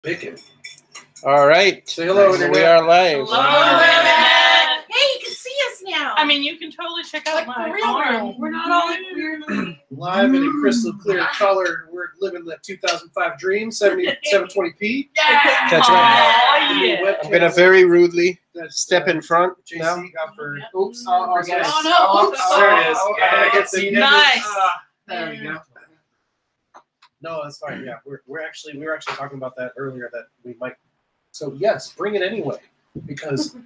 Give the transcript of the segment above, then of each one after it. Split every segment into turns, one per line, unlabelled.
Bacon.
All right.
Say hello,
Internet. We are live.
Hello, Internet. Hey, you can see us now.
I mean, you can totally check out my farm. We're not all weirdly
Live and in crystal clear color. We're living the 2005 dream, 720p.
Yeah.
That's right.
Oh, yeah.
I'm gonna very rudely step in front
JC
now.
got for.
Oops.
Oh,
Yes.
Oh, no. Oops.
There it is.
Oh,
I get the
Nice.
There we go.
No, that's fine. Yeah, we were actually talking about that earlier. That we might. So yes, bring it anyway, because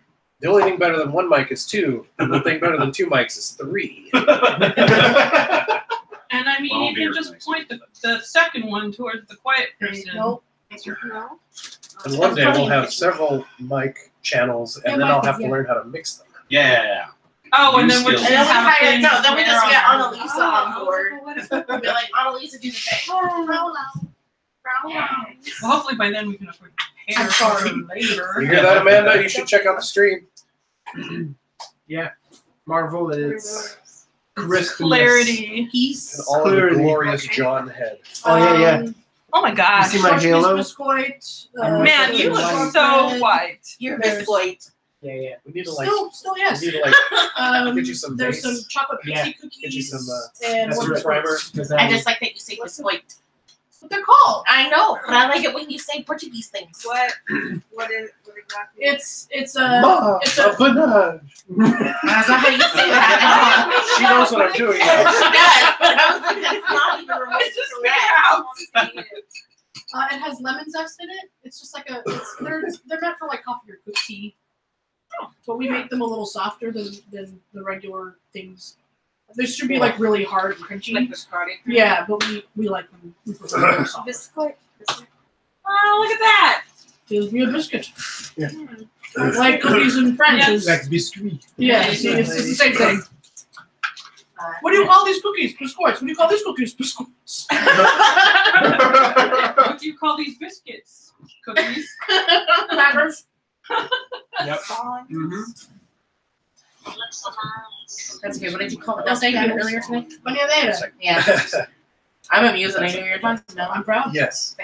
the only thing better than one mic is two, and the thing better than two mics is three.
And I mean, you can just point the second one towards the quiet person.
Nope.
No.
And one day we'll have several mic channels, and then I'll have to learn how to mix them.
Yeah.
Oh, and then we're
New
just
And then we
have
hire,
things
no, then we just
there
get
on-
Annalisa on board. We'll be like, Annalisa, do the thing.
Well,
Hopefully by then we can afford to prepare
I'm sorry.
for later.
You hear that, Amanda? You should check out the stream.
Yeah. Marvel is
Clarity.
And all of the glorious John head.
Oh yeah.
Oh my gosh.
You see my halo?
Man, you look so white.
You're
There's-
misplaced.
Yeah.
We need to like.
Still yes.
We need to like get you some
There's
base.
some chocolate
Yeah.
pixie cookies.
Get you some.
And
That's
what
right.
primer.
I just like that you say biscoit.
That's what they're called.
I know, but I like it when you say Portuguese things.
What exactly? It's
Ma,
it's
a
a
banana.
That's not how you say that.
She knows what I'm doing.
She does, but I was like, that's not even remotely correct.
it has lemon zest in it. It's just like they're meant for like coffee or cooked tea. But we make them a little softer than the regular things. They should be like really hard and crunchy.
Like biscotti.
Yeah, but we like them. We prefer them soft.
Biscuit. Oh, look at that.
Gives me a biscuit.
Yeah.
Like cookies in French.
Yeah.
is-
Like biscuit.
Yeah, see, it's the same thing. What do you call these cookies? Biscuits. What do you call these cookies? Biscuits.
What do you call these biscuits? Cookies?
Crackers.
Yep. Mm-hmm.
That's okay. What did you call it? That's what you did earlier today?
Bananas.
Yeah. I'm amused and I knew you were talking about.
I'm proud.
Yes.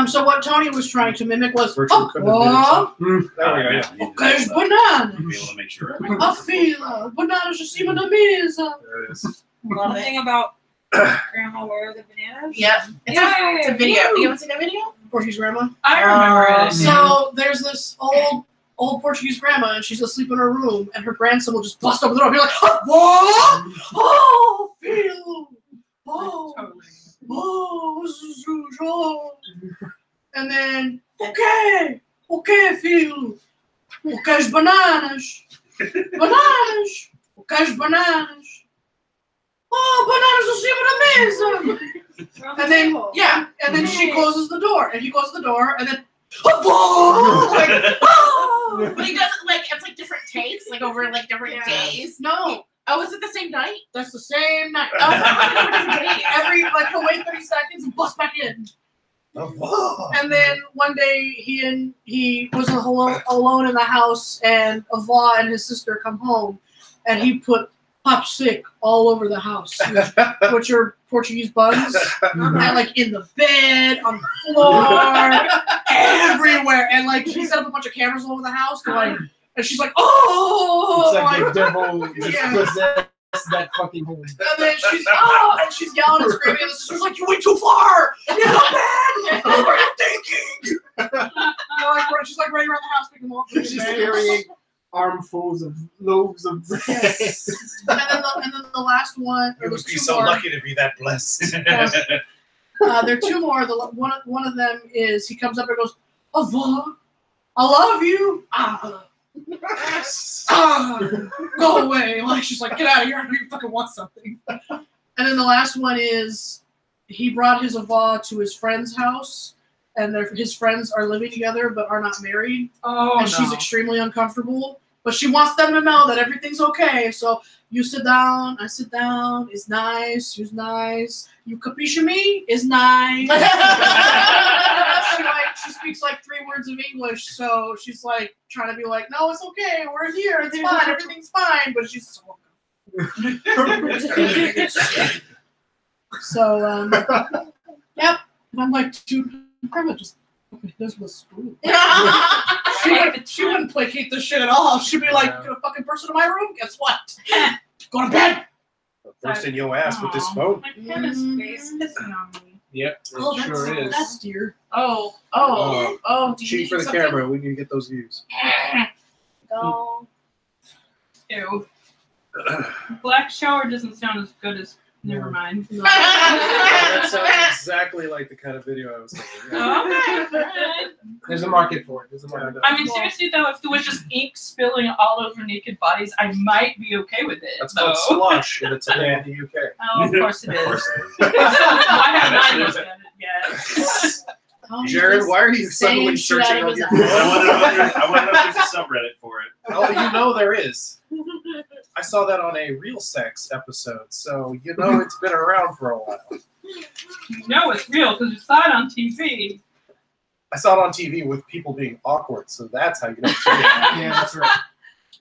So what Tony was trying to mimic was,
Virtual couldn't have been
oh,
There we go.
Yeah.
okay,
Be
bananas.
able to make sure.
A fila. Bananas acima da mesa.
There it is.
Love it.
Thing about Grandma wear the bananas?
Yep. It's a video. You haven't seen that video?
Portuguese grandma.
I remember it.
So there's this old Portuguese grandma, and she's asleep in her room, and her grandson will just bust open the door and be like, oh, what? Oh, feel. Oh,
Totally.
oh, this is usual. And then, okay, filho. Okay, bananas. Bananas. Okay, bananas. Oh, bananas acima da mesa. And then, yeah, and then she closes the door, and he closes the door, and then, like, oh.
But he doesn't like, it's like different takes, like over like different days.
No,
Oh, is it the same night?
that's the same night.
Oh, it's different days.
Every, like, he'll wait 30 seconds and bust back in.
Oh,
And then one day he was alone in the house, and Ava and his sister come home, and he put popsicle all over the house, which are Portuguese buns, and like in the bed, on the floor, everywhere, and like she set up a bunch of cameras all over the house, to, like, and she's like, oh,
It's like the devil just
Yeah.
possessed that fucking home.
and then she's yelling and screaming, and the sister's like, you went too far, you know, bad, what are you thinking? She's like running around the house picking them up.
She's carrying armfuls of loaves of bread.
Yes. and then the last one.
you
There's
would be
two
so
more.
lucky to be that blessed.
There are two more. One of them is he comes up and goes, Ava, I love you. Go away. Like she's like, get out of here. I know you fucking want something. And then the last one is he brought his Ava to his friend's house, and his friends are living together but are not married.
Oh,
And she's extremely uncomfortable. But she wants them to know that everything's okay. So you sit down, I sit down, it's nice, you's nice. You capisce me? Is nice. she speaks like 3 words of English, so she's like trying to be like, no, it's okay, we're here, it's fine, everything's fine, but she's so So yep. And I'm like, dude, grandma just This was spoon.
Right?
She wouldn't placate this shit at all. She'd be like, "Get a fucking person in my room. Guess what? Go to bed."
Burst in your ass with this phone.
My pen is pissing on me.
Yep, it
Oh, that's
sure is.
that's dear.
Oh. Do you
Cheat
need
for the
something?
camera. We need to get those views.
Go.
Ew. Black shower doesn't sound as good as. Never mind.
Oh, that sounds exactly like the kind of video I was thinking. Yeah.
Okay.
There's a market for it. There's a market.
I mean, seriously though, if there was just ink spilling all over naked bodies, I might be okay with it.
That's
though.
called slush, and it's only in the UK.
Oh, of course it
Of course
is.
it is.
I have not looked at it yet.
Jared, why are you suddenly
Saying shit
searching
out of
on your
his
phone?
I want to know if there's a subreddit for it.
Oh, you know there is. I saw that on a Real Sex episode, so you know it's been around for a while.
You know it's real because you saw it on TV.
I saw it on TV with people being awkward, so that's how you know it's real.
Yeah, that's right.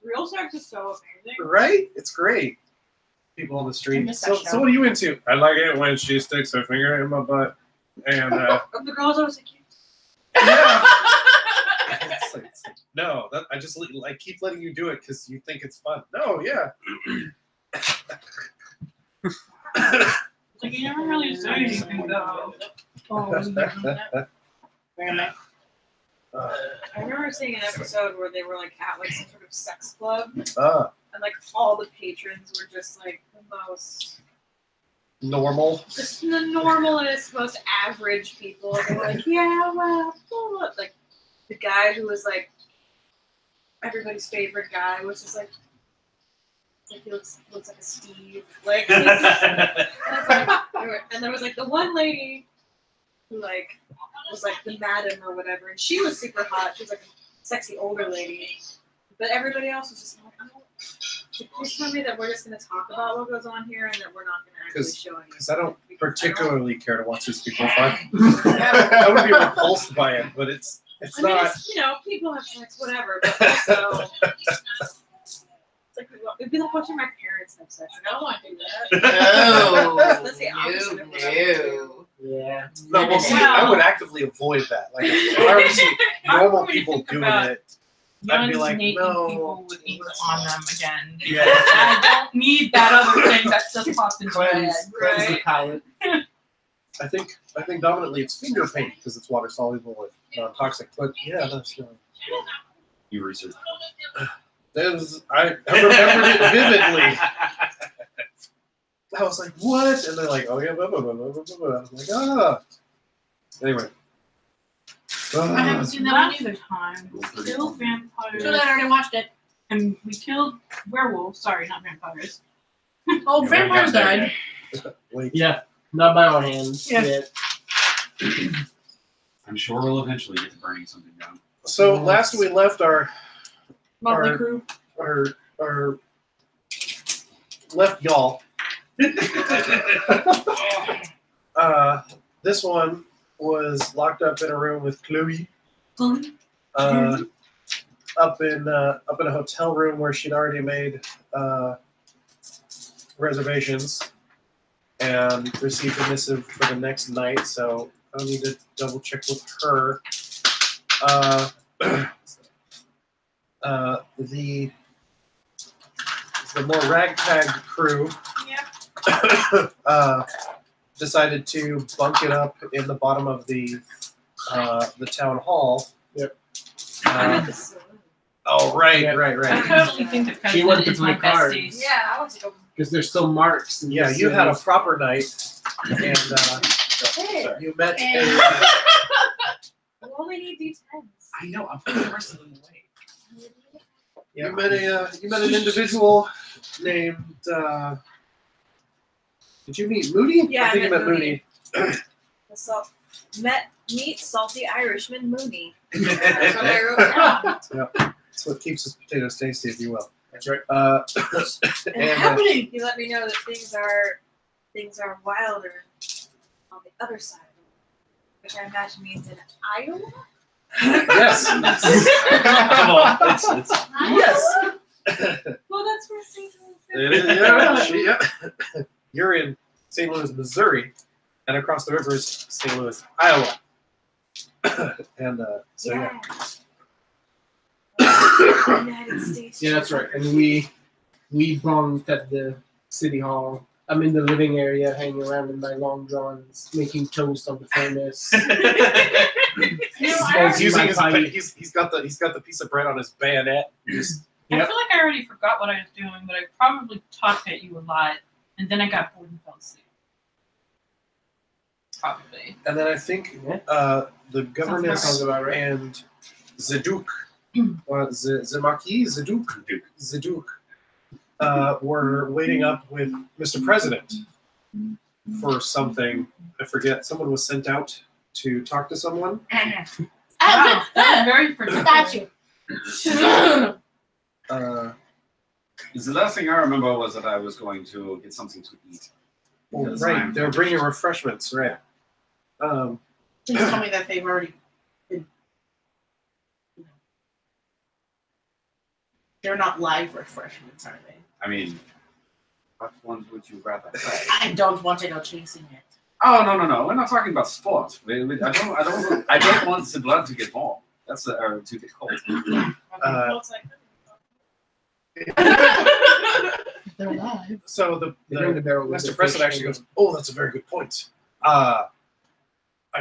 Real sex is so amazing.
Right? It's great. People on the
I
street.
miss
So,
that
so
show.
what are you into? I like it when she sticks her finger in my butt. And,
The girls always like,
yeah. It's like, no, I just like keep letting you do it because you think it's fun. No, yeah.
Like you never really say anything though.
I remember seeing an episode where they were like at like some sort of sex club, and like all the patrons were just like the most,
normal.
just the normalest, most average people. They were like, yeah, well, like the guy who was like everybody's favorite guy was just like he looks like a Steve, like. And there was like the one lady who like was like the madam or whatever, and she was super hot. She was like a sexy older lady, but everybody else was just like, oh, please tell me that we're just gonna talk about what goes on here and that we're not gonna actually show anything.
Because I don't particularly care to watch these people fuck. I would be repulsed by it, but it's
I mean,
not.
it's, you know, people have sex, whatever, but also. It's like, it'd be like watching my parents have sex. Like, I don't want to do that. That's the opposite of what I would do.
Yeah.
No, well, see, I would actively avoid that. Like, if I were to see normal
want me to
people
think
doing
about
it, I'd be
Young
like,
naked
no.
people with ink on them again.
Yeah.
I don't need that other thing that just popped into my head.
Cleanse the
Right.
palate.
I think dominantly it's finger paint because it's water soluble and non-toxic. But yeah, that's
You research.
I remembered it vividly. I was like, what? And they're like, oh yeah, blah, blah, blah, blah, blah, blah. I was like, ah. Anyway.
I haven't seen that one
Last
either.
time, we killed vampires.
Too late, I already watched it.
And we killed werewolves. Sorry, not vampires.
Oh, vampires died.
Wait.
Yeah. Not by our hands.
Yeah.
Yet.
I'm sure we'll eventually get to burning something down.
So last we left our
Motley Crue.
left y'all. This one was locked up in a room with Chloe. Up in a hotel room where she'd already made reservations and received a missive for the next night. So I'll need to double check with her. The more ragtag crew decided to bunk it up in the bottom of the town hall.
Yep.
I'm at the saloon.
Oh, right.
I totally think the
She wanted
president
to
is my
play cards.
bestie.
Yeah, I want to go.
Because there's still marks.
Yeah, you had a proper night, and
Hey.
you met
Hey.
We only need D10s.
I know. I'm putting the rest of them away.
you met an individual named. Did you meet Moody?
Yeah,
I think
I
you
met
met Moody.
Meet salty Irishman Mooney. That's what I wrote down.
That's what keeps his potatoes tasty, if you will.
That's right.
And
And,
happening?
he let me know that things are wilder on the other side, which I imagine means in Iowa.
yes.
Come on. It's
Yes.
Well, that's where St.
It is, yeah. You're in St. Louis, Missouri, and across the river is St. Louis, Iowa. And so yeah.
United States.
Yeah, that's right. And we bombed at the city hall. I'm in the living area, hanging around in my long johns, making toast on the furnace.
He's using his he's got the piece of bread on his bayonet. Just,
I feel like I already forgot what I was doing, but I probably talked at you a lot, and then I got bored and fell asleep. Probably.
and then I think the governess
Sounds about right.
and the Duke, or the Marquis, the Duke, were waiting up with Mr. President for something. I forget. Someone was sent out to talk to someone.
Wow, that was very predictable.
The last thing I remember was that I was going to get something to eat.
Well,
Because
right,
I'm
they were bringing refreshments, right?
Please tell me that they've already been. They're not live refreshments, are they?
I mean, what ones would you rather try?
I don't want to go chasing it.
Oh no! We're not talking about sport. I don't want the blood to get warm. That's or to get cold.
They're live.
So the
barrel with
Mr.
the
President
fish
actually
in
goes, "Oh, that's a very good point. I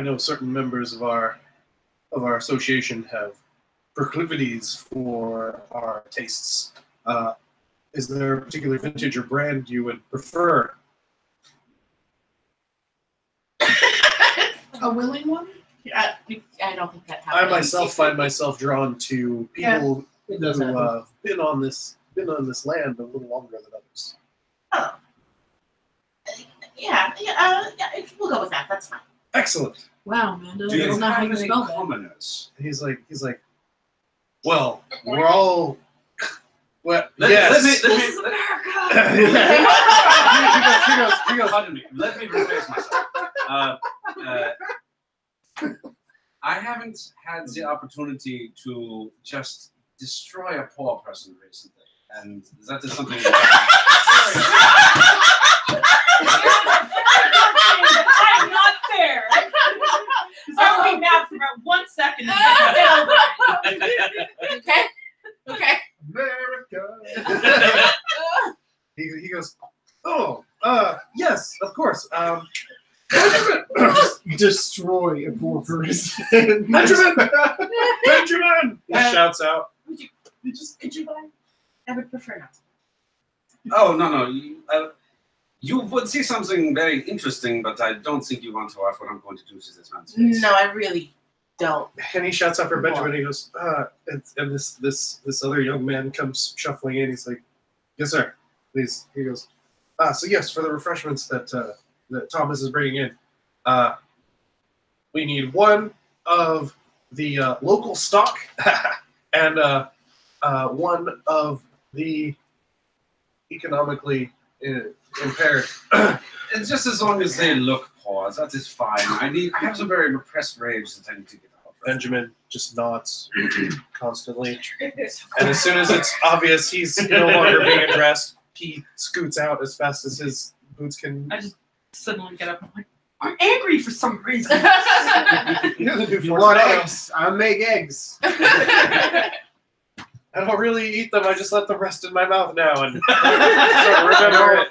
know certain members of our association have proclivities for our tastes. Is there a particular vintage or brand you would prefer?"
A willing one?
I don't think that
I
happens.
myself find myself drawn to people
It does
who
happen.
have been on this land a little longer than others.
Oh. Yeah, we'll go with that. That's fine.
Excellent.
Wow, Amanda.
Do you
That's not how
have
you
any
spell that.
commoners?
He's like, well, we're all. Well,
Let
yes.
me.
This is America.
He goes. Pardon me. Let me rephrase myself. I haven't had the opportunity to just destroy a poor person recently, and that is something that
I'm not there. So we napped for about 1 second. And then
Okay.
America. he goes, oh, yes, of course.
Just destroy a poor person.
Benjamin! Benjamin! He shouts out.
Could you buy? I would prefer not.
Oh no! You would see something very interesting, but I don't think you want to watch what I'm going to do to this man's face.
No, I really don't.
And he shouts out for Benjamin. He goes, and this other young man comes shuffling in. He's like, yes, sir. Please. He goes, so yes, for the refreshments that Thomas is bringing in, we need one of the local stock and one of the economically impaired.
It's just as long as they look poor, that is fine. I have some very repressed rage that I need to get out.
Benjamin just nods constantly, and as soon as it's obvious he's no longer being addressed, he scoots out as fast as his boots can.
I just suddenly get up and I'm like, I'm angry for some reason.
You're the new
You want
Fortunato.
eggs? I'll make eggs.
I don't really eat them. I just let them rest in my mouth now and remember it.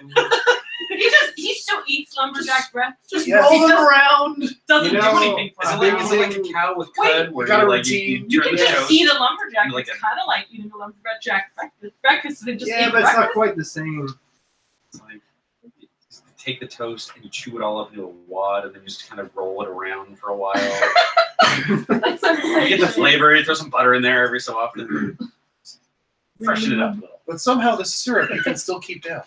He still eats lumberjack breath.
Just
Yes.
roll them around.
Doesn't
You
do
know,
anything for
Is
him.
it like a cow with cud where
got a
you
routine.
You
turn
can
the
just
toast?
eat a lumberjack.
Like
It's
a-
kind of like eating a lumberjack breakfast. And just
Yeah,
eat
but it's not
breakfast.
quite the same.
It's like you take the toast and you chew it all up into a wad, and then you just kind of roll it around for a while.
That's
You get the flavor. You throw some butter in there every so often. Freshen it up a little.
But somehow the syrup you can still keep down.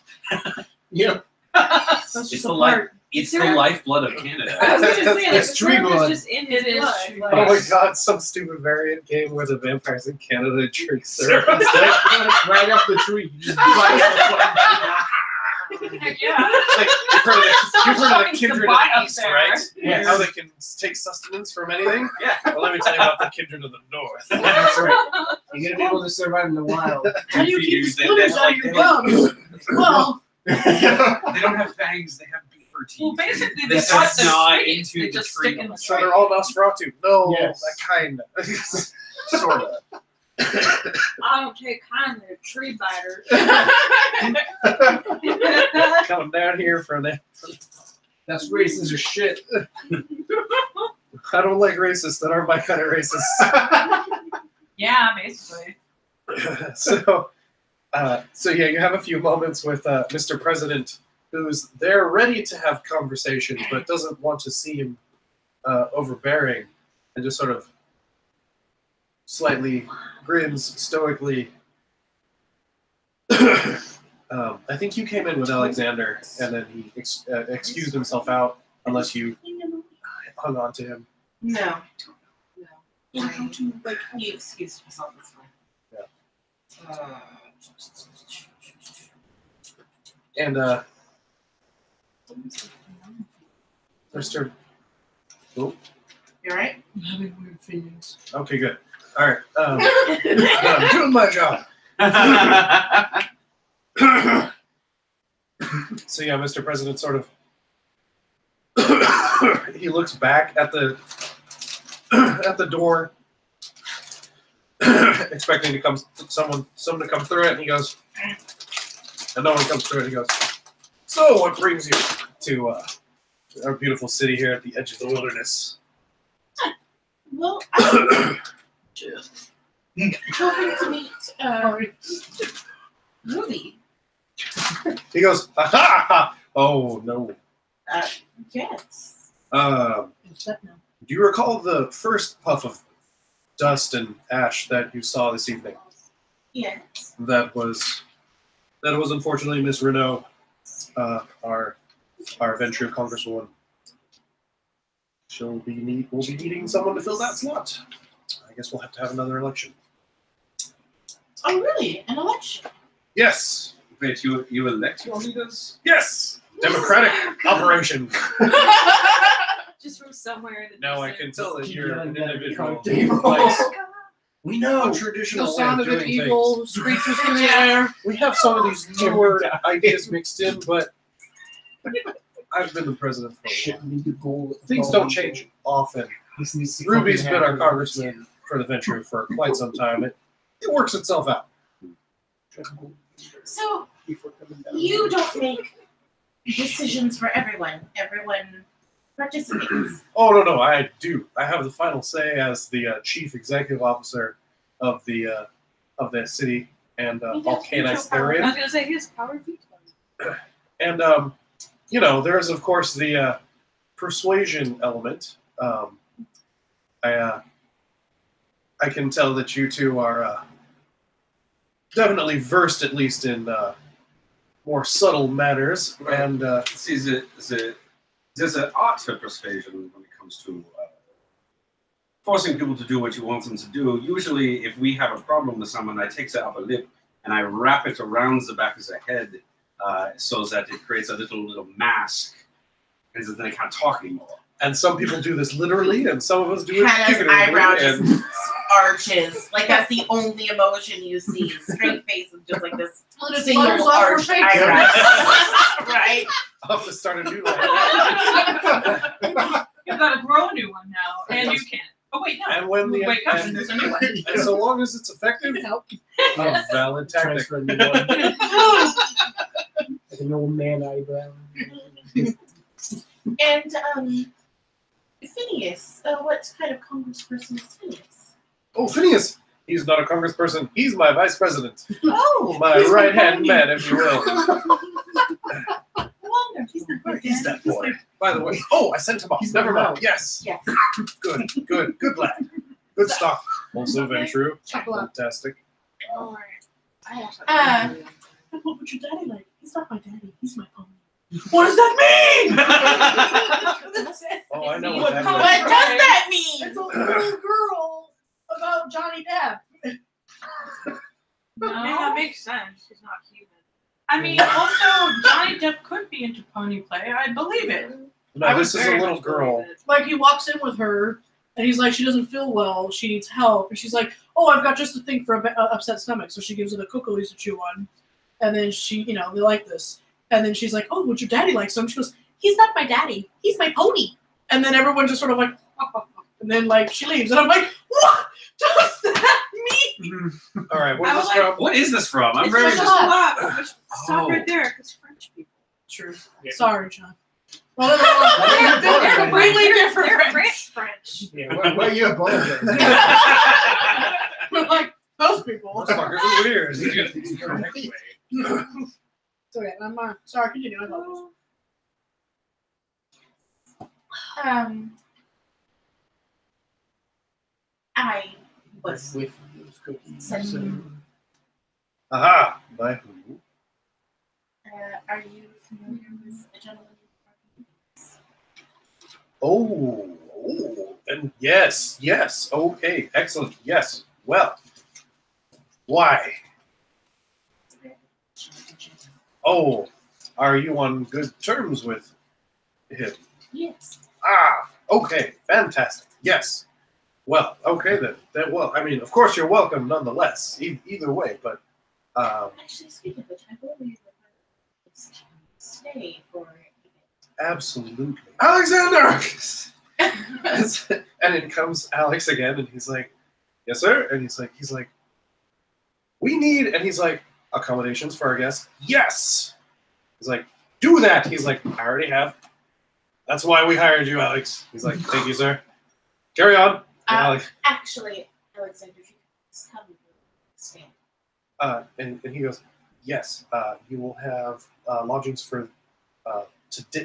Yeah.
That's
It's
just
the
a
life.
part.
It's the
Syrup.
lifeblood of Canada.
I was just saying, like,
It's
the
tree
syrup
blood.
is just in
It
his
is
blood.
tree
Like,
Oh my god, some stupid variant game where the vampires in Canada drink syrup instead.
Right up the tree. You just bite
Heck yeah.
Like, you've heard of
Someone's
the
talking
kindred
Sabat
of the
up
east,
there.
right?
Yes.
How they can take sustenance from anything?
Yeah.
Well, let me tell you about the kindred of the north.
That's right. You're gonna be able to survive in the wild.
How do you keep the
They-
splinters
they-
out of your
they-
gums? Well,
They don't have fangs. They have beavers. teeth.
Well, basically,
They
they
sort of
got the
gnaw
spigots,
into
they
the
just
tree.
stick in the
So they're all Nosferatu. No,
Yes.
that kind.
Sort of.
I don't take kindly to tree biters.
Coming down here for that.
That's racist as shit.
I don't like racists that aren't my kind of racist.
Yeah, basically.
So yeah, you have a few moments with Mr. President, who's there ready to have conversations, but doesn't want to seem overbearing, and just sort of slightly grins stoically. I think you came in with Alexander, and then he excused himself out, unless you hung on to him.
No. No. He excused himself. That's fine.
And Mr. Oh,
You alright?
I'm having weird feelings.
okay, good. All right. I'm doing my job. So yeah, Mr. President sort of he looks back at the door, expecting to come someone to come through it, and he goes, and no one comes through it. He goes, so what brings you to our beautiful city here at the edge of the wilderness?
Well, I'm hoping to meet Ruby.
He goes, ha ha ha! Oh no.
Yes.
Except now.
Do you recall the first puff of dust and ash that you saw this evening?
Yes.
That was unfortunately Miss Renault, our Venture Congresswoman. We'll be needing someone to fill that slot. I guess we'll have to have another election.
Oh, really? An election?
Yes,
Wait, you elect your leaders?
yes, democratic operation.
Just from somewhere in the
Now I
distance.
can tell that you're an individual.
Table.
We know a
The
traditional way
sound
of
of an
doing
evil
things.
screeches in the air.
We have some of these newer ideas mixed in, but I've been the president for a while.
Shit, need to go.
Things don't change often.
This needs to
Ruby's
fucking
been our
happen.
congressman for the Venture for quite some time. It works itself out.
So,
Before coming down.
you don't make decisions for everyone. Everyone participates.
Oh no, I do. I have the final say as the chief executive officer of the city and all Cainites
I
therein.
was gonna say he has power veto.
And there is of course the persuasion element. I can tell that you two are definitely versed, at least in more subtle matters.
Right.
And
See, there's an art to persuasion when it comes to forcing people to do what you want them to do. Usually, if we have a problem with someone, I take the upper lip and I wrap it around the back of their head so that it creates a little mask, and then they can't talk anymore.
and some people do this literally, and some of us do it
Hannah's
figuratively.
eyebrow just
And
arches. Like, that's the only emotion you see. Straight face is just like this
Well, it
single
flutters off her
arched
face.
eyebrow. Right?
I'll have to start a new life.
You've got to grow a new one now, and you can't. Oh wait, no.
And when the
Wake up and there's a new one.
and so long as it's effective, a valid tactic.
Transfer a new one. Like an old man eyebrow.
And, Phineas, what kind of congressperson is Phineas?
Oh, Phineas! He's not a congressperson. He's my vice president.
Oh,
My
he's
right-hand
my
man, if you will.
wonder. He's the
He's that boy. By the way, I sent him off.
He's
Never
my
mind.
mom.
Yes.
Yes.
Good lad. Good stock. Also very true.
Chocolate.
Fantastic.
Alright. I have
What would your daddy like? He's not my daddy. He's my pony. What does that mean?
Oh, I know
What
what that
does
means.
that mean?
It's a little girl about Johnny Depp.
No.
Yeah, that makes sense. He's not human.
I mean, also, Johnny Depp could be into pony play. I believe it.
No,
I would
this is a
very
little
much
girl.
believe it.
Like, he walks in with her, and he's like, she doesn't feel well. She needs help. And she's like, oh, I've got just the thing for a upset stomach. So she gives her the cookies to chew on. And then she, they like this. And then she's like, oh, would your daddy like some? She goes, he's not my daddy. He's my pony. And then everyone just sort of like, and then like she leaves, and I'm like, what does that mean?
All right, what
I
is
was
this
like,
from?
What is this from? I'm
It's
very
just a
interested.
lot. Stop
Oh.
right there, because French people.
True.
Yeah.
Sorry, John. Well, they're completely different.
They're
French.
French.
Yeah, where are you born then?
We're like those people.
Those fuckers are weird.
So yeah, I'm sorry. Continue. I apologize.
I was
With those cookies.
Some-
Aha! By who?
are you familiar with a gentleman?
Oh, and yes. Okay, excellent. Yes. Well, why? Oh, are you on good terms with him?
Yes.
Ah, okay, fantastic. Yes. Well, okay then. Well, I mean, of course you're welcome nonetheless. Either way, but
Actually, speaking of which, I believe that I stay for
absolutely, Alexander. And in comes Alex again, and he's like, "Yes, sir." And he's like, "We need," and he's like, "accommodations for our guests." Yes. He's like, "Do that." He's like, "I already have. That's why we hired you, Alex." He's like, "Thank you, sir. Carry on." And Alex,
actually, Alexander, if you could just come and stand.
and he goes, "Yes. You will have lodgings for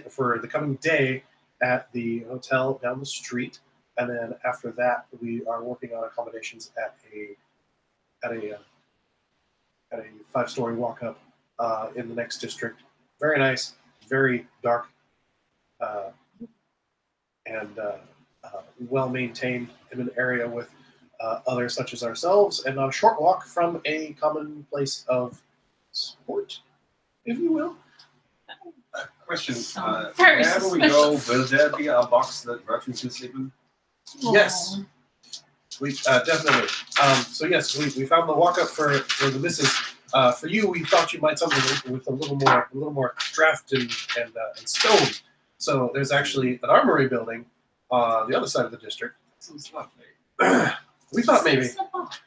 for the coming day at the hotel down the street, and then after that, we are working on accommodations at a 5-story walk-up in the next district. Very nice, very dark, and well maintained in an area with others such as ourselves, and on a short walk from a common place of sport, if you will."
Question.
Very
Wherever we go, will there be a box that Bertram can sleep in?
Yes, we definitely. So yes, we found the walk-up for the missus. For you, we thought you might something with a little more draft and stone. So there's actually an armory building on the other side of the district.
Sounds lovely.
We thought maybe.
It's a box.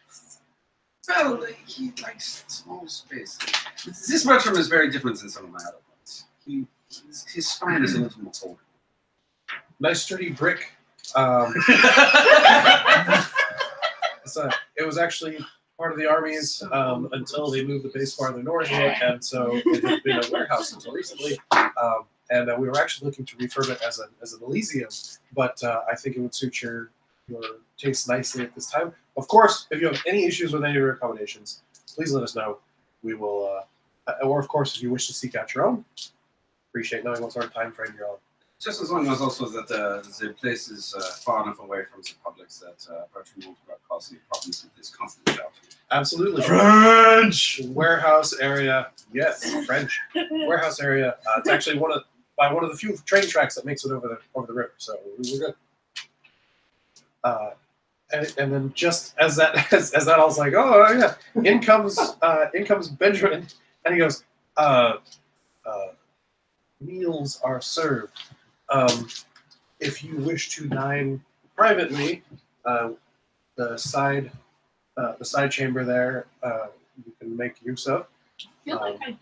Well, he likes small space. This Bertram is very different than some of my other ones. His spine is a little more forward.
Nice sturdy brick. So it was actually part of the armies until they moved the base farther north, and so it had been a warehouse until recently. And we were actually looking to refurb it as an Elysium, but I think it would suit your taste nicely at this time. Of course, if you have any issues with any of your accommodations, please let us know. We will, or of course, if you wish to seek out your own, appreciate knowing what sort of time frame you're on.
Just as long as also that the place is far enough away from the public that Bertram won't cause any problems with this constant shout.
Absolutely.
French!
Warehouse area, yes, French. Warehouse area. It's actually one of the few train tracks that makes it over the river, so we're good. And then just as that I was like, oh yeah, in comes Benjamin, and he goes, meals are served. If you wish to dine privately, the side chamber there you can make use of.
I feel like I haven't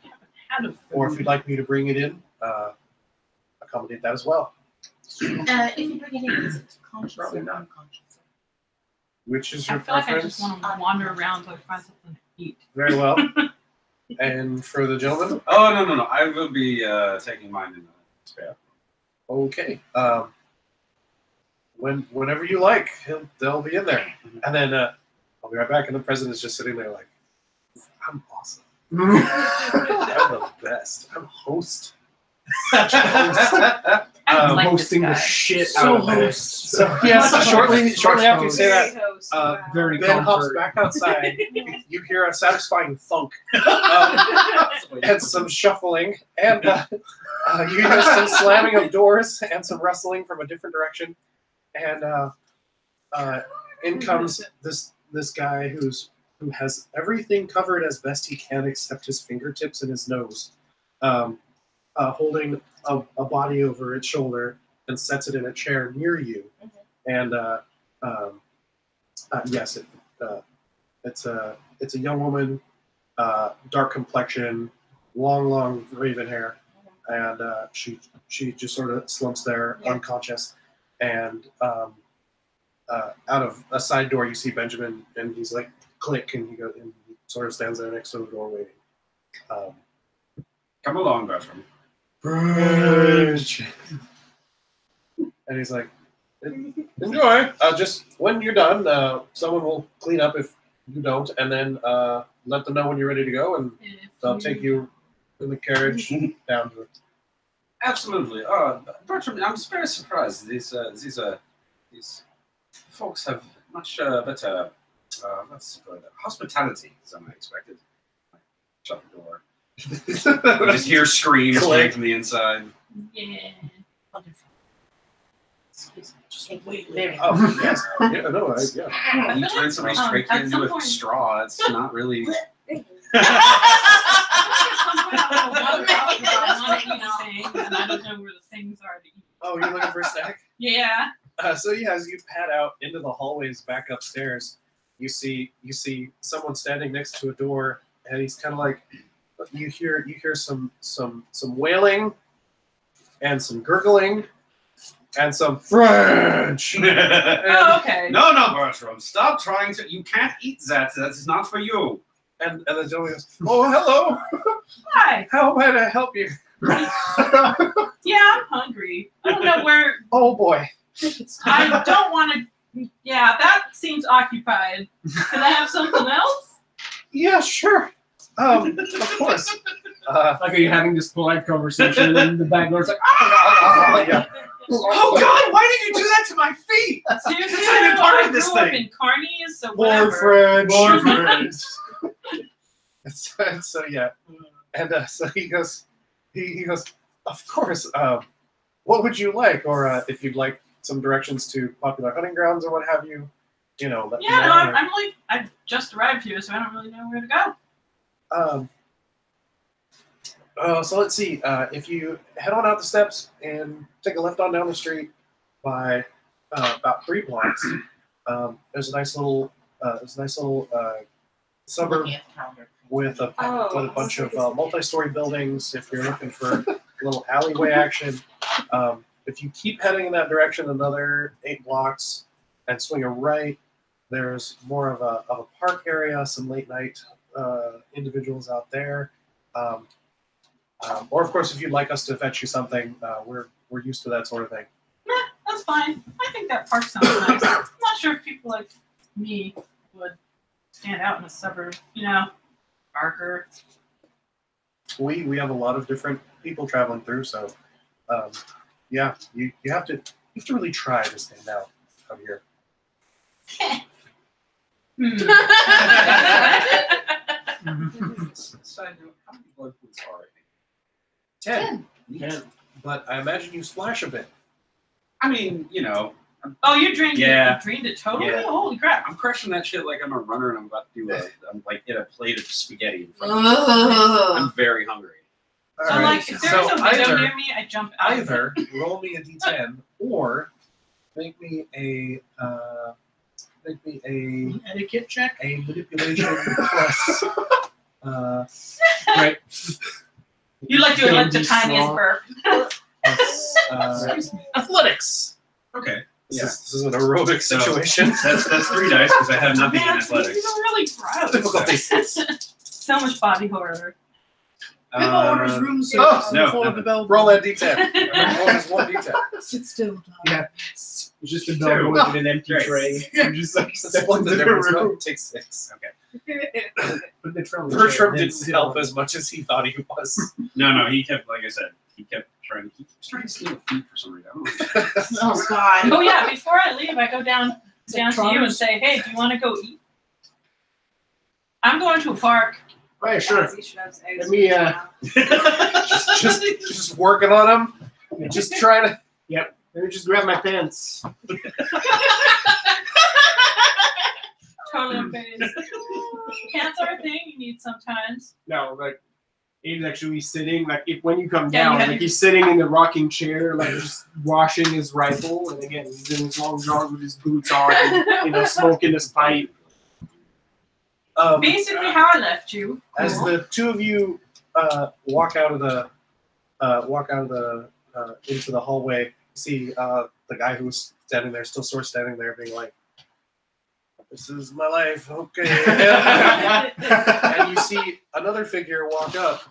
had a food.
Or if you'd like me to bring it in, accommodate that as well.
If you bring it in, is it conscious
Probably
or
not.
unconscious?
Which is
I
your
feel like I
preference?
just want to wander around so I find something to eat.
Very well. And for the gentleman,
Oh, no. I will be taking mine in the spare.
okay. Whenever you like, they'll be in there. And then I'll be right back. And the president's just sitting there like, I'm awesome. I'm the best. I'm host. Such a host.
I don't like this
hosting the
guy.
shit
So
out of it.
host.
So yes, shortly after you say that,
Very host,
Very
Ben hops
comfort.
back outside. You hear a satisfying thunk, and some shuffling, and you hear some slamming of doors and some rustling from a different direction. And in comes this guy who has everything covered as best he can except his fingertips and his nose. holding a body over its shoulder and sets it in a chair near you. And yes, it's a young woman, dark complexion, long raven hair, and she just sort of slumps there unconscious. And out of a side door, you see Benjamin, and he's like, click, and he sort of stands there next to the door waiting.
Come along, Bertram.
Bridge. And he's like, enjoy. Just when you're done, someone will clean up if you don't, and then let them know when you're ready to go, and they'll take you in the carriage down to it.
Absolutely. Bertram, I'm very surprised. These folks have much better hospitality than I expected. Shut the door. You just hear screams coming from the inside.
Yeah. Wonderful. Excuse me. Just wait.
Oh, yes.
Yeah, no, yeah.
You turn somebody's trach into a straw. It's not really.
I don't know where the things are to eat.
Oh, you're looking for a snack?
Yeah.
So yeah, as you pad out into the hallways back upstairs, you see someone standing next to a door, and he's kind of like, you hear some wailing, and some gurgling, and some French.
Oh, okay.
No, Bertram, stop trying to. You can't eat that. That is not for you.
And the gentleman goes, oh, hello.
Hi.
How may I help you?
Yeah, I'm hungry. I don't know where.
Oh boy.
I don't want to. Yeah, that seems occupied. Can I have something else?
Yeah, sure. Of course.
Like, are you having this polite conversation, and the back door's like,
Yeah.
Oh God! Why did you do that to my feet?
Seriously,
It's not even part of this
I grew up
thing.
in carnies, so
More
whatever.
French. So yeah, and so he goes, of course. What would you like, or if you'd like some directions to popular hunting grounds or what have you, let me know.
Yeah, no, I'm really. I just arrived here, so I don't really know where to go.
So let's see. If you head on out the steps and take a left on down the street by about 3 blocks, there's a nice little suburb with a bunch of multi-story buildings. If you're looking for a little alleyway action, if you keep heading in that direction another 8 blocks and swing a right, there's more of a park area, some late night individuals out there. Or of course, if you'd like us to fetch you something, we're used to that sort of thing.
Nah, that's fine. I think that park sounds nice. I'm not sure if people like me would stand out in a suburb, darker.
We have a lot of different people traveling through, so yeah, you have to really try to stand out here.
Side note, how many blood foods are it?
10. But I imagine you splash a bit.
I mean,
Oh, you drained
Yeah.
it. You drained it totally?
Yeah.
Holy crap.
I'm crushing that shit like I'm a runner and I'm about to do I'm like in a plate of spaghetti in front of me. I'm very hungry.
So,
All right.
like, if there's a window
either,
near me, I jump out.
either roll me a d10 or make me a
Etiquette check.
a manipulation plus. Right.
You like doing like the
Candy
tiniest
straw.
burp.
Plus, athletics.
Okay.
This is an aerobic
So-
situation.
That's 3 dice because I have nothing in
Man,
athletics.
these are really gross.
Difficulty.
So much body horror.
People orders room service
oh,
no,
before
no.
the bell.
Roll that d10. Roll this one d10.
Sit still, Tom.
Yeah. It's just a dog with an empty
Great.
tray. You're just like
Split the difference. Go take 6. Okay.
Put the tray on the
Bertram
chair, then
didn't
sit
help
on it.
as much as he thought he was.
No, he kept, like I said, he kept trying to steal feet for some reason. I don't know.
Oh God.
Oh yeah, before I leave, I go down to you and
Trotters?
say, hey, do you want to go eat? I'm going to a park.
Oh, yeah, sure.
He should have his eggs
Let me,
now.
just working on him. Just trying to.
Let me just grab my pants.
Totally unfazed. Pants are a thing you need sometimes.
No, like Abe's actually sitting, like, when you come
Yeah,
down,
you have
like,
to-
he's sitting in the rocking chair, like, just washing his rifle, and again, he's in his long johns with his boots on, and, smoking his pipe.
Basically, how I left you.
As
Cool.
the two of you walk out of the into the hallway, you see the guy who's standing there, still sort of standing there, being like, "This is my life, okay." And you see another figure walk up,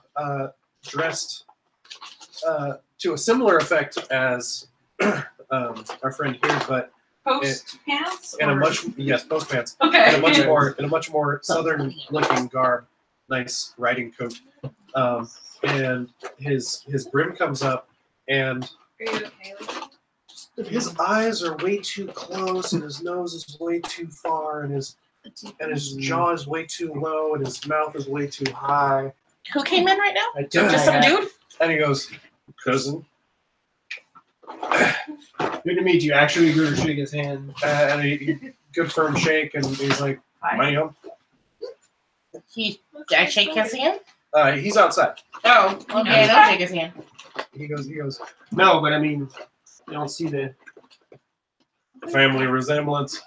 dressed to a similar effect as our friend here, but
Post pants?
in a
or-
much post pants.
Okay.
In a much more southern looking garb, nice riding coat, and his brim comes up, and
Are you okay with it?
his eyes are way too close, and his nose is way too far, and his jaw is way too low, and his mouth is way too high.
Who came in right now?
I took
Just
my
some
hat.
dude?
And he goes, "Cousin,"
Good to meet you. Actually, good to shake his hand.
and he good firm shake, and he's like, "Ma'am."
Did I shake his hand?
He's outside.
Oh, okay, I don't shake his hand.
He goes,
No, but I mean, you don't see the.
"Family resemblance."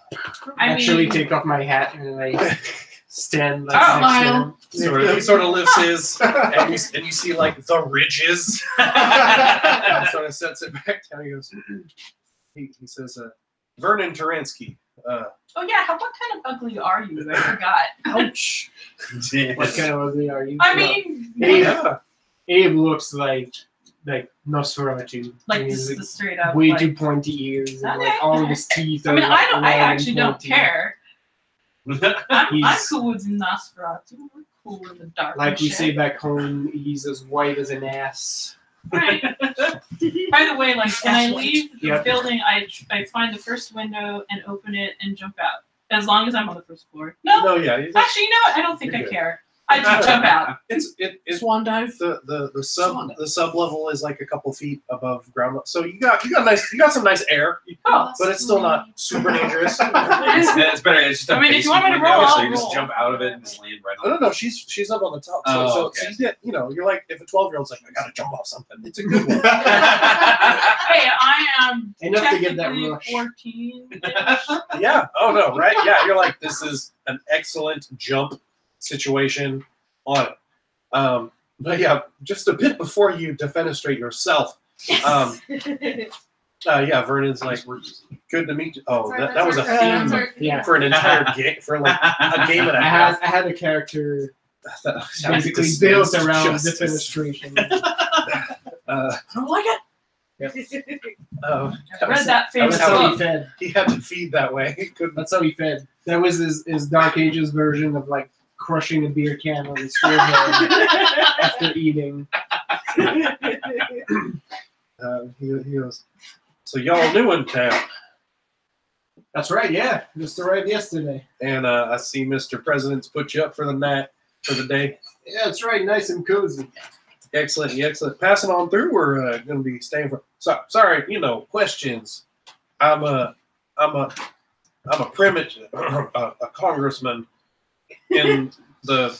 I
Actually,
mean,
take off my hat and I stand like
Oh.
next to him.
He sort of lifts his, and you see like the ridges. And sort of sets it back down. He goes, he says, "Vernon Taransky."
oh yeah, what kind of ugly are you? I forgot.
Ouch! What kind of ugly are you?
I mean,
Abe,
Yeah.
Abe looks like Nosferatu.
like
He's
this, the straight up.
way
like,
too pointy ears, and
Okay.
like all of his teeth.
I
are,
mean,
like,
I
long and
actually don't
pointy.
care. I'm
He's-
cool with Nosferatu. We're cool in the dark.
Like
and
we
shit.
say back home, he's as white as an ass.
Right. By the way, like when I leave the
Yep.
building, I find the first window and open it and jump out. As long as I'm on the first floor. No,
No, yeah. It's,
actually, you know what? I don't think
You're
I
good.
care. I just jump out.
it's
Swan dive.
the sub level is like a couple feet above ground level, so you got some nice air,
Oh,
but it's still not super dangerous.
It's better. It's just a
I mean, if you want me to
basement
roll,
window, so
I'll
you just
roll.
jump out of it and just land right
No,
on.
no, she's up on the top.
Oh,
So
okay.
you get, you're like, if a 12-year-old's like, I gotta jump off something, it's a good one.
Hey, I am
Enough to get that
technically
rush.
14.
Yeah. Oh no. Right. Yeah. You're like, this is an excellent jump situation on it. But yeah, just a bit before you defenestrate yourself. Yeah, Vernon's like, good to meet you. Oh,
Sorry,
that was a
that's
theme
our-
Yeah.
for an entire game, for like a game and a
I
half.
had a character
That was
basically
just
built around
justice.
defenestration.
Uh,
I don't like it.
that
I read
was-
that famous
That's how he
book.
fed.
he had to feed that way. He couldn't.
That's how he fed. That was his Dark Ages version of like crushing a beer can on his forehead after eating.
He goes, so y'all new in town,
That's right. Yeah, just arrived yesterday.
and I see Mr. President's put you up for the night, for the day.
Yeah, that's right. Nice and cozy.
Excellent, excellent. Passing on through, we're going to be staying for. Sorry, questions. I'm a primate, a congressman in the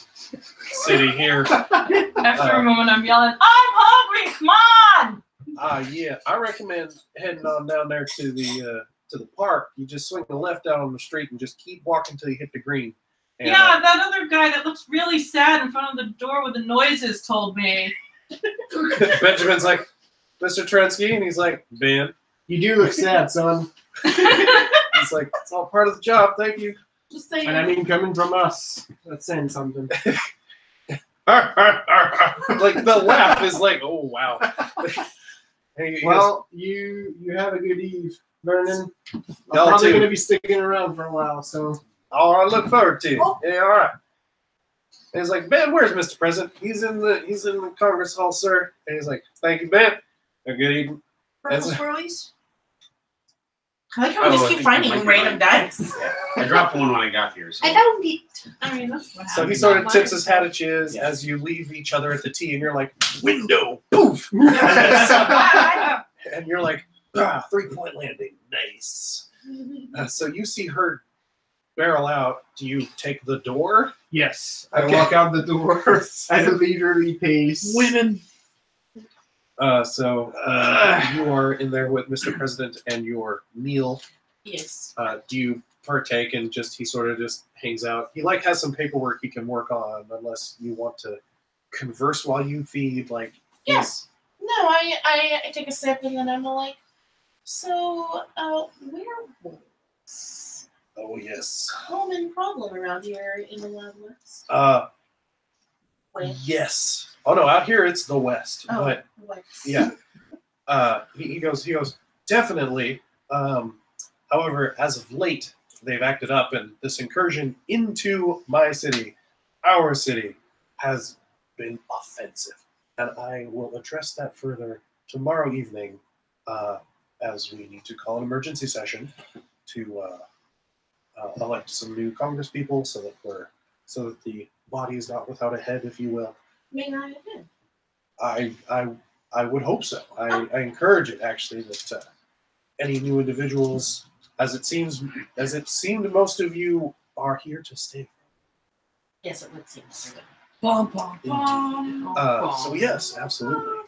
city here.
After a moment, I'm yelling, I'm hungry, come on!
Yeah, I recommend heading on down there to the park. You just swing the left out on the street and just keep walking till you hit the green. And,
Yeah, that other guy that looks really sad in front of the door with the noises told me.
Benjamin's like, Mr. Trensky, and he's like, Ben.
You do look sad, son.
He's like, it's all part of the job. Thank you.
Just saying.
And I mean, coming from us, that's saying something.
Like the laugh is like, oh wow. And he
Well, you have a good eve, Vernon. I'm
Y'all
probably
too.
going to be sticking around for a while, so.
goes, oh, I look forward to it.
Oh.
Yeah, all right. And he's like, Ben, where's Mr. President? He's in the Congress Hall, sir. And he's like, thank you, Ben. A good evening.
Purple
That's-
swirlies.
I like how we just
I
keep
think
finding
you might be
random
right.
dice.
I dropped one when I got here. So.
I found it.
I mean, that's what
So he
happens.
sort
Not
of tips
mine.
his hat at you as you leave each other at the tee, and you're like, window, poof. And you're like, 3-point landing, nice. So you see her barrel out, do you take the door?
Yes. I
Okay.
walk out the door at a leisurely pace.
Women.
So you are in there with Mr. President and your meal.
Yes.
Do you partake and just he sort of just hangs out? He like has some paperwork he can work on, unless you want to converse while you feed. Like
Yes. No, I take a sip and then I'm like, so werewolves.
Oh yes.
Common problem around here in the Wild West. West.
Yes. Oh no, out here it's the West.
Oh,
But
West.
yeah. He goes, definitely. However, as of late, they've acted up, and this incursion into my city, our city, has been offensive. And I will address that further tomorrow evening, as we need to call an emergency session to elect some new Congress people, so that the body is not without a head, if you will.
May I have been?
I would hope so. I encourage it actually that any new individuals, as it seemed, most of you are here to stay.
Yes, it would seem so.
Bum, bum, bum.
So yes, absolutely.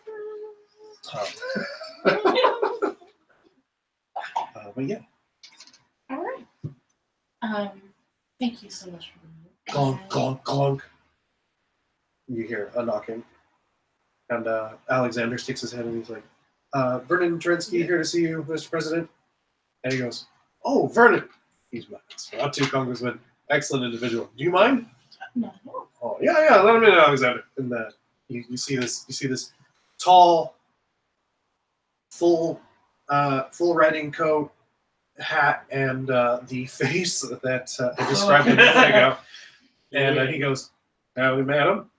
But yeah,
All right. Thank you so much for the
clonk, clonk, clonk. You hear a knocking, and Alexander sticks his head in. He's like, "Vernon Terensky here to see you, Mr. President." And he goes, "Oh, Vernon." He's not too, Congressman. Excellent individual. Do you mind?
No.
Oh yeah. Let him in, Alexander. And you see this tall, full riding coat, hat, and the face that I described a minute ago. And he goes, "Howdy, madam."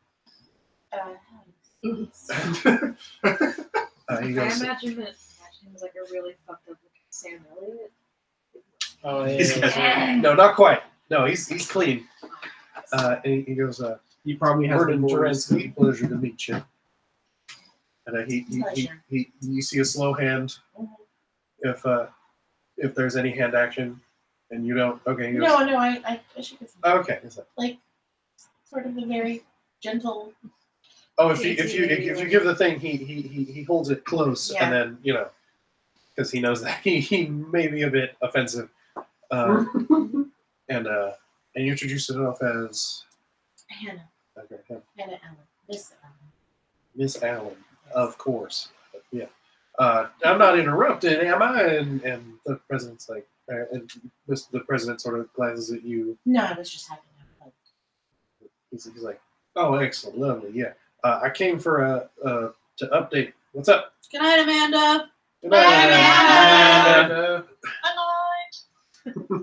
He
I
goes,
imagine him as like a really fucked up Sam Elliott.
Oh,
He's-
yeah.
"No, not quite. No, he's clean." And he goes,
He probably has the
"Vernon
boys.
Terensky, pleasure to meet you." And
Pleasure.
you see a slow hand. If there's any hand action, and you don't, okay. He goes,
No, I should get some.
Okay. Is that,
Like, sort of a very gentle.
oh, if you give the thing, he holds it close,
Yeah.
and then because he knows that he may be a bit offensive, and you introduce yourself as
Hannah.
okay,
Hannah Allen. Miss Allen.
Miss Allen, of course. Yeah. I'm not interrupted, am I? And the president's like, and the president sort of glances at you.
No, I was just having a
He's like, "Oh, excellent, lovely, yeah. I came for to update. What's up?"
Good night, Amanda.
Good night,
Amanda.
Amanda.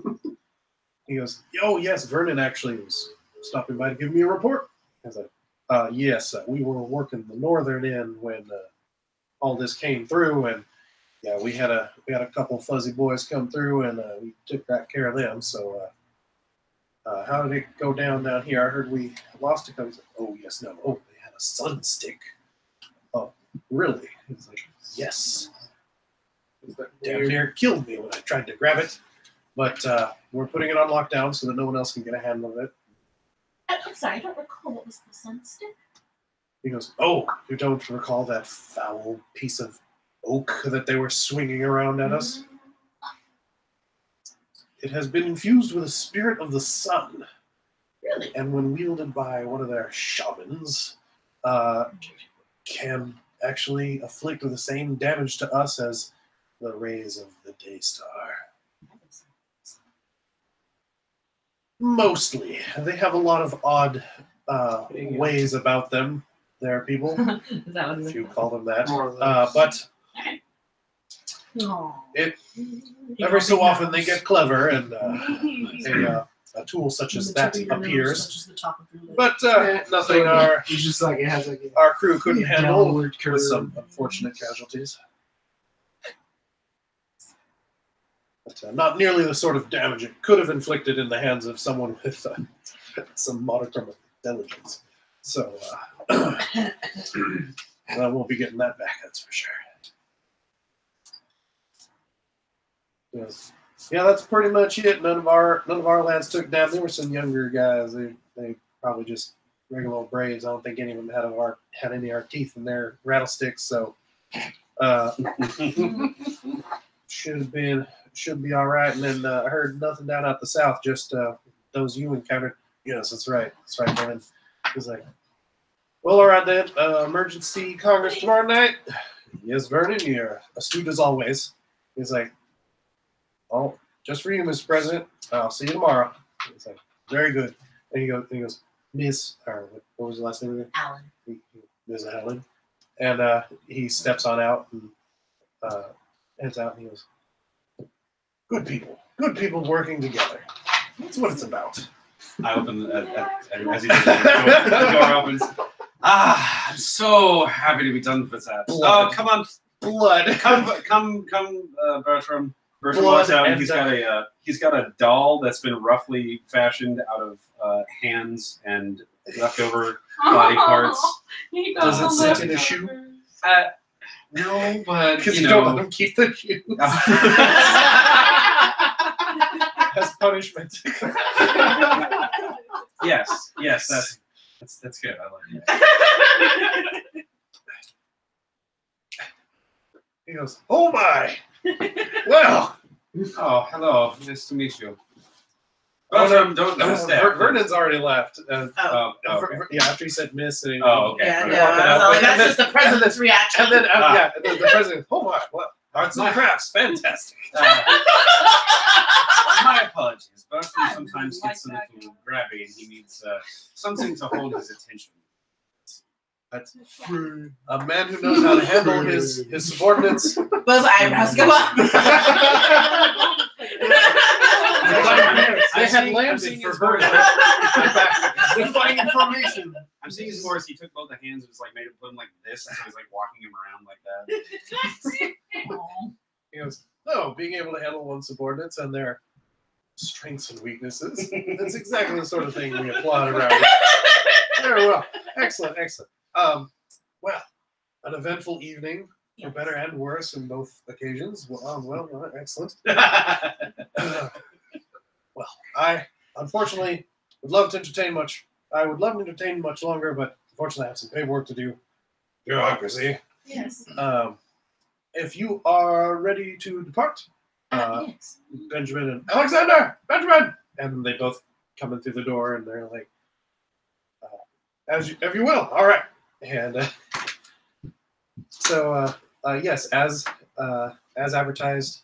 He goes, "Oh yes, Vernon actually was stopping by to give me a report." I was like, "Yes, we were working the northern end when all this came through, and yeah, we had a couple fuzzy boys come through, and we took that care of them. So, how did it go down here? I heard we lost a couple." He's like, "Oh yes, no. Oh, they had a sun stick." "Oh, really?" He's like, "Yes." He's like, "Damn near killed me when I tried to grab it, but we're putting it on lockdown so that no one else can get a handle of it."
I'm sorry, I don't recall what was the sun stick.
He goes, "Oh, you don't recall that foul piece of oak that they were swinging around at us? It has been infused with the spirit of the sun,
Really?
and when wielded by one of their shamans, can actually afflict the same damage to us as the rays of the day star. Mostly. They have a lot of odd ways about them. There are people,
Is that what it
if
is?
you call them that.
More or less.
But
Oh.
every so often they get clever, and a tool such as that appears.
Such as the top of your lip.
But nothing
It's just like it has like
our crew couldn't handle,
downward curve.
with some unfortunate casualties. But not nearly the sort of damage it could have inflicted in the hands of someone with some modicum of intelligence. So I won't be getting that back, that's for sure. Yes. Yeah, that's pretty much it. None of our lads took down. There were some younger guys. They probably just regular old braves. I don't think any of them had any of our teeth in their rattlesticks. So should be all right. And then I heard nothing down out the south. Just those you encountered. Yes, that's right. That's right, man. He's like, well, all right then. Emergency Congress tomorrow night. Yes, Vernon, you're astute as always. He's like, oh, just for you, Mr. President. I'll see you tomorrow. He's like, very good. And he goes, Miss, or what was the last name again?
Alan.
Miss Helen. And he steps on out and heads out, and he goes, good people working together. That's what it's about.
I open as he does, the door opens. I'm so happy to be done with that.
Blood.
Oh, come on,
Blood.
come, Bertram. Bertram walks out, and he's got a doll that's been roughly fashioned out of hands and leftover body parts.
Does it sit in a shoe?
No, but
Because you don't let him keep the shoe. As punishment.
yes, that's good. I like it.
He goes, oh my! Well,
Oh, hello. Nice to meet you.
Oh,
Bertram, don't step.
Vernon's already left.
Oh, okay.
Yeah, after he said miss. And he,
Oh, okay.
Yeah,
Right.
no, I was like,
And
that's
then-
just the president's reaction.
And then, the president, oh my, what? Arts and crafts, fantastic.
My apologies. Bertram sometimes gets a little grabby and he needs something to hold his attention.
That's a man who knows how to handle his subordinates.
Those eyebrows go up.
They had lambs
seeing
for
his
Vernon.
Define information.
I'm seeing his horse. He took both the hands and just like made him put him like this, and so he's like walking him around like that.
He goes, no, being able to handle one's subordinates and their strengths and weaknesses. That's exactly the sort of thing we applaud around here. Very well. Excellent. Well, an eventful evening, for better and worse in both occasions. Well, excellent. Well, I unfortunately would love to entertain much. I would love to entertain much longer, but unfortunately I have some paperwork to do. Bureaucracy.
Yes.
If you are ready to depart,
Yes.
Benjamin and Alexander, Benjamin, and they both come in through the door, and they're like, "As you will." All right, and so yes, as advertised,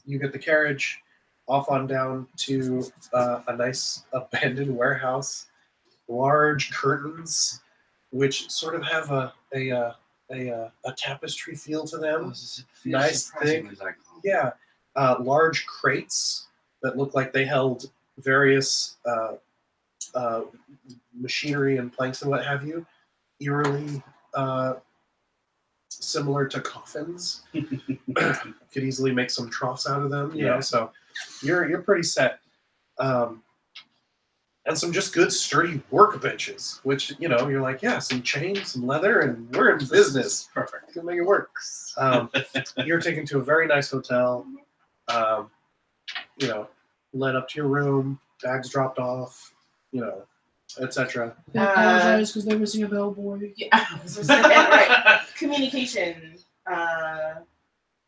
you get the carriage off on down to a nice abandoned warehouse, large curtains, which sort of have a tapestry feel to them. Nice thing. Yeah, large crates that look like they held various machinery and planks and what have you, eerily similar to coffins. Could easily make some troughs out of them, you know. So you're pretty set. And some just good sturdy workbenches, which you're like, yeah, some chains, some leather, and we're in business. Perfect. Can make it work. You're taken to a very nice hotel. Led up to your room, bags dropped off, etc.
They apologize because they're missing a bellboy.
Yeah. Right. Communication.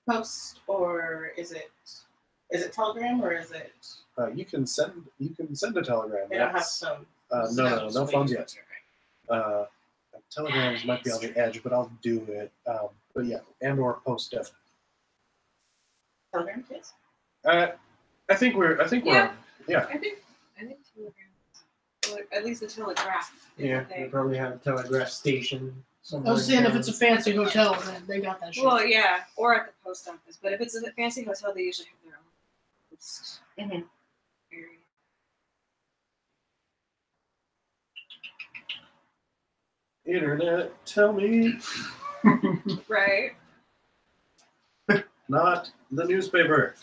Post, or is it telegram, or is it?
You can send a telegram.
They don't have
Yes.
phone.
No phones yet. Telegrams might be on the edge, but I'll do it. But yeah, and/or post definitely.
Telegram, please.
I think we're.
Yeah.
Yeah.
I think telegrams, or at least the telegraph. is
Yeah,
a thing.
they probably have a telegraph station
I
somewhere.
was saying if it's a fancy hotel, then they got that shit.
Well, yeah, or at the post office. But if it's a fancy hotel, they usually have their own post
Mhm.
area.
Internet, tell me,
Right.
not the newspaper.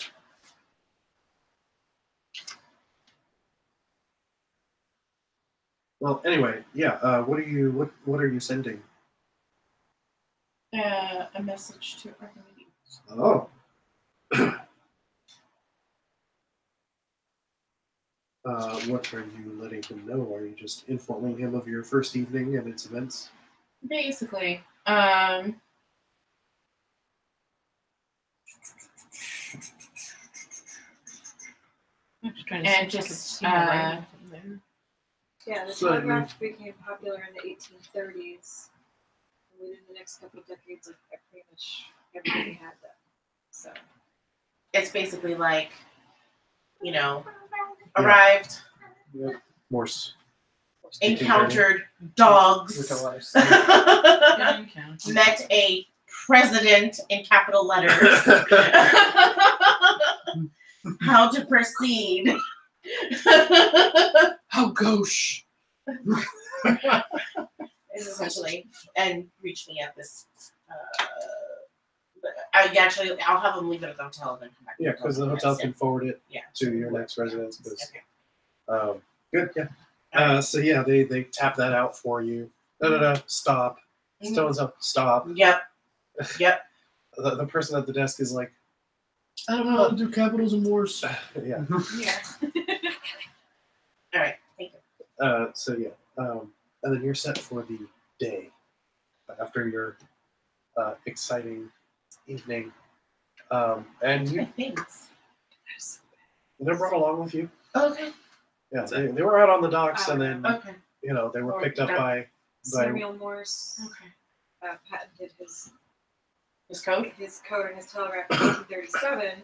Well, anyway, yeah. What are you sending?
A message to our ladies.
Oh. What are you letting him know? Are you just informing him of your first evening and its events?
Basically.
I'm just trying to
And
see if I can
just,
see my writing from there.
Yeah, the
So,
telegraph became popular in the 1830s. And within the next couple of decades, like pretty much everybody had that. So
it's basically like,
Yeah.
arrived,
Morse.
encountered dogs,
Ritualized.
Young count.
met a president in capital letters. How to proceed.
How gauche.
Is essentially, and reach me at this. I'll have them leave it at the hotel and then come back.
Yeah, because the hotel can forward it
Yeah.
to your next residence. 'Cause,
Okay.
good, yeah. So yeah, they tap that out for you. No, stop. Stop.
Yep.
The person at the desk is like,
I don't know how to do capitals and Morse.
yeah.
yeah.
All right. Thank you.
So yeah, and then you're set for the day after your exciting evening, and you
Thanks.
they're brought along with you.
Okay.
Yeah, they were out on the docks, and then
Okay.
they were picked up by
Samuel Morse
Okay.
patented his
code.
code and his telegraph in 1837.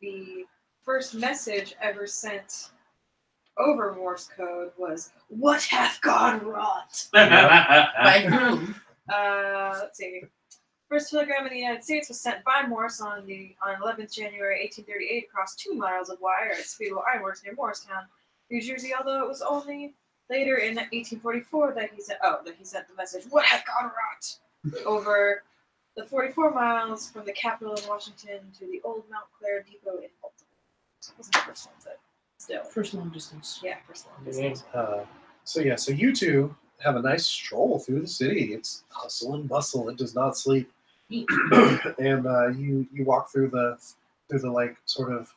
The first message ever sent over Morse code was "What hath God wrought?"
By whom?
Let's see. First telegram in the United States was sent by Morse on 11th January 1838 across 2 miles of wire at Speedwell Ironworks near Morristown, New Jersey. Although it was only later in 1844 that he sent the message "What hath God wrought?" over the 44 miles from the capital in Washington to the old Mount Clair Depot in Baltimore. So it wasn't the first one, but still.
First long distance.
Yeah, first long distance.
So you two have a nice stroll through the city. It's hustle and bustle. It does not sleep. And you walk through the like sort of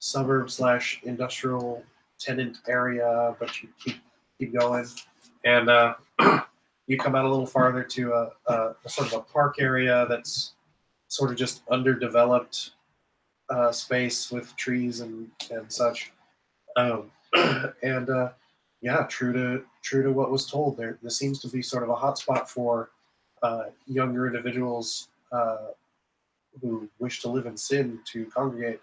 suburb / industrial tenant area, but you keep going, and you come out a little farther to a sort of a park area that's sort of just underdeveloped space with trees and such. Yeah, true to what was told, there seems to be sort of a hotspot for younger individuals who wish to live in sin to congregate,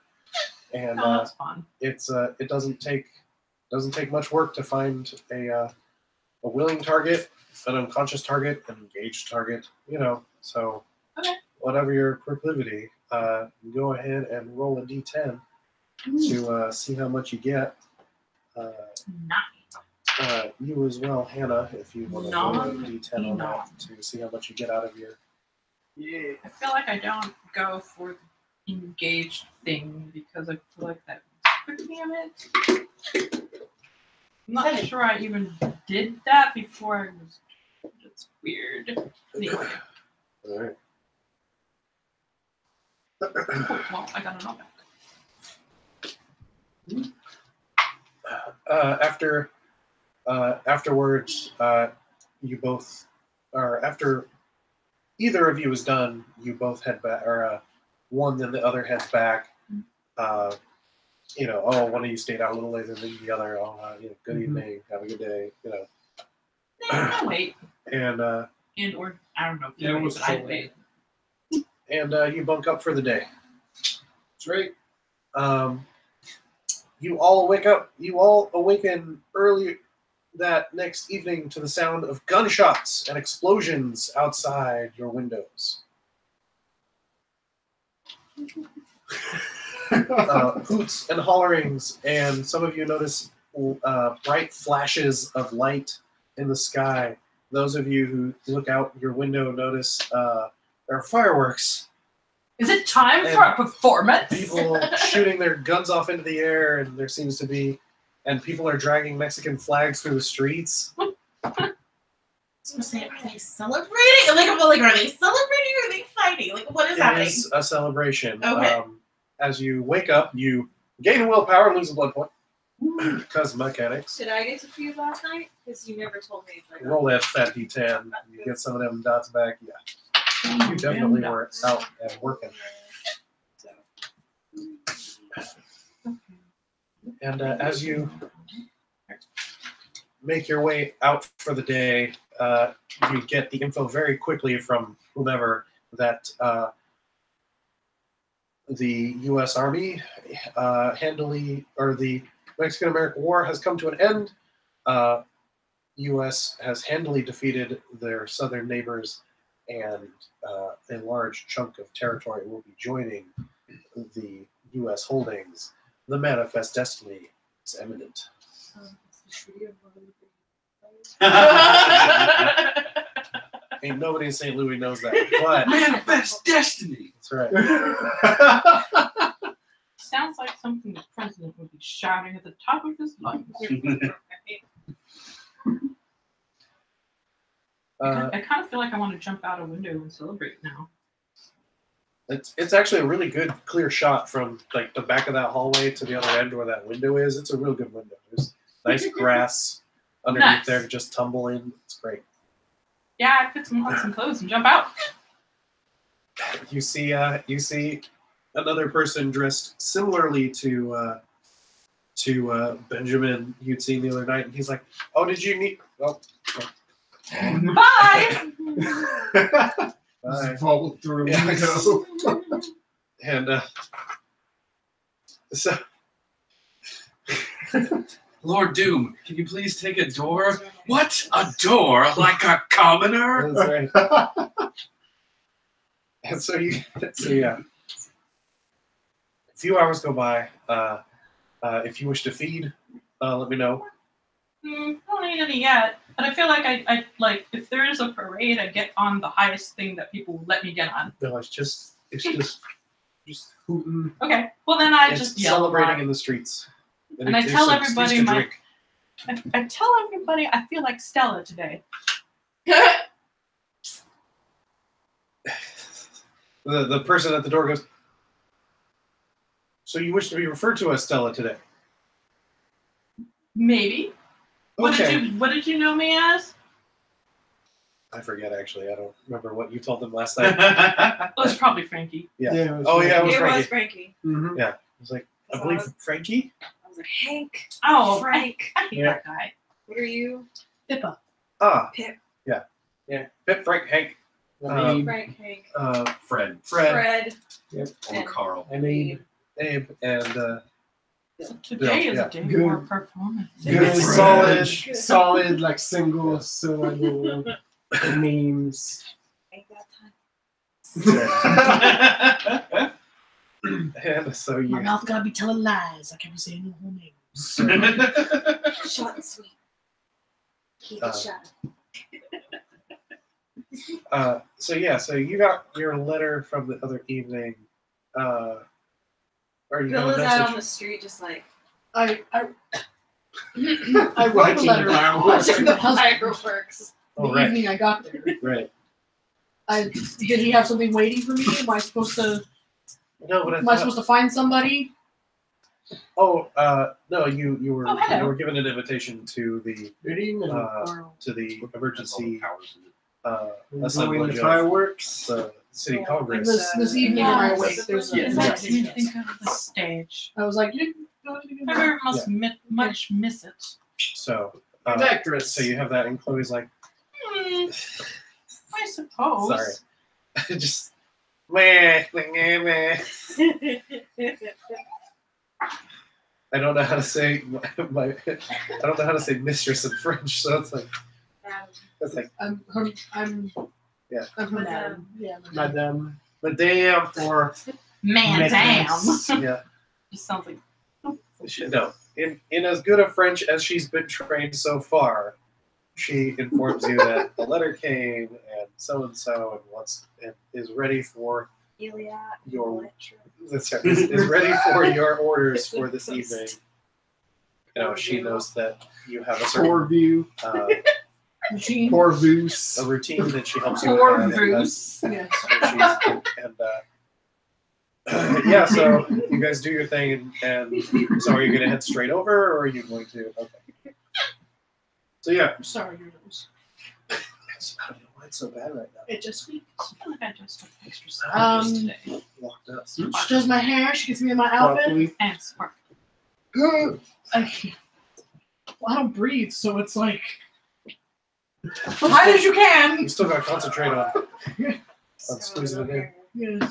and
That's fun.
it doesn't take much work to find a willing target, an unconscious target, an engaged target. So
Okay.
whatever your proclivity, go ahead and roll a d10 to see how much you get. You as well, Hannah, if you want to roll a d10 on that to see how much you get out of your.
Yeah.
I feel like I don't go for the engaged thing because I feel like that was quick damage. I'm not sure I even did that before I was. It's weird. Anyway.
All right.
Cool. Well, I got an all back.
Afterwards, you both, or after either of you is done, you both head back, or one then the other heads back. One of you stayed out a little later than the other. Good evening, have a good day.
I'll wait.
And
Or I don't know if you wait, but I'd wait.
and you bunk up for the day. That's right. You all awaken early that next evening to the sound of gunshots and explosions outside your windows. Hoots and hollerings, and some of you notice bright flashes of light in the sky. Those of you who look out your window notice there are fireworks.
Is it time for a performance?
People shooting their guns off into the air, and there seems to be, and people are dragging Mexican flags through the streets.
I was gonna say, are they celebrating? Like, are they celebrating or are they fighting? Like, what is happening?
It is a celebration.
Okay.
As you wake up, you gain willpower and lose a blood point. Cause mechanics.
Did I get to feed last night? Because you never told me if I got
Roll that fat D10. You get some of them dots back. Yeah. You definitely were out and working. And as you make your way out for the day, you get the info very quickly from whomever that the U.S. Army the Mexican-American War has come to an end. U.S. has handily defeated their southern neighbors, and a large chunk of territory will be joining the U.S. holdings. The manifest destiny is imminent. Ain't nobody in St. Louis knows that, but
Manifest destiny.
that's right.
Sounds like something the president would be shouting at the top of his lungs. I kind of feel like I want to jump out a window and celebrate now.
It's actually a really good clear shot from like the back of that hallway to the other end where that window is. It's a real good window. There's nice grass underneath
Nice.
there to just tumble in. It's great.
Yeah, I put on some clothes and jump out.
You see another person dressed similarly to Benjamin you'd seen the other night, and he's like, "Oh, did you meet? Oh,
Bye!
bye."
Fall through a
Yeah.
window.
And so
Lord Doom, can you please take a door? What? A door? Like a commoner?
that's right. And so yeah. A few hours go by. If you wish to feed, let me know.
I don't need any yet, but I feel like I like if there is a parade, I get on the highest thing that people will let me get on.
No, it's just hooting.
Okay, well then I
It's
just yell a
celebrating
lot.
in the streets.
And I
there's
tell
some
everybody
excuse to
my-
drink.
I tell everybody I feel like Stella today.
The person at the door goes, "So you wish to be referred to as Stella today?"
Maybe.
Okay.
What did you know me as?
I forget actually. I don't remember what you told them last night.
It was probably Frankie.
Yeah.
Yeah, it was
Oh, yeah,
Frankie.
was
It
Frankie.
was Frankie.
Mhm.
I was like, I believe Frankie.
I was like, Hank,
Oh,
Frank.
I hate
Yeah.
that guy.
What are you?
Pippa.
Pip.
Yeah. Pip, Frank, Hank,
Frank, Hank,
Fred.
Fred,
Or
and
Carl.
I mean,
Abe, and
Today is
yeah.
a day
Good.
for performance.
good,
Fred.
solid, like single syllable names.
Ain't that time.
and so
My
you.
mouth gotta be telling lies. I can't be saying no whole names.
Short and sweet. Keep
Uh,
it short.
So you got your letter from the other evening. Or you
Bill
got
is
a
out on
message.
the street just like
I wrote
Watching
the letter
the fireworks.
watching the husband
fireworks.
Oh,
the
right.
evening I got there.
Right.
Did he have something waiting for me? Am I supposed to
No, but I
am I
thought,
supposed to find somebody?
no, you were
Oh, hello.
you were given an invitation to the
Good evening.
emergency
Enjoying
assemblage
the
of
fireworks.
the city
Yeah.
congress.
This evening when I wake, there's a
It
Yes.
makes me
yes.
think of the stage.
I was like, you
I very much miss it.
So
Good actress.
so you have that, and Chloe's like,
I suppose.
sorry. Just meh, meh, meh. I don't know how to say I don't know how to say mistress in French, so it's like that's like
I'm
Yeah.
I'm her madam. Yeah.
Madame.
madame or
Man,
Maîtresse.
damn.
yeah.
Just sounds like
No, in as good a French as she's been trained so far, she informs you that the letter came and so and wants and is ready for
Iliad,
Your-
Electra.
that's right, is ready for your orders for this evening. You know, she knows that you have a certain
Pourvu.
Routine.
Pourvus.
a routine that she helps you
poor
with.
Bruce.
Yeah.
Yeah, so you guys do your thing, and so are you going to head straight over, or are you going to? Okay. So yeah,
I'm sorry, your nose.
I don't know why it's so bad right now.
It just squeaks.
I feel like I just took extra stuff today.
Locked up.
She does my hair. She gets me in my outfit.
Broccoli.
And spark.
I don't breathe, so it's like tight as you can.
You still got to concentrate on squeezing it in.
Yeah.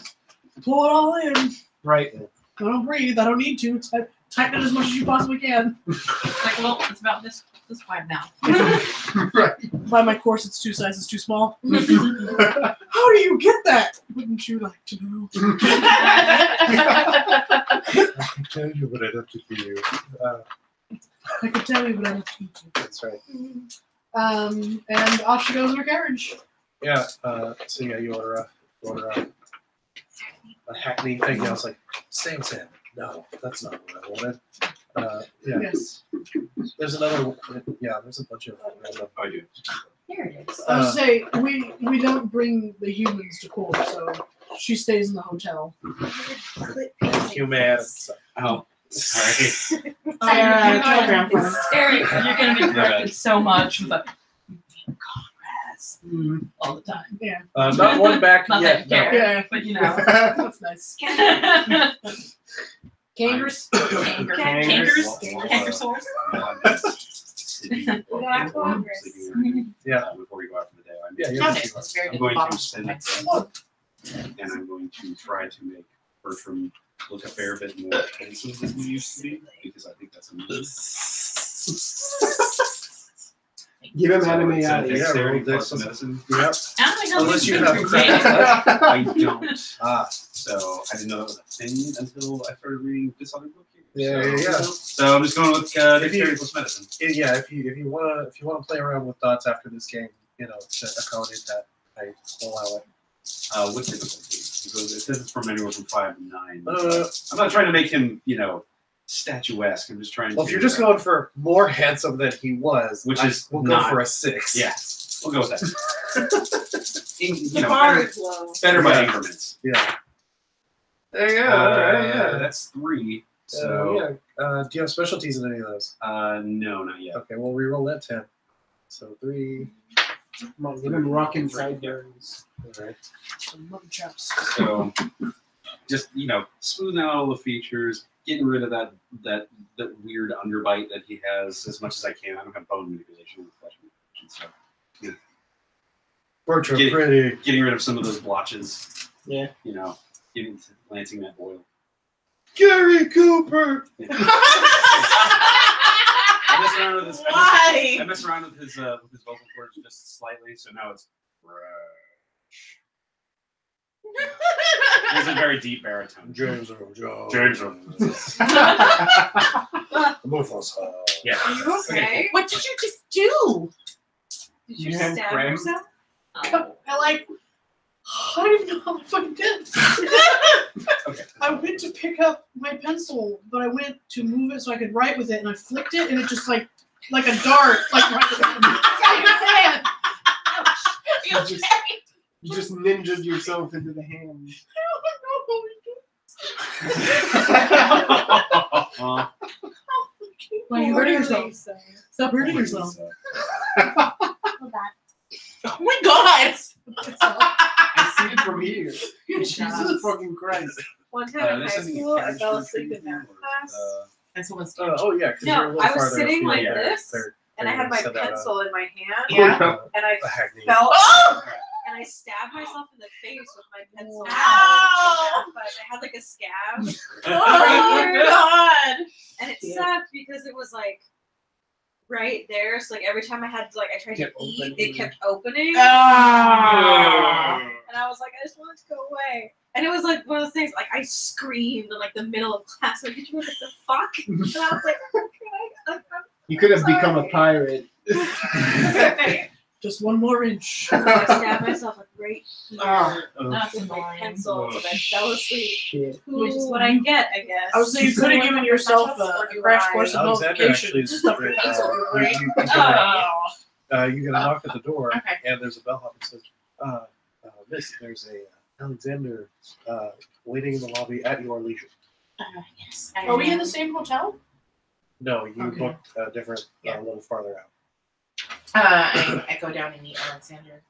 Pull it all in.
Right.
I don't breathe. I don't need to. Tighten it as much as you possibly can.
Like, well, it's about this wide now.
Right.
By my course, it's 2 sizes too small. How do you get that? Wouldn't you like to know?
I can tell you, but I'd have to do you.
I could tell you, but I have to eat you.
That's right.
And off she goes in her carriage.
Yeah. So yeah, you order a hackney thing. I was like, Sam. No, that's not what I wanted. Yeah.
Yes.
There's another. Yeah. There's a bunch of random.
I do.
Here it is.
I was say we don't bring the humans to court, so she stays in the hotel.
Humans.
Oh, sorry.
Telegram for
Eric, you're gonna be
Right.
corrected so much with the Conrads all the time.
Yeah.
Not one back
Not
yet.
that you care,
Yeah.
but you know.
That's nice.
Cankers.
Cankers.
Cankersaurs.
Yeah.
Before we go out for the day,
Yeah.
Okay, it's very
I'm
good.
going
Bottom
to spend
right.
it, and I'm going to try to make Bertram look a fair bit more handsome than he used to be, because I think that's a move.
Give him
So
anime
it's,
eyes.
dexterity
roll
plus
dex.
medicine.
Yep.
I don't know how
Unless
this
you
is
have
great.
crap.
I don't.
Ah.
So I didn't know that was a thing until I started reading this other book here.
Yeah.
So I'm just going with dexterity plus medicine.
Yeah. If you wanna play around with dots after this game, to accommodate that, I allow it.
What difficulty? Because it says it's from anywhere from 5 to 9.
Uh,
I'm not trying to make him, statuesque. I'm just trying
Well,
to.
if you're just going for more handsome than he was,
Which
we'll
not-
go for a 6.
Yeah, we'll go with that.
The bar is low.
better by
Yeah.
increments.
Yeah. There you go. All right. Yeah.
That's 3. So,
Do you have specialties in any of those?
no, not yet.
Okay. Well, reroll that 10. So 3.
Come on, give him rocking sideburns.
All right.
Some mutton chops.
So, just smoothing out all the features, getting rid of that weird underbite that he has as much as I can. I don't have bone manipulation with flesh manipulation, so
Bertram,
Get-
pretty.
getting rid of some of those blotches.
Yeah.
Lancing that boil.
Gary Cooper.
I messed around with his.
Why?
I messed around with his vocal cords just slightly, so now it's. It's a very deep baritone.
James Earl Jones.
James.
Mufasa.
Yeah.
Are you okay?
What did you just do?
Did you
Yeah,
stab
Graham.
yourself?
Oh.
I don't even know how I fucking did.
Okay.
I went to pick up my pencil, but I went to move it so I could write with it, and I flicked it, and it just like a dart, right.
You just ninja'd yourself into the hand.
Why are you hurting yourself? Stop hurting yourself.
Oh my god!
I see it from here. Jesus fucking Christ.
One time in
there's
high
something
school, I
carriage
fell
for
asleep in
treatment
math
or,
class.
And someone's
Oh yeah. 'Cause
No,
you're a little
I was
farther
sitting
afield
like
there.
this, and I had my
Send out a-
pencil in my hand,
Yeah.
and I
a hackney.
fell
Oh!
and I stabbed myself in the face with my pencil.
Ow!
But I had like a scab,
Oh god!
and it
Yeah.
sucked because it was like right there. So like every time I tried to
Kept
eat,
opening.
it kept opening,
Ah.
and I was like, I just want it to go away. And it was like one of those things. Like I screamed in like the middle of class. Like, did you know what the fuck? And I was like, okay.
You could have become a pirate.
Just one more inch.
I stabbed myself like right here
That's
with my
annoying.
pencil, and I fell asleep.
Shit.
Which is what I get, I guess.
I was saying you could have given yourself
Or
a
do
crash
I-
course in
Alexander
notification.
actually is
Stuff your pencil in your brain.
Oh.
you get a knock at the door,
Okay.
and there's a bellhop that says, "Miss, there's a Alexander, waiting in the lobby at your leisure.
Yes.
Are we in the same hotel?
No, you
Okay.
booked a different,
Yeah.
a little farther out.
I go down and meet Alexander.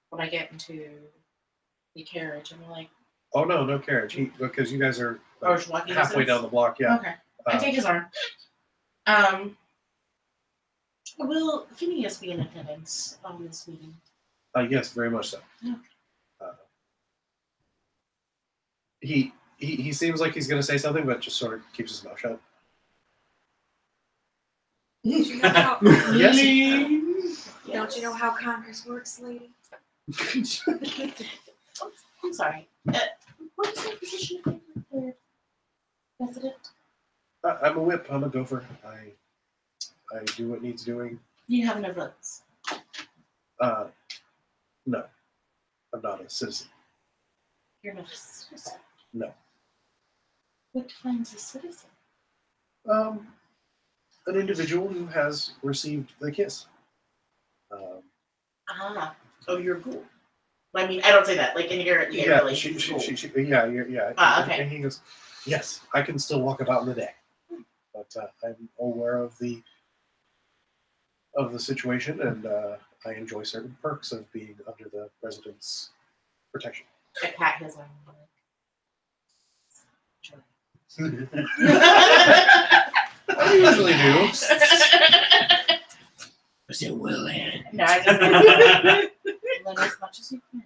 When I get into the carriage, I'm like,
Oh no, no carriage. Because you guys are
oh, it's walking
halfway down
distance?
the block. Yeah.
Okay. I take his arm. Will Phineas be in attendance on this meeting?
Yes, very much so.
Yeah.
He seems like he's going to say something, but just sort of keeps his mouth shut.
Don't you know how,
Yes.
don't you know how Congress works, lady?
I'm sorry. What is your position again for president?
I'm a whip. I'm a gopher. I do what needs doing.
You have no votes.
No, I'm not a citizen.
You're not a citizen.
No.
What defines a citizen?
An individual who has received the kiss.
Oh, you're cool. I mean, I don't say that. Like in your
Yeah,
relations.
yeah, yeah.
Ah, okay.
And he goes, yes, I can still walk about in the day, but I'm aware of the situation, and I enjoy certain perks of being under the president's protection.
I pat his arm.
I usually do.
I said, well, Ann.
No, I just learn as much as you can.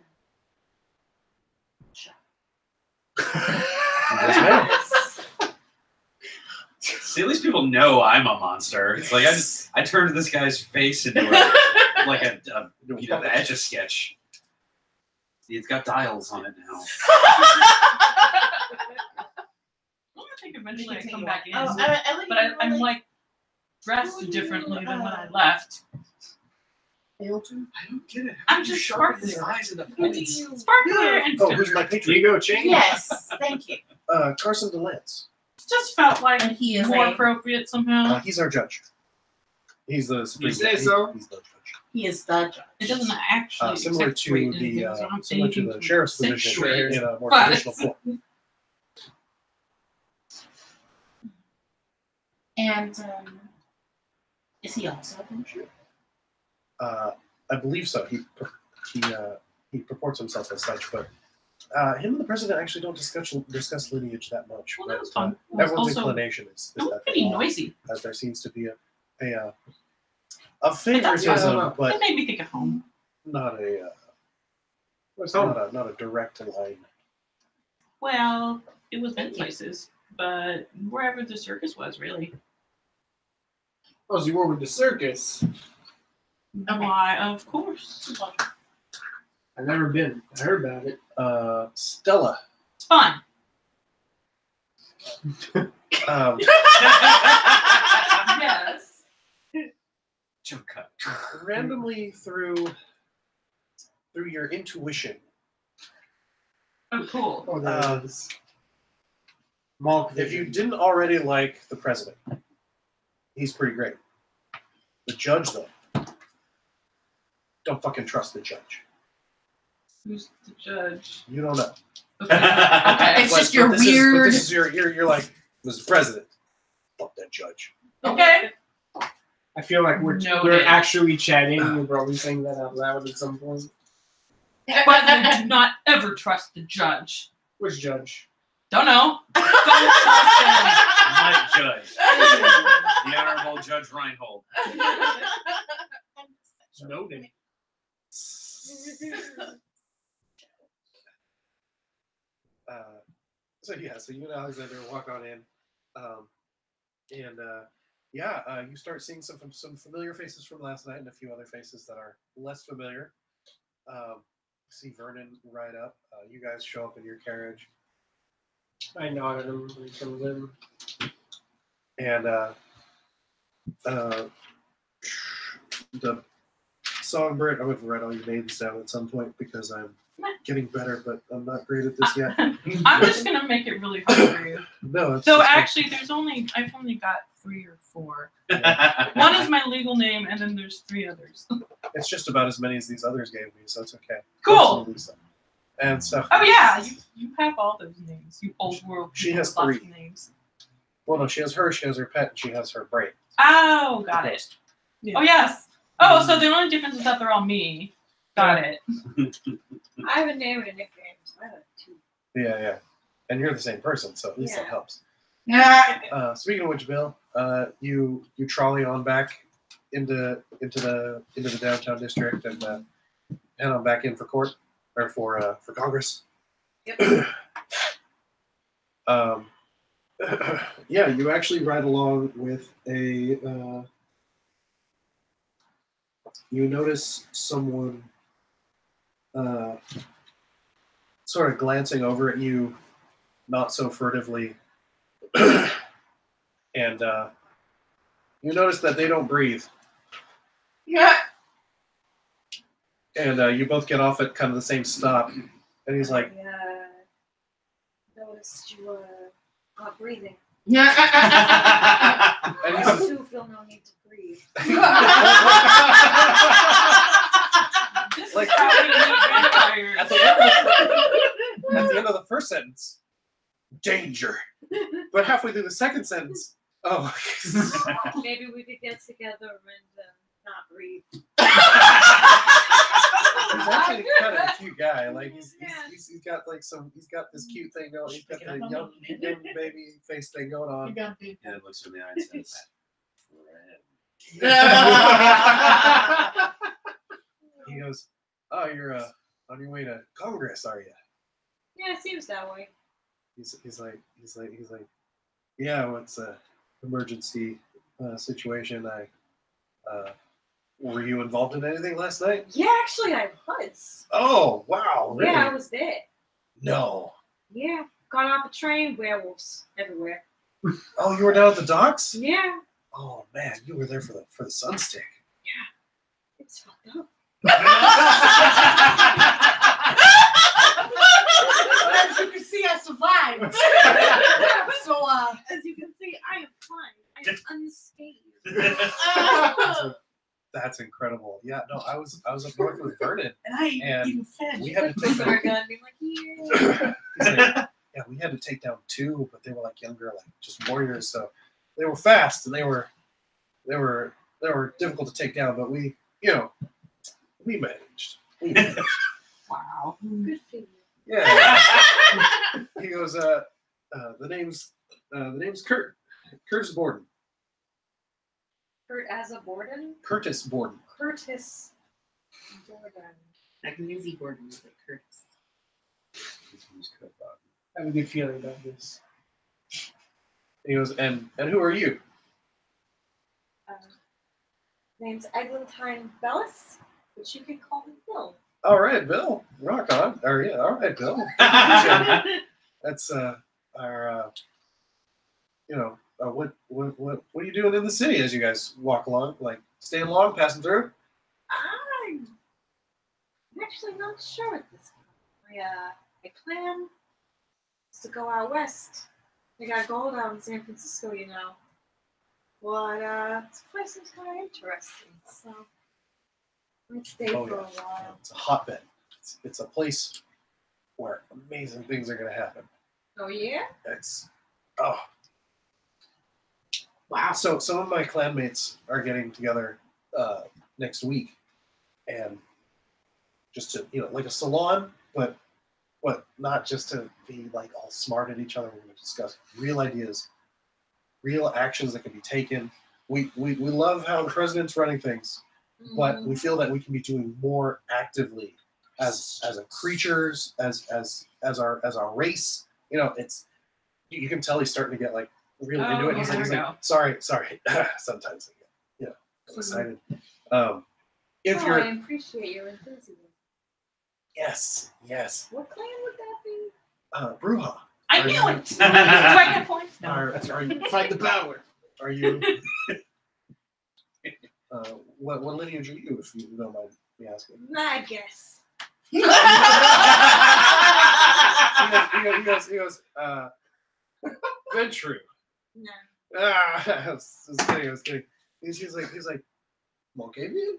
Yes, ma'am.
See, at least people know I'm a monster. It's like I turned this guy's face into like a the Etch a Sketch. See, it's got dials on it now.
Well, I think eventually I
Continue
come
on.
back in,
Oh,
but I'm like dressed differently than when I left.
I don't get it.
I'm just
sharpen
sparkly.
his eyes into
What do
points.
you?
Sparkler and
Oh, who's my
Here
patron?
you go, Ching.
Yes, thank you.
Carson DeLance.
just felt like
And he is
more
a-
appropriate somehow.
He's our judge. He's the Supreme
say
Judge.
so.
He's the judge.
He is the judge.
It doesn't actually
Similar to
accentuate
the
anything, so I'm
similar to
saying
the sheriff's position
accentuate.
in a more
But-
traditional form.
And is he also a buncher?
I believe so. He purports himself as such, but him and the president actually don't discuss lineage that much.
Well,
but
that was fun. It was
everyone's
also
inclination is
it was
that
pretty
they are,
noisy.
as there seems to be a favoritism,
It
but
made me think of home.
not a
What's home?
not a direct line.
Well, it was many places, but wherever the circus was, really.
Oh, so you were with the circus.
Why, of course.
I've never been. I heard about it.
Stella.
It's fun.
Um,
Yes.
Jump cut.
randomly through your intuition,
Oh, cool.
Oh, there
Uh,
it is. Malk
if you
vision.
didn't already like the president, he's pretty great. The judge, though, don't fucking trust the judge.
Who's the judge?
You don't know.
Okay. Okay.
It's just your
this is-
weird-
this is you're like, Mr. President, fuck that judge.
Okay.
I feel like we're
Noted.
actually chatting. We're probably saying that out loud at some point.
But I do not ever trust the judge.
Which judge?
Don't know. Don't trust him.
My judge, the Honorable Judge Reinhold.
Noted.
So you and Alexander walk on in, you start seeing some familiar faces from last night and a few other faces that are less familiar. See Vernon ride up. You guys show up in your carriage,
I nod at him when he comes in.
and the songbird. I'm going to write all your names down at some point because I'm getting better, but I'm not great at this yet.
I'm just gonna make it really hard for you.
No, it's
So
just-
actually, I've only got 3 or 4. One is my legal name, and then there's 3 others.
it's just about as many as these others gave me, so it's okay.
Cool.
Absolutely so. and stuff.
Oh yeah, you have all those names. You old world.
She
people
has
with lots
3.
of names.
Well, no, she has her pet, and she has her brain.
Oh, got it.
Yeah.
Oh yes. Oh, so the only difference is that they're all me. Got it.
I have a name and a nickname, so I have 2.
Yeah. And you're the same person, so at least that
Yeah.
helps.
Yeah.
Speaking of which, Bill, you trolley on back into the downtown district and head on back in for court or for Congress.
Yep.
Yeah, you actually ride along with a. You notice someone sort of glancing over at you, not so furtively, and you notice that they don't breathe.
Yeah.
And you both get off at kind of the same stop, and he's like,
Yeah. Noticed you were not breathing.
Yeah.
and he
I
says,
too feel no need to breathe.
This
Like-
is how we meet vampires.
at the end of the first sentence, danger. But halfway through the second sentence, oh.
Maybe we could get together and not breathe.
He's actually kind of a cute guy. Like he's got like he's got this cute thing going. He's got the young baby face thing going
You
on.
got me.
And it looks in the eye and says,
He goes, "Oh, you're on your way to Congress, are you?"
Yeah, it seems that way.
He's like, yeah, well, it's a emergency situation. Were you involved in anything last night?
Yeah, actually, I was.
Oh, wow, really?
Yeah, I was there.
No.
Yeah, got off a train, werewolves everywhere.
Oh, you were down at the docks?
Yeah,
Oh man, you were there for the sunstick.
it's fucked up.
As you can see, I survived. So,
As you can see, I am fine. I am unscathed.
That's incredible. Yeah, no, I was up north with Vernon.
and I ain't
And
even fed.
We had to take
Put our gun and be like, yeah.
He's like, yeah, we had to take down 2, but they were like younger, like just warriors. So they were fast and they were difficult to take down, but we managed.
Wow.
Good for you.
Yeah. He goes, the name's Kurt. Curtis Borden.
Kurt as a Borden?
Curtis Borden.
Curtis Borden.
Like Lizzie Borden with Curtis.
I have a good feeling about this.
He goes, and who are you?
Name's Eglantine Bellis, but you can call me Bill.
All right, Bill. Rock on. Or yeah, all right, Bill. That's our what are you doing in the city as you guys walk along? Like staying long, passing through?
I'm actually not sure at this point. My plan is to go out west. They got gold out in San Francisco, you know. But this place seems kind of interesting, so let's stay
Oh,
for
yeah.
a while.
It's a hotbed. It's a place where amazing things are going to happen.
Oh yeah?
It's
Wow.
So some of my clanmates are getting together next week, and just to like a salon, but not just to be like all smart at each other. We're going to discuss real ideas, real actions that can be taken. We love how the president's running things, but we feel that we can be doing more actively as a creatures, as our race. It's you can tell he's starting to get like really into it. He's
there
like,
we go.
sorry. Sometimes I get excited. If
I
you're
appreciate your enthusiasm.
yes,
What clan would that be?
Bruja.
I
Are
knew
you-
it. Do I get points? No.
Are you fight the power? Are you? What lineage are you, if you don't mind me asking?
I guess.
He goes, Ventru.
No.
I was kidding. He's like, Moldavian?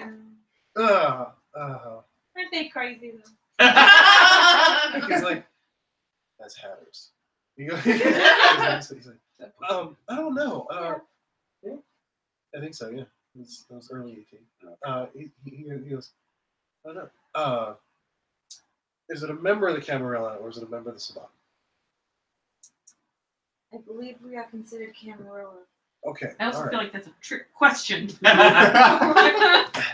Mm.
Oh.
Aren't they crazy though?
He's like, that's Hatters. He's like, I don't know. Yeah, I think so. Yeah, it was early 18. He goes, I don't know. Is it a member of the Camarilla or is it a member of the Sabbat?
I believe we are considered Camarilla.
Okay.
I also
all
feel
right.
like that's a trick question.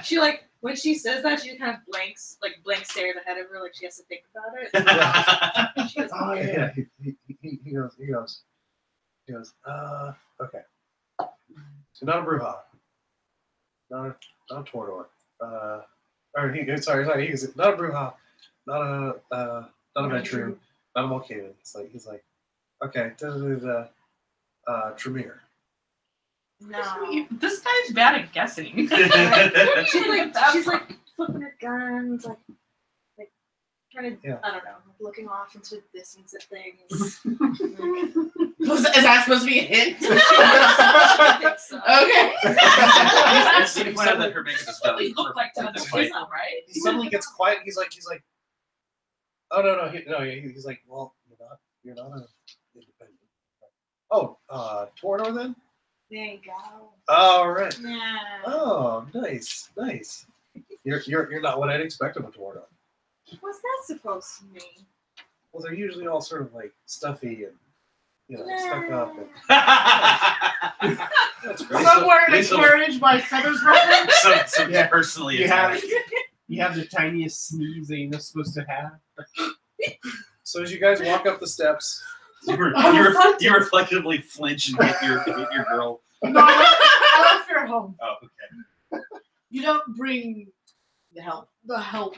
She like when she says that she kind of blank stares ahead of her like she has to think about it. She goes,
Oh yeah. He goes. Okay. So not a Bruja. Not a Torador. Sorry. He's not a Bruja. Not a Vetru. Not a Malkavian. He's like, okay. Tremere.
no.
This guy's bad at guessing.
She's like flipping her guns, like trying to I don't know, looking off into the distance at things.
Is that supposed to be a hint?
I think so.
Okay.
It's the plan that her makes us
What we look like to other people, right?
He suddenly gets quiet. He's like, oh no. He's like, well, you're not an independent. Oh, Torador then?
There you go.
All right.
Yeah.
Oh, nice. You're not what I'd expect of a Torador.
What's that supposed to mean?
Well, they're usually all sort of like stuffy and stuck up. And, that's great.
Somewhere in a
Lisa-
carriage by feathers ruffling.
So
Yeah.
personally,
You have,
attacked.
you have the tiniest sneeze that you're not supposed to have.
So as you guys walk up the steps,
You reflectively flinch and hit your girl.
No, I left her at home.
Oh, okay.
You don't bring
The help.
the help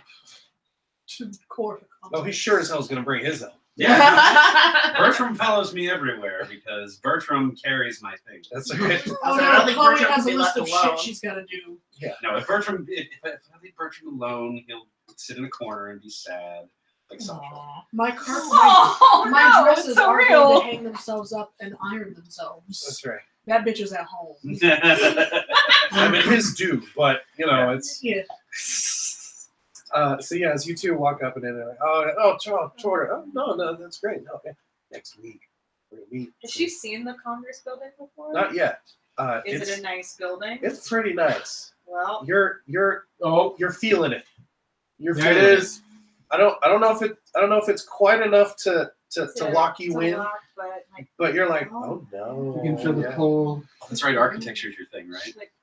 to court.
oh, he sure as hell is going to bring his help.
Yeah. Bertram follows me everywhere because Bertram carries my things.
That's okay.
Oh
So I don't
no,
think
Chloe
Bertram
has a
can be
list
left
of
alone.
shit she's got to do.
No, if I leave Bertram alone, he'll sit in a corner and be sad, like Sasha.
Aw.
My
Oh,
my
no,
dresses
it's so
are
real.
going to hang themselves up and iron themselves.
That's right.
That bitch is at home.
I mean, his do, but it's.
Yeah.
So yeah, as you two walk up and in, they're like, Torador. Oh no, that's great. No, yeah. Next week we're gonna meet.
Has she seen the Congress building before?
Not yet.
Is it a nice building?
It's pretty nice.
Well,
You're feeling it. You're
There
feeling
it is.
I don't know if it's quite enough to lock you in,
lock, but like,
but you're like, oh no.
You can feel the
yeah.
pull.
That's right. Architecture's your thing, right?
like,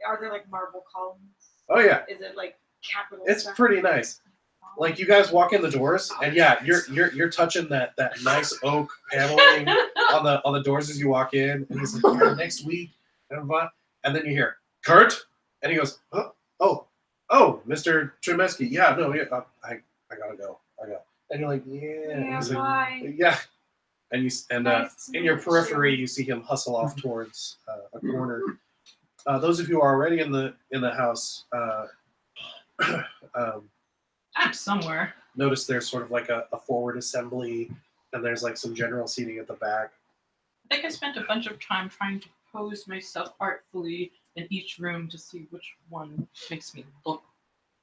are there like marble columns?
Oh yeah,
Is it like capital?
it's
stuff?
pretty nice. Like you guys walk in the doors, and yeah, you're touching that nice oak paneling on the doors as you walk in, and he's like, yeah, next week, and then you hear Kurt, and he goes, oh, Mr. Tremesky, yeah, no, yeah, I gotta go, and you're like, yeah,
Yeah,
He's like,
bye.
yeah, and
Nice to
in your
meet
periphery,
you.
you see him hustle off towards a corner. Those of you who are already in the house.
I'm somewhere.
Notice there's sort of like a forward assembly, and there's like some general seating at the back.
I think I spent a bunch of time trying to pose myself artfully in each room to see which one makes me look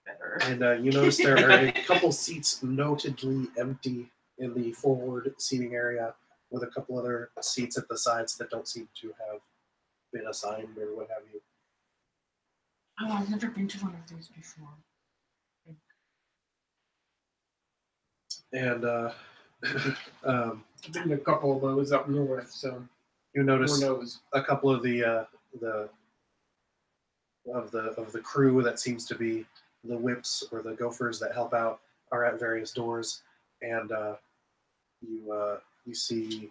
better.
And you notice there are a couple seats notedly empty in the forward seating area, with a couple other seats at the sides that don't seem to have been assigned or what have you.
Oh, I've never been to one of these before.
And
I've been to a couple of those up north, so
you
who
notice
knows?
a couple of the crew that seems to be the whips or the gophers that help out are at various doors, and you see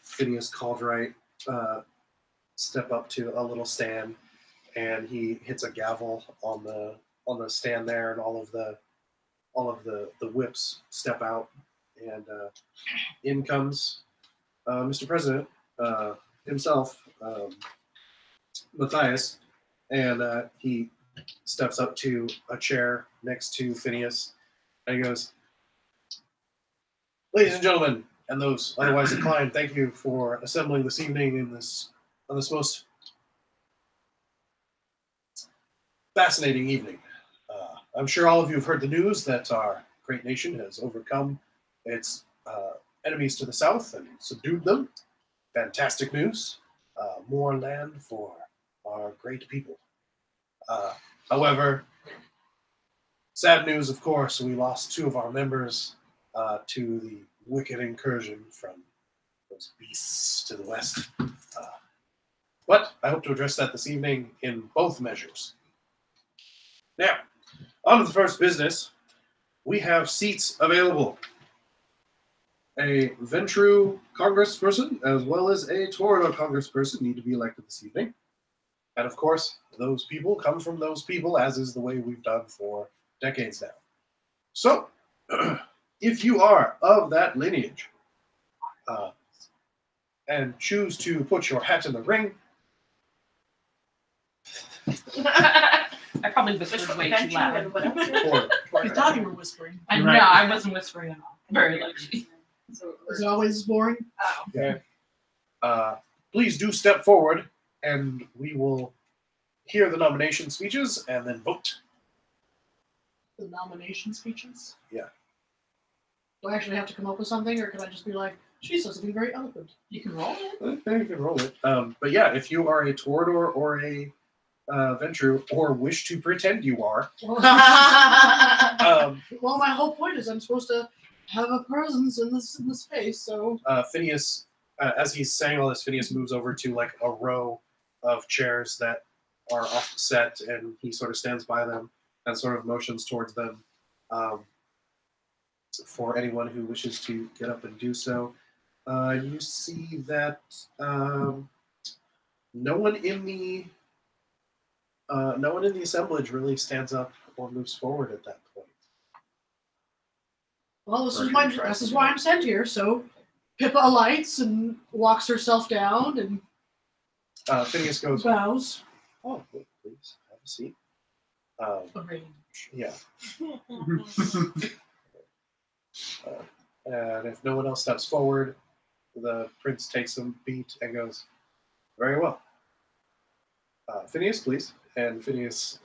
Phineas Caldright step up to a little stand, and he hits a gavel on the stand there, and all of the whips step out, and in comes Mr. President himself, Matthias, and he steps up to a chair next to Phineas, and he goes, "Ladies and gentlemen, and those otherwise inclined, thank you for assembling this evening on this most fascinating evening I'm sure all of you have heard the news that our great nation has overcome its enemies to the south and subdued them. Fantastic news. More land for our great people. However, sad news, of course, we lost 2 of our members to the wicked incursion from those beasts to the west. But I hope to address that this evening in both measures. Now, on to the first business. We have seats available. A Ventru congressperson as well as a Torador congressperson need to be elected this evening. And of course, those people come from those people, as is the way we've done for decades now. So, if you are of that lineage and choose to put your hat in the ring,
I probably whispered way too loud.
I thought you were whispering.
I know,
Right.
I wasn't whispering at all. Very loudly.
Is it always boring?
please do step forward and we will hear the nomination speeches and then vote.
The nomination speeches?
Yeah.
Do I actually have to come up with something, or can I just be like, she says something very eloquent?
You can roll it.
Okay, you can roll it. But yeah, if you are a Torador or a Ventru, or wish to pretend you are,
Well,
um,
well, my whole point is I'm supposed to have a presence in this space, so
Phineas, as he's saying all this, Phineas moves over to like a row of chairs that are off the set, and he sort of stands by them and sort of motions towards them for anyone who wishes to get up and do so. You see that no one in the assemblage really stands up or moves forward at that point.
well, this is why I'm sent here. So Pippa alights and walks herself down and
Phineas goes,
bows.
"Oh, please have a seat." Yeah. And if no one else steps forward, the prince takes a beat and goes, "Very well. Phineas, please." And Phineas,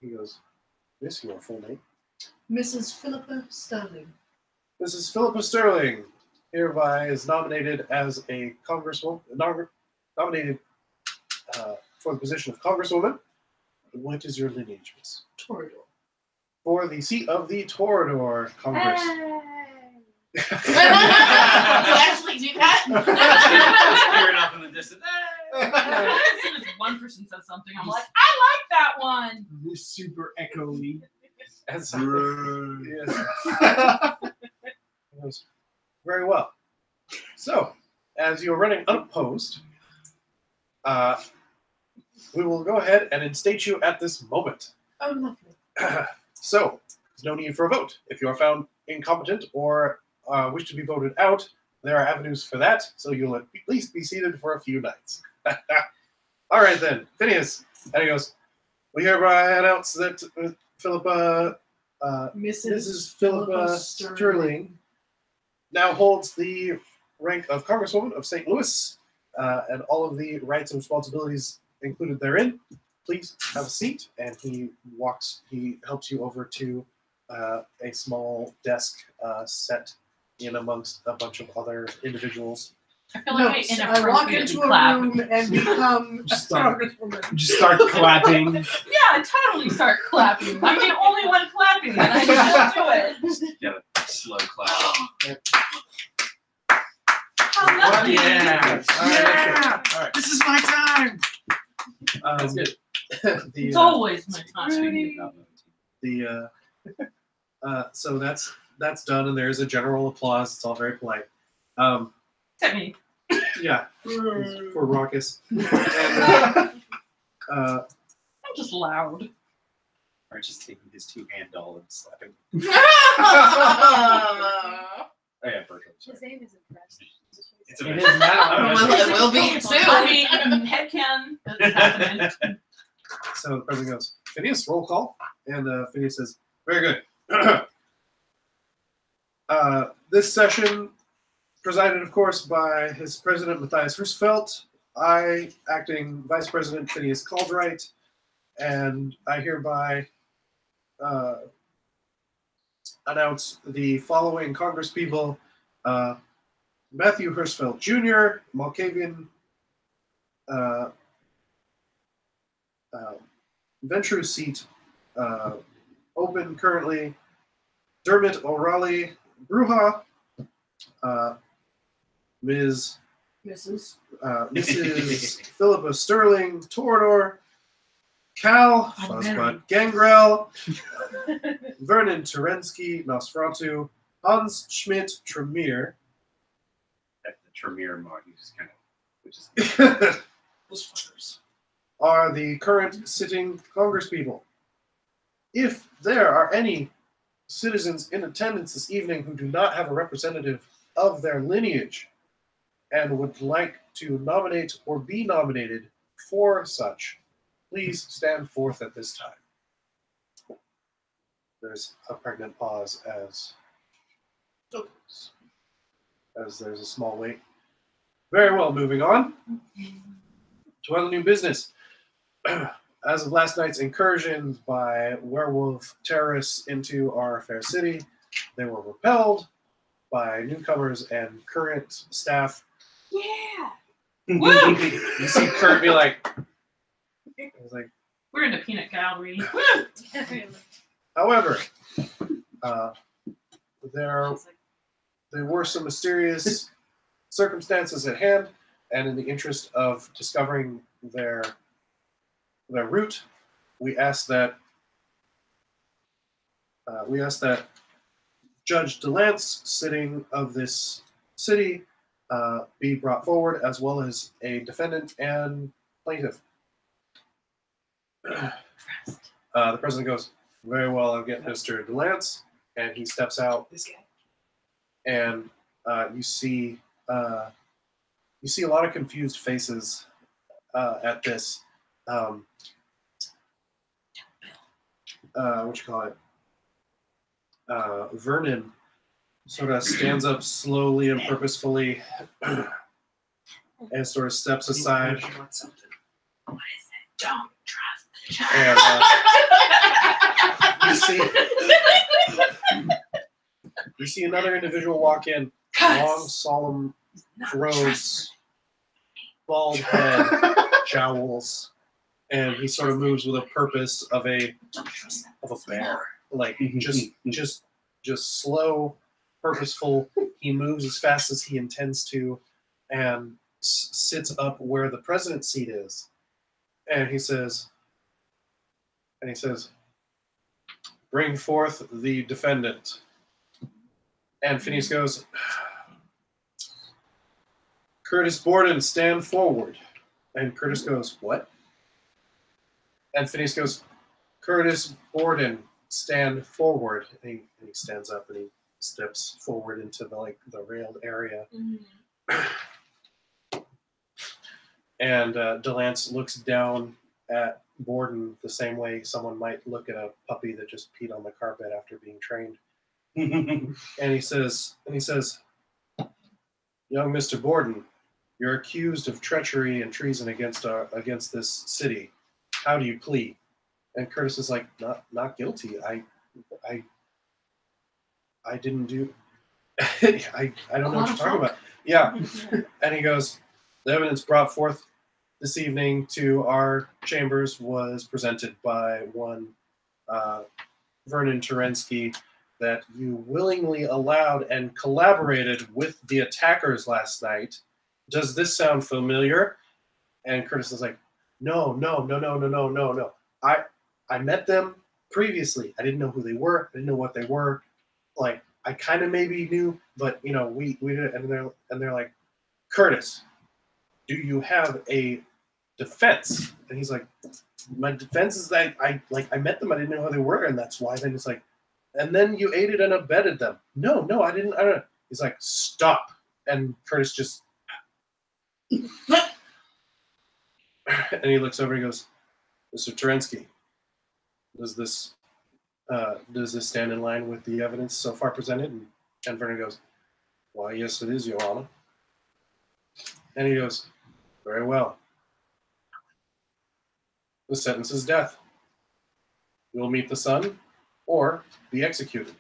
he goes, "Miss, your full name?"
Mrs. Philippa Sterling.
Mrs. Philippa Sterling hereby is nominated as a congresswoman, nominated for the position of congresswoman. What is your lineage, Miss?
Torador.
For the seat of the Torador Congress.
You actually do that?
Hear it off in the distance.
As soon as one person says something, I'm like, I like that one.
This super echoey.
And so, yes. Yes. Very well. So, as you're running unopposed, we will go ahead and instate you at this moment.
Oh, lovely.
So, there's no need for a vote. If you are found incompetent or wish to be voted out, there are avenues for that, so you'll at least be seated for a few nights. All right, then. Phineas. And he goes, we hereby announce that Philippa, Mrs. Philippa Sterling now holds the rank of Congresswoman of St. Louis, and all of the rights and responsibilities included therein. Please have a seat. And he helps you over to a small desk set in amongst a bunch of other individuals.
I feel like
Notes. I walk into a room and become a
Start.
congresswoman.
Just start clapping.
Yeah, I totally start clapping. I'm the only one clapping, and I still do it.
Get a slow clap.
How lucky.
Yeah. All right.
This is my time.
That's good.
It's always my time.
So that's done, and there's a general applause. It's all very polite.
Except me.
Yeah, for raucous. And,
I'm just loud.
Or just taking his two-hand doll and slapping.
That's
Oh yeah, Bertram.
His name is impressed.
It's
It
a
is now.
It will be
I
soon.
mean, headcanon. That's happening.
so the president goes, Phineas, roll call. And Phineas says, very good. This session presided, of course, by his president, Matthias Hirschfeld, I, acting vice president, Phineas Caldright, and I hereby announce the following congresspeople: Matthew Hirschfeld Jr., Malkavian Ventrue seat open currently. Dermot O'Reilly Bruja, Mrs. Philippa Sterling Torador, Cal Fuzzbutt Gangrel, Vernon Terensky Nosferatu, Hans Schmidt Tremere.
At the Tremere mod, you just kind of, which is
Those fuckers are the current sitting congresspeople. If there are any citizens in attendance this evening who do not have a representative of their lineage and would like to nominate or be nominated for such, please stand forth at this time. There's a pregnant pause as there's a small wait. Very well, moving on to other new business. As of last night's incursions by werewolf terrorists into our fair city, they were repelled by newcomers and current staff.
Yeah.
Woo!
You see Kurt be like, I was like,
We're in the peanut gallery.
however, there were some mysterious circumstances at hand, and in the interest of discovering their route, we ask that Judge DeLance, sitting of this city, be brought forward, as well as a defendant and plaintiff. The president goes, very well, I'll get Mr. DeLance, and he steps out.
This guy.
And you see a lot of confused faces at this. What you call it? Vernon sort of stands up slowly and purposefully, and sort of steps aside.
What is it? Don't trust the child.
And you see another individual walk in, long, solemn robes, bald head, jowls, and he sort of moves with a purpose of a bear, like just slow, purposeful. He moves as fast as he intends to, and sits up where the president's seat is, and he says, "Bring forth the defendant." And Phineas goes, "Curtis Borden, stand forward." And Curtis goes, "What?" And Phineas goes, "Curtis Borden, stand forward." And he stands up and he steps forward into the railed area. And DeLance looks down at Borden the same way someone might look at a puppy that just peed on the carpet after being trained. And he says, "Young Mr. Borden, you're accused of treachery and treason against this city. How do you plead?" And Curtis is like, "Not guilty. I didn't do. I don't know what you're talking about." Yeah. And he goes, "The evidence brought forth this evening to our chambers was presented by one Vernon Terensky, that you willingly allowed and collaborated with the attackers last night. Does this sound familiar?" And Curtis is like, No. I met them previously. I didn't know who they were. I didn't know what they were. Like, I kind of maybe knew, but we did. And they're like, "Curtis, do you have a defense?" And he's like, "My defense is that I met them. I didn't know who they were, and that's why." Then it's like, "And then you aided and abetted them." No, I didn't. I don't know. He's like, "Stop." And Curtis just, and he looks over and he goes, "Mr. Terensky, does this stand in line with the evidence so far presented?" And Vernon goes, "Why, yes, it is, Your Honor." And he goes, "Very well. The sentence is death. You will meet the son or be executed.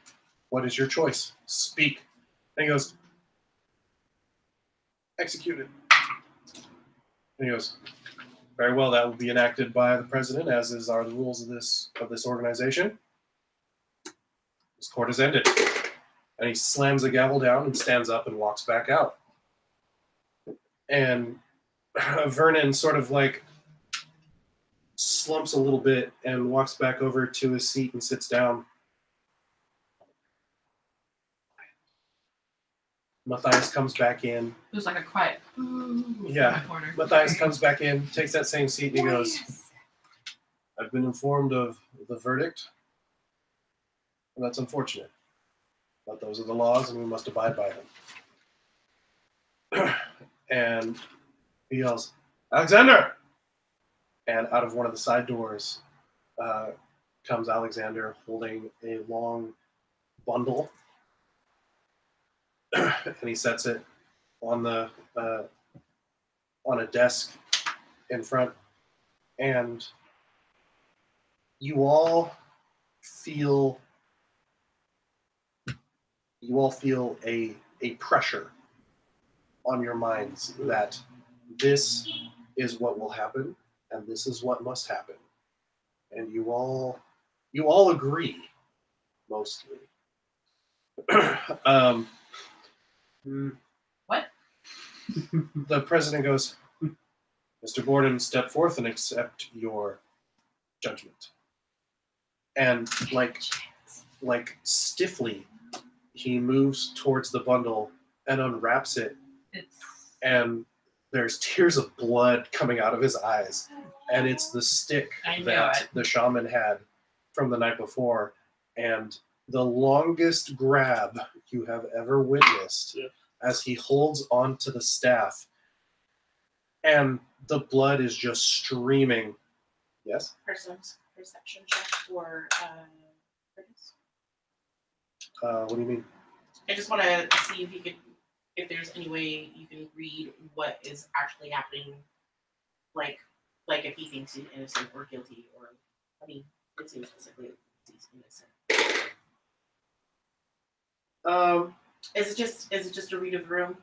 What is your choice? Speak. And he goes, executed. And he goes, very well, that will be enacted by the president, as are the rules of this organization. This court is ended. And he slams the gavel down and stands up and walks back out. And Vernon sort of like slumps a little bit and walks back over to his seat and sits down. Matthias comes back in.
There's like a quiet.
Yeah.
In the corner.
Matthias comes back in, takes that same seat, and he goes, I've been informed of the verdict, and that's unfortunate. But those are the laws, and we must abide by them. And he yells, Alexander! And out of one of the side doors comes Alexander holding a long bundle. And he sets it on the on a desk in front, and you all feel a pressure on your minds that this is what will happen and this is what must happen, and you all agree mostly.
What?
The president goes, Mr. Borden, step forth and accept your judgment. And like stiffly, he moves towards the bundle and unwraps it. And there's tears of blood coming out of his eyes. And it's the stick that the shaman had from the night before. And the longest grab you have ever witnessed as he holds onto the staff. And the blood is just streaming. Yes?
Perception check for Curtis.
What do you mean?
I just want to see if there's any way you can read what is actually happening, like if he thinks he's innocent or guilty, or I mean, it seems basically he's innocent. Is it just a read of the room?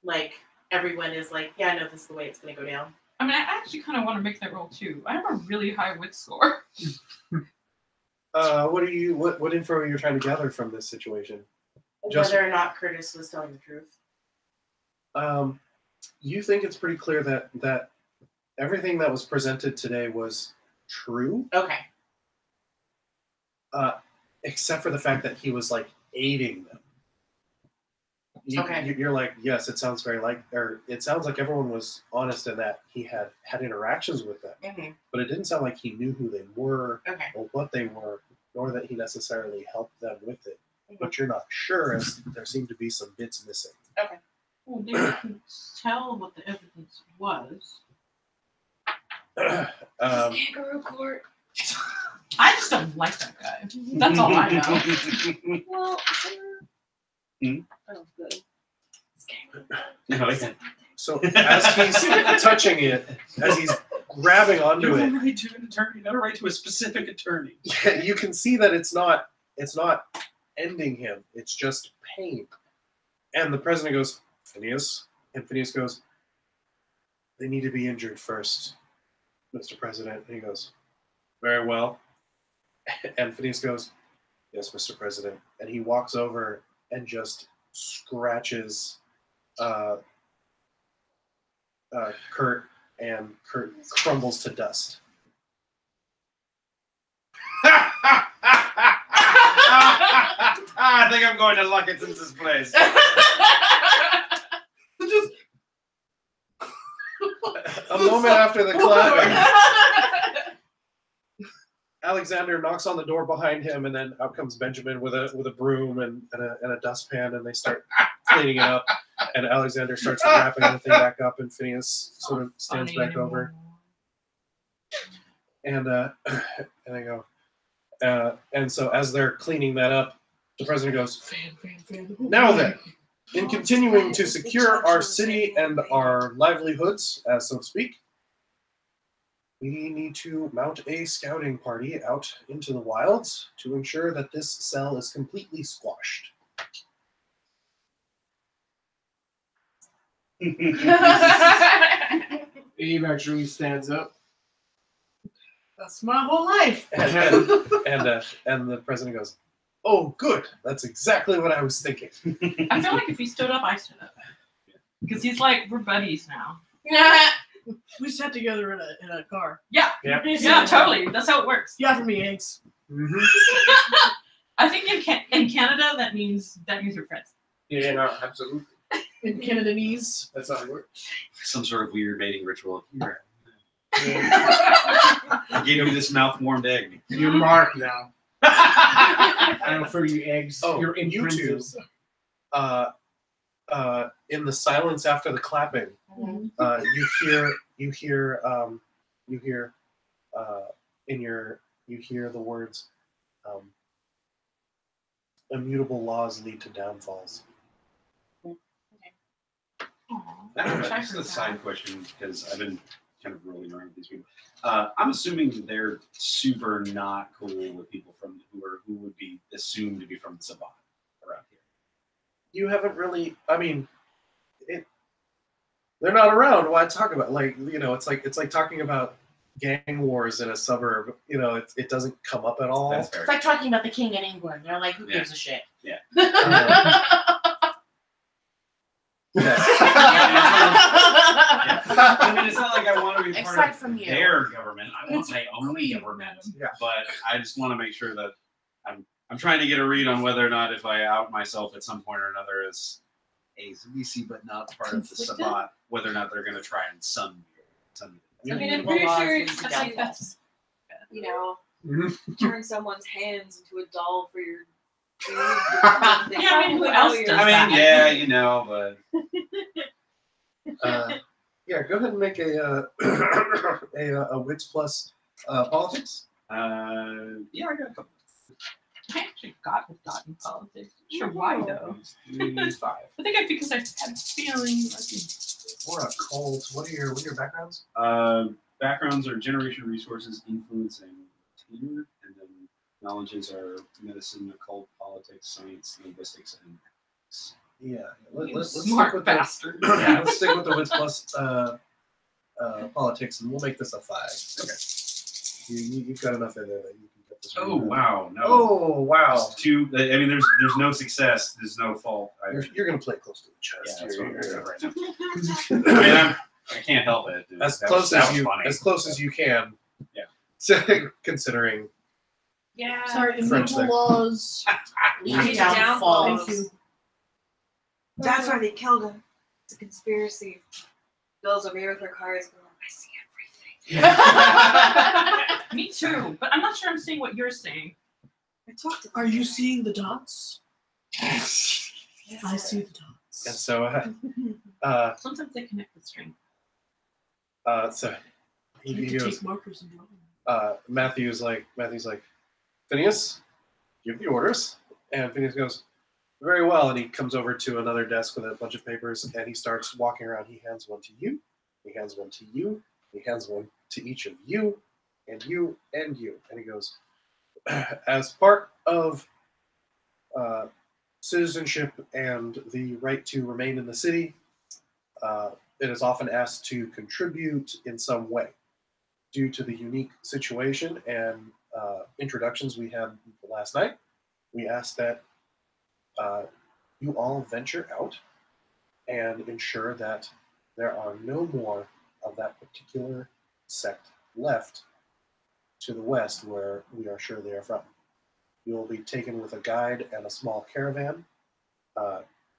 Like everyone is like, yeah, I know this is the way it's gonna go down.
I mean, I actually kind of want to make that roll too. I have a really high wit score.
What info are you trying to gather from this situation?
Whether or not Curtis was telling the truth.
You think it's pretty clear that everything that was presented today was true.
Okay.
Except for the fact that he was like aiding them. You're like, yes, it sounds it sounds like everyone was honest in that he had interactions with them.
Mm-hmm.
But it didn't sound like he knew who they were or what they were, nor that he necessarily helped them with it. Mm-hmm. But you're not sure, as there seemed to be some bits missing.
Okay.
Well, maybe we can tell what the evidence was.
Kangaroo court.
I just don't like that guy. That's all I know.
Well, oh, good.
So as he's touching it, as he's grabbing onto
You
it,
have a right to an attorney, not a right to a specific attorney.
yeah, you can see that it's not ending him. It's just pain. And the president goes, Phineas, and Phineas goes, they need to be injured first, Mr. President. And he goes, very well. And Phineas goes, yes, Mr. President. And he walks over and just scratches Kurt, and Kurt crumbles to dust.
I think I'm going to Luckinton's place.
Just a moment after the clapping, Alexander knocks on the door behind him, and then out comes Benjamin with a broom and a dustpan, and they start cleaning it up. And Alexander starts wrapping everything back up, and Phineas sort of stands back over. And I go, and so as they're cleaning that up, the president goes, now then, in continuing to secure our city and our livelihoods, as so to speak, we need to mount a scouting party out into the wilds to ensure that this cell is completely squashed.
Abe actually stands up.
That's my whole life.
And the president goes, "Oh, good. That's exactly what I was thinking."
I feel like if he stood up, I stood up. Because he's like, we're buddies now.
We sat together in a car.
Yeah.
Yeah.
Yeah, totally. That's how it works.
You offered me eggs.
Mm-hmm.
I think in Canada that means you're friends.
Yeah, no, absolutely.
In Cantonese.
That's how it works.
Some sort of weird mating ritual. Here,
Yeah.
I gave you this mouth-warmed egg.
You're Mark now. I offer you eggs.
Oh,
You're
you two.
imprinted.
In the silence after the clapping, you hear the words, "Immutable laws lead to downfalls."
Just a side question, because I've been kind of rolling around with these people. I'm assuming they're super not cool with people from who would be assumed to be from the Savant around here.
You haven't really. I mean, they're not around. Why talk about it's like talking about gang wars in a suburb. It doesn't come up at all.
That's fair.
It's like talking about the king in England. They're like, who
Yeah.
gives a shit?
Yes.
I mean, it's not like I want to be part
Aside
of
from you.
their government. I want
It's
my own
Queen,
government.
madam.
Yeah.
But I just want to make sure that I'm trying to get a read on whether or not if I out myself at some point or another as a ZBC but not part of the
Conflicted?
Sabbat, whether or not they're going to try and sun me.
I mean, I'm
Immutable
pretty
laws
sure
lead to
it's like
downfalls.
turn someone's hands into a doll for your food.
Yeah, I mean, who else does
I
that?
mean, yeah, but
Yeah, go ahead and make a a wits plus politics.
yeah, I got a couple.
I actually got in politics. Sure, why though?
It's 5.
I think I because I had a feeling
Or a cult. What are your backgrounds?
Backgrounds are generation resources, influence, and tenure, and then knowledges are medicine, occult, politics, science, linguistics, and ethics.
Yeah,
you
let's
smart
stick with
bastard.
yeah, let's stick with the wits plus politics, and we'll make this a 5.
Okay.
You've got enough in there that you can get this.
Oh wow, no.
Oh wow!
Two. I mean, there's no success. There's no fault.
You're gonna play close to the
Yeah,
chest.
that's what I'm
You're-
doing right now. I mean, I can't help it. Dude.
as
That
close
was
as you
funny.
as close as you can.
Yeah.
So, considering
Yeah.
Sorry,
French
immutable
there.
laws.
Lead
Lead
to
to
downfalls.
Thank you.
That's why they killed him. It's a conspiracy. Bill's over here with her cars going, I see everything.
Me too, but I'm not sure I'm seeing what you're saying.
I talked to them.
Are you seeing the dots?
Yes,
I
sir.
see the dots.
and so
Sometimes they connect with string.
so he
You can
goes.
take markers and draw them.
Matthew's like, Phineas, give the orders. And Phineas goes, very well. And he comes over to another desk with a bunch of papers and he starts walking around. He hands one to you. He hands one to you. He hands one to each of you and you and you. And he goes, as part of citizenship and the right to remain in the city, it is often asked to contribute in some way. Due to the unique situation and introductions we had last night, we asked that you all venture out and ensure that there are no more of that particular sect left to the west where we are sure they are from. You will be taken with a guide and a small caravan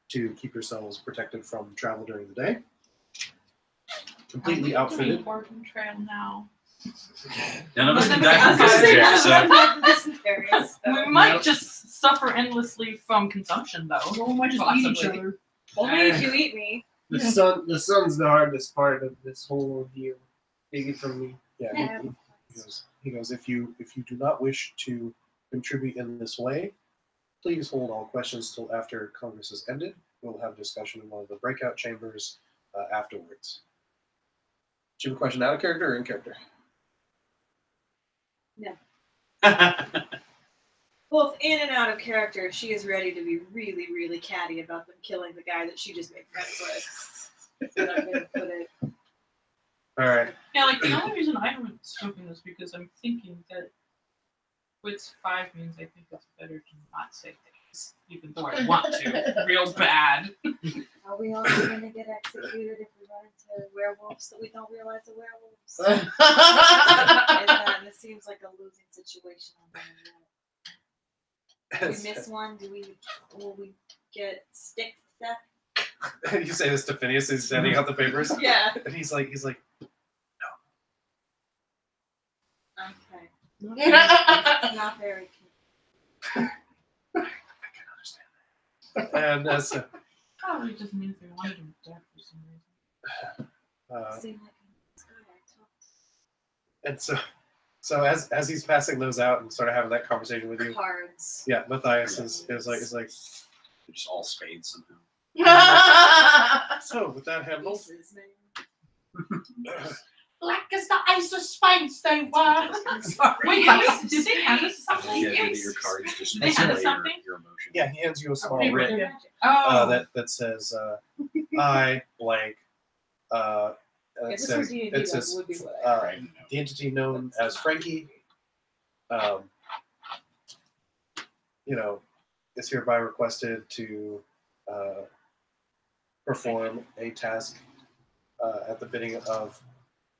to keep yourselves protected from travel during the day. Completely outfitted.
Oregon Trail now.
None of us can
I
die
was
from
gonna say,
dysentery,
none of
so
us have dysentery, so-
We might just suffer endlessly from consumption, though.
Well, we might just eat each
Possibly.
other.
Only if you eat me.
The sun's the hardest part of this whole ordeal. Take it from me.
Yeah,
Yeah.
he goes, if you do not wish to contribute in this way, please hold all questions till after Congress has ended. We'll have a discussion in one of the breakout chambers afterwards. Do you have a question out of character or in character?
Both in and out of character, she is ready to be really, really catty about them killing the guy that she just made friends with. But I'm gonna put it.
All right.
Yeah, like the only reason I haven't spoken is because I'm thinking that with 5 means I think it's better to not say things, even though I want to, real bad.
Are we all gonna get executed if we run into werewolves that we don't realize are werewolves? And it seems like a losing situation on the internet. We miss one. Will we get stick stuff?
You say this to Phineas. He's sending out the papers.
Yeah.
And he's like,
Okay. Not very cute.
and
Probably just means they wanted him dead for some reason.
Seemed like this guy I talked
and so as he's passing those out and sort of having that conversation with
to.
you,
Cards.
yeah, Matthias is like,
They're just all spades somehow.
so with that handled,
Pieces, man.
Black as the ice of space they were.
Sorry.
Wait, did they hand us
The
something?
idea that your cards just
They had
display
something?
your emotion.
yeah, he hands you a small
Paper.
writ
Oh,
that says I blank. It says
would be what I
Right.
the entity known as Frankie, is hereby requested to perform a task at the bidding of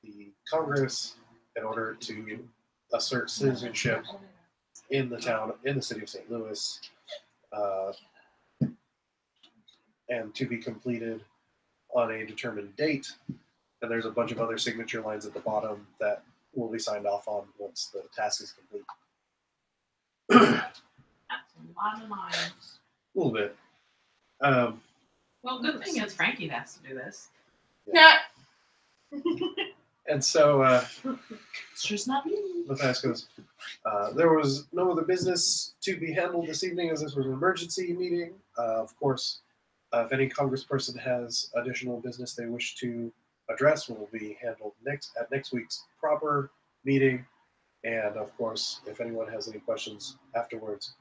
the Congress in order to assert citizenship in the city of St. Louis, and to be completed on a determined date. And there's a bunch of other signature lines at the bottom that will be signed off on once the task is complete.
that's a lot of lines.
A little bit.
Well, good thing is Frankie has to do this.
Yeah.
And so
It's just not me.
Matthias goes, there was no other business to be handled this evening as this was an emergency meeting. Of course, if any congressperson has additional business they wish to address, will be handled at next week's proper meeting. And of course, if anyone has any questions afterwards,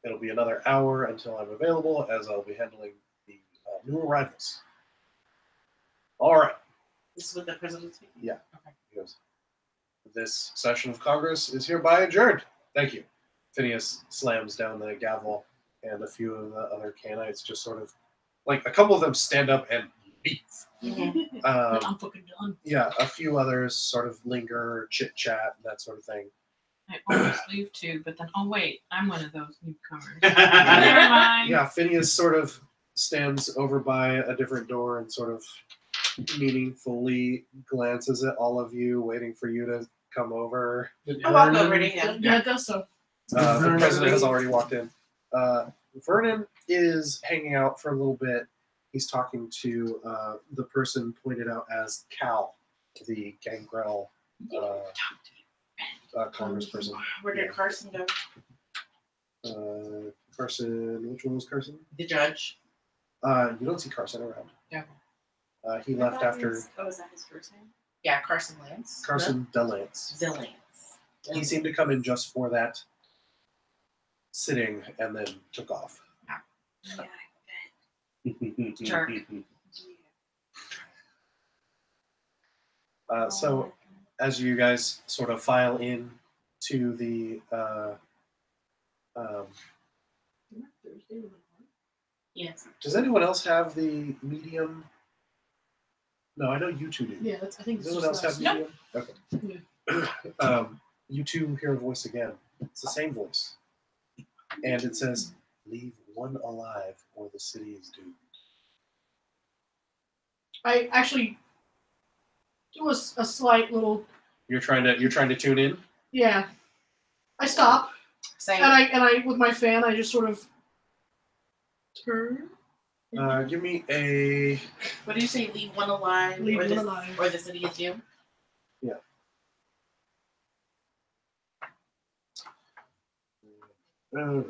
it'll be another hour until I'm available, as I'll be handling the new arrivals. All right.
This is what the president's speaking.
Yeah.
Okay.
He goes, this session of Congress is hereby adjourned. Thank you. Phineas slams down the gavel, and a few of the other Cainites just sort of, like, a couple of them stand up and leave.
I'm fucking done.
Yeah, a few others sort of linger, chit chat, that sort of thing.
I almost leave too, but then, oh wait, I'm one of those newcomers. Never mind.
Yeah, Phineas sort of stands over by a different door and sort of meaningfully glances at all of you, waiting for you to come over.
I'll walk over to him.
Yeah, it does so.
The president has already walked in. Vernon is hanging out for a little bit. He's talking to the person pointed out as Cal, the Gangrel congressperson.
Where did Carson go?
Carson, which one was Carson?
The judge.
You don't see Carson around.
Yeah.
He left after
Oh, is that his first name?
Yeah, Carson Lance.
Carson DeLance.
Lance.
He seemed to come in just for that sitting and then took off.
Yeah, I
Jerk.
So as you guys sort of file in to the
Yes.
does anyone else have the medium? No, I know you two do.
Yeah, I think
Does
it's
anyone else
just
have
last.
medium? Okay. You two hear a voice again. It's the same voice. And it says, leave one alive or the city is doomed.
I actually do a slight little
You're trying to tune in?
yeah. I stop
Same.
and I with my fan I just sort of turn.
Give me a
What do you say? Leave one alive.
Leave
or
one
the,
alive.
Or the city is doomed.
all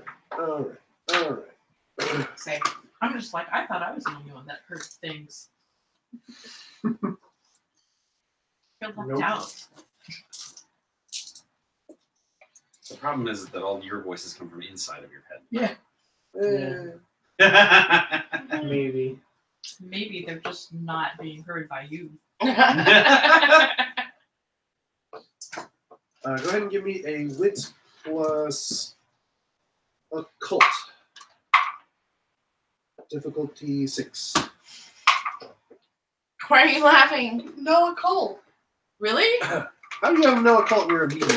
right.
Same.
I'm just like, I thought I was the only one that heard things. Feel left
Nope.
out.
problem is that all your voices come from inside of your
Maybe.
Maybe they're just not being heard by you.
head.
Go ahead and give me a wit plus occult. Difficulty 6.
Why are you laughing?
No occult.
Really?
How do you have no occult? You're a medium.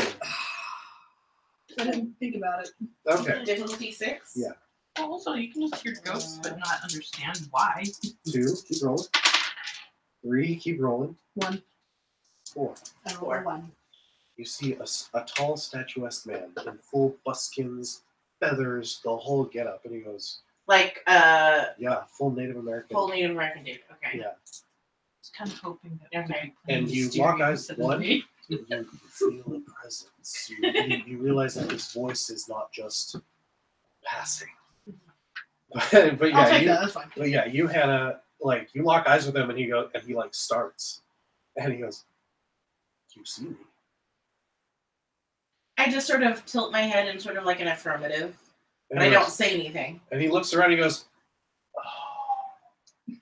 I didn't think about it.
Okay.
Difficulty 6?
Yeah.
Well, also, you can just hear ghosts but not understand why.
2. Keep rolling. 3. Keep rolling.
1.
4.
I rolled a 1.
You see a tall, statuesque man in full buskins, feathers, the whole getup, and he goes,
Like,
"Yeah, full Native American."
full Native American dude. Okay.
Yeah.
I was kind of hoping that.
Okay.
And you lock eyes. One, you feel a presence. You realize that his voice is not just passing. But
I'll
yeah,
take that. That's fine.
but yeah, you had you lock eyes with him, and he starts, and he goes, "You see me?"
I just sort of tilt my head in sort of like an affirmative,
And
but
he
I
goes-
don't say anything.
And he looks around. And he goes, "Oh,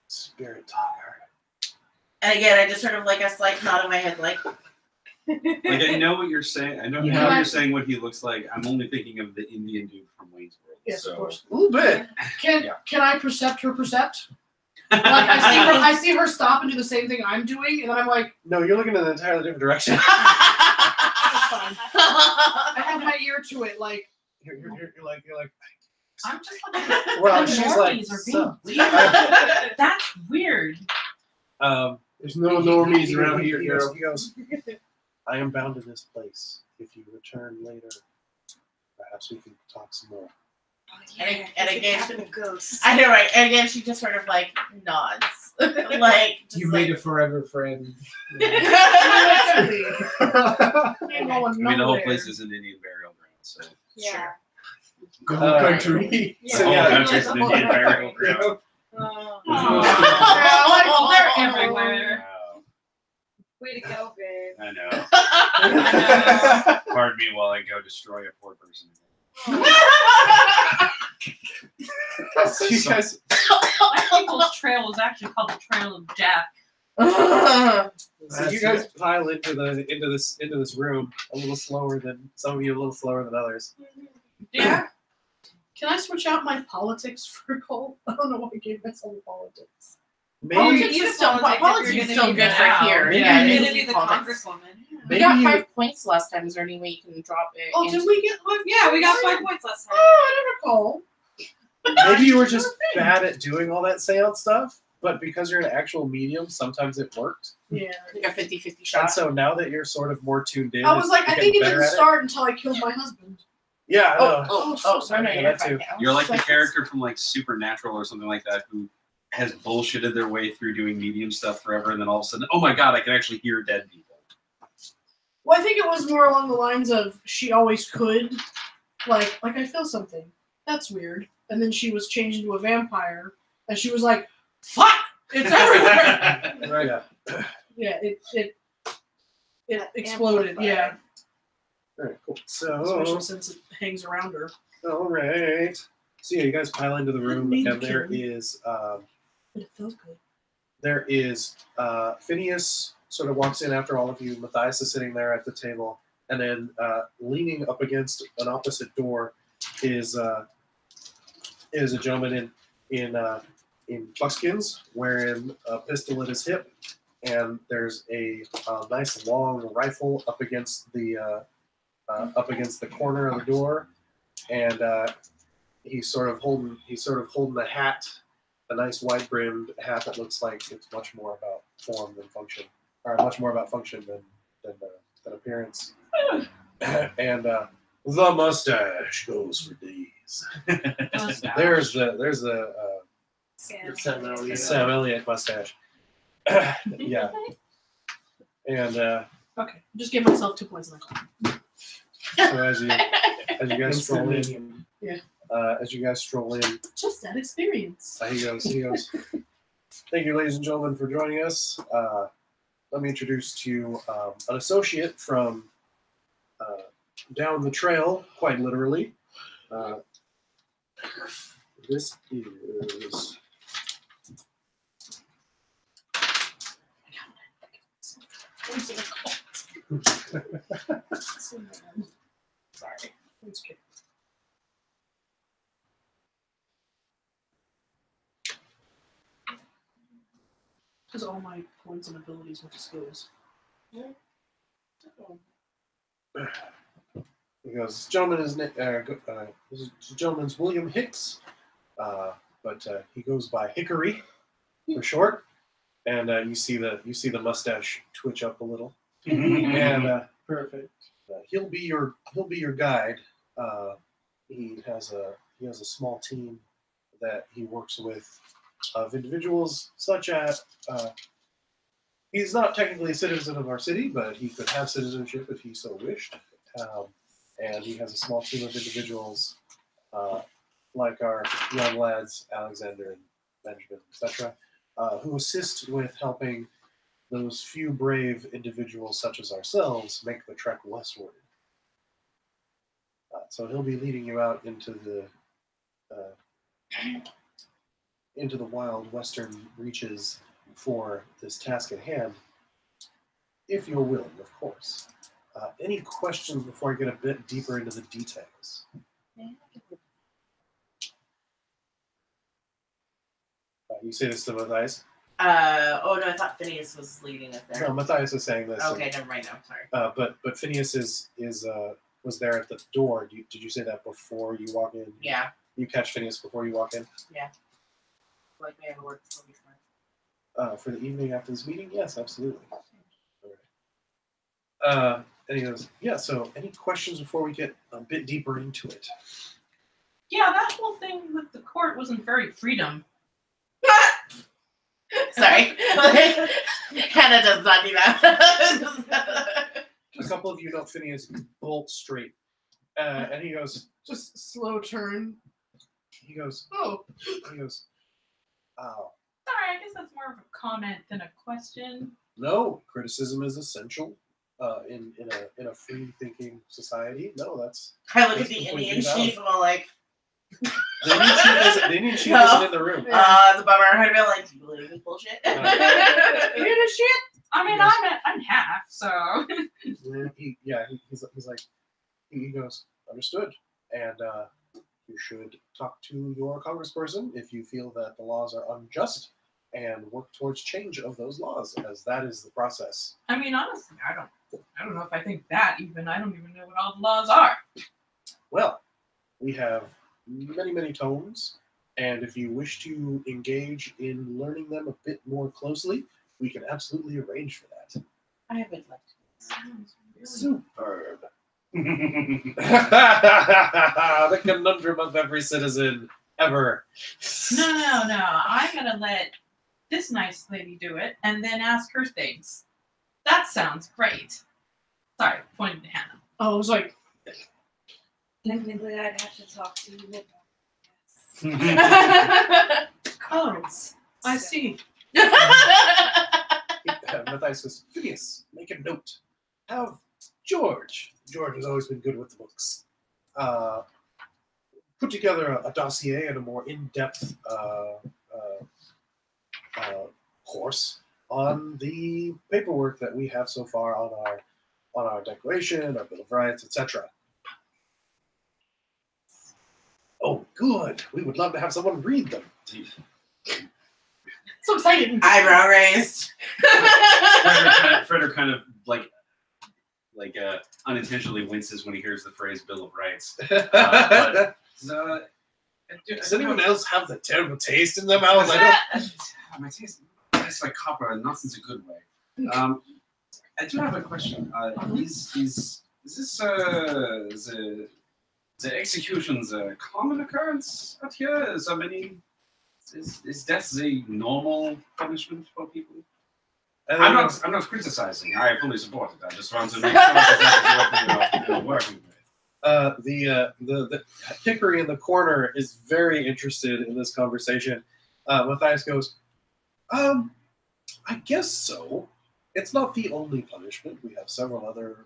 spirit talker."
And again, I just sort of like a slight nod of my head, like,
Like I know what you're saying. I know
Yeah.
how you're saying what he looks like. I'm only thinking of the Indian dude from Wayne's World.
Yes,
so.
of course.
A little bit.
Can I percept her percept? Like I see her stop and do the same thing I'm doing, and then I'm like,
No, you're looking in an entirely different direction.
that's fine. I have my ear to it, like
You're like.
I'm just like,
Well,
the
she's like,
normies are
"Sup?"
being weird. That's weird.
There's no normies around here, girl.
He goes, "I am bound to this place. If you return later, perhaps we can talk some more."
And again,
ghosts.
I know, right? And again, she just sort of like nods, like just
You
like,
made a forever friend.
literally. Ain't going
I mean, the whole
nowhere.
place is an Indian burial ground, so.
Yeah.
The whole country.
So
The whole
yeah,
country's an Indian burial ground.
Oh,
Oh, they're everywhere.
Wow.
way to go, babe.
I know. Pardon me while I go destroy a poor person.
So you guys,
My people's trail is actually called the Trail of Death.
so you guys pile into this room a little slower than some of you, a little slower than others.
Yeah.
Can I switch out my politics for gold? I don't know why I gave myself politics.
Maybe
Politics is still, politics is still good for here.
Maybe
Yeah,
you-
You're
it
gonna be
is
the
politics.
congresswoman.
We
maybe
got
you,
5 points last time. Is there any way you can drop it?
Oh,
into-
did we get 5?
Yeah, we got 5 points last time.
Oh, I don't recall.
maybe you were just bad at doing all that seance stuff, but because you're an actual medium, sometimes it worked.
Yeah.
like a 50-50
And
shot?
so now that you're sort of more tuned in,
I was like, I
you're
think it
getting better
didn't
at
start until I killed my husband.
Yeah, I know.
so sorry.
no,
Yeah,
you're
that
fine
too.
now.
You're like the
Like-
character from like Supernatural or something like that who has bullshitted their way through doing medium stuff forever, and then all of a sudden, oh my god, I can actually hear dead people.
Well, I think it was more along the lines of she always could, like I feel something. That's weird. And then she was changed into a vampire, and she was like, "Fuck, it's everywhere."
Right. Yeah.
Yeah, it exploded. Yeah,
All right. Cool.
especially
So,
since it hangs around her.
all right. So yeah, you guys pile into the room,
Need to
and there
kill
is
But it felt good.
Phineas sort of walks in after all of you. Matthias is sitting there at the table, and then leaning up against an opposite door is a gentleman in buckskins wearing a pistol at his hip, and there's a nice long rifle up against the corner of the door, and he's sort of holding the hat, a nice wide brimmed hat that looks like it's much more about form than function, or much more about function than appearance. And the mustache goes for days. There's the
Sam.
Sam Elliott mustache. Yeah. And
Okay, just give myself 2 points in the call.
so as you guys stroll in,
Medium.
Just that experience.
he goes, "Thank you, ladies and gentlemen, for joining us. Let me introduce to you an associate from down the trail, quite literally. This is.
Sorry. It's okay. Because all my points and abilities went to skills. Yeah.
He goes, this gentleman's William Hicks, but he goes by Hickory for short. And you see the mustache twitch up a little. And
Perfect.
he'll be your guide. He has a small team that he works with of individuals such as he's not technically a citizen of our city, but he could have citizenship if he so wished. And he has a small team of individuals like our young lads, Alexander and Benjamin, etc., who assist with helping those few brave individuals such as ourselves make the trek westward. So he'll be leading you out into the wild western reaches for this task at hand, if you're willing, of course. Any questions before I get a bit deeper into the details? You say this to Matthias?
Oh no, I thought Phineas was leading us there.
No, Matthias is saying this.
Okay, never mind now. Sorry.
But Phineas was there at the door. Did you say that before you walk in?
Yeah.
You catch Phineas before you walk in?
Yeah. Like we have work before.
For the evening after this meeting? Yes, absolutely. All right. And he goes, yeah, so any questions before we get a bit deeper into it?
Yeah, that whole thing with the court wasn't very freedom.
Sorry. Hannah does not do that.
A couple of you know Phineas bolt straight. And he goes,
Just slow turn.
he goes,
Oh.
oh,
Sorry, I guess that's more of a comment than a question.
no, criticism is essential in a free thinking society. No, that's
I look at the Indian chief and I'm like,
the Indian chief isn't in the room.
it's a bummer. I'd be like, do you believe this bullshit?
You know shit?
I mean,
Yes.
I'm half, so.
He's like, he goes, understood. And you should talk to your congressperson if you feel that the laws are unjust and work towards change of those laws, as that is the process.
I mean, honestly, I don't know if I think that even. I don't even know what all the laws are.
Well, we have many, many tomes, and if you wish to engage in learning them a bit more closely, we can absolutely arrange for that.
I would like to.
Sounds really
Superb. The conundrum of every citizen ever.
No. I'm gonna let this nice lady do it and then ask her things. That sounds great. Sorry, pointing to Hannah.
Oh, I was like,
Technically, I'd have to talk to you. Yes.
oh, I see.
Matthias says, Phineas, make a note. Have George. George has always been good with the books. Put together a dossier and a more in-depth course on the paperwork that we have so far on our declaration, our Bill of Rights, etc. Oh, good. We would love to have someone read them.
So excited.
Eyebrow raised.
Frederick kind of like unintentionally winces when he hears the phrase Bill of Rights.
Does anyone else have the terrible taste in their mouth?
My taste tastes like copper, and not in a good way. I do have a question. Is this the executions a common occurrence out here? Is death a normal punishment for people? I'm not criticizing. I fully support it. I just want to make sure that you're working with.
The Hickory in the corner is very interested in this conversation. Matthias goes, I guess so. It's not the only punishment. We have several other,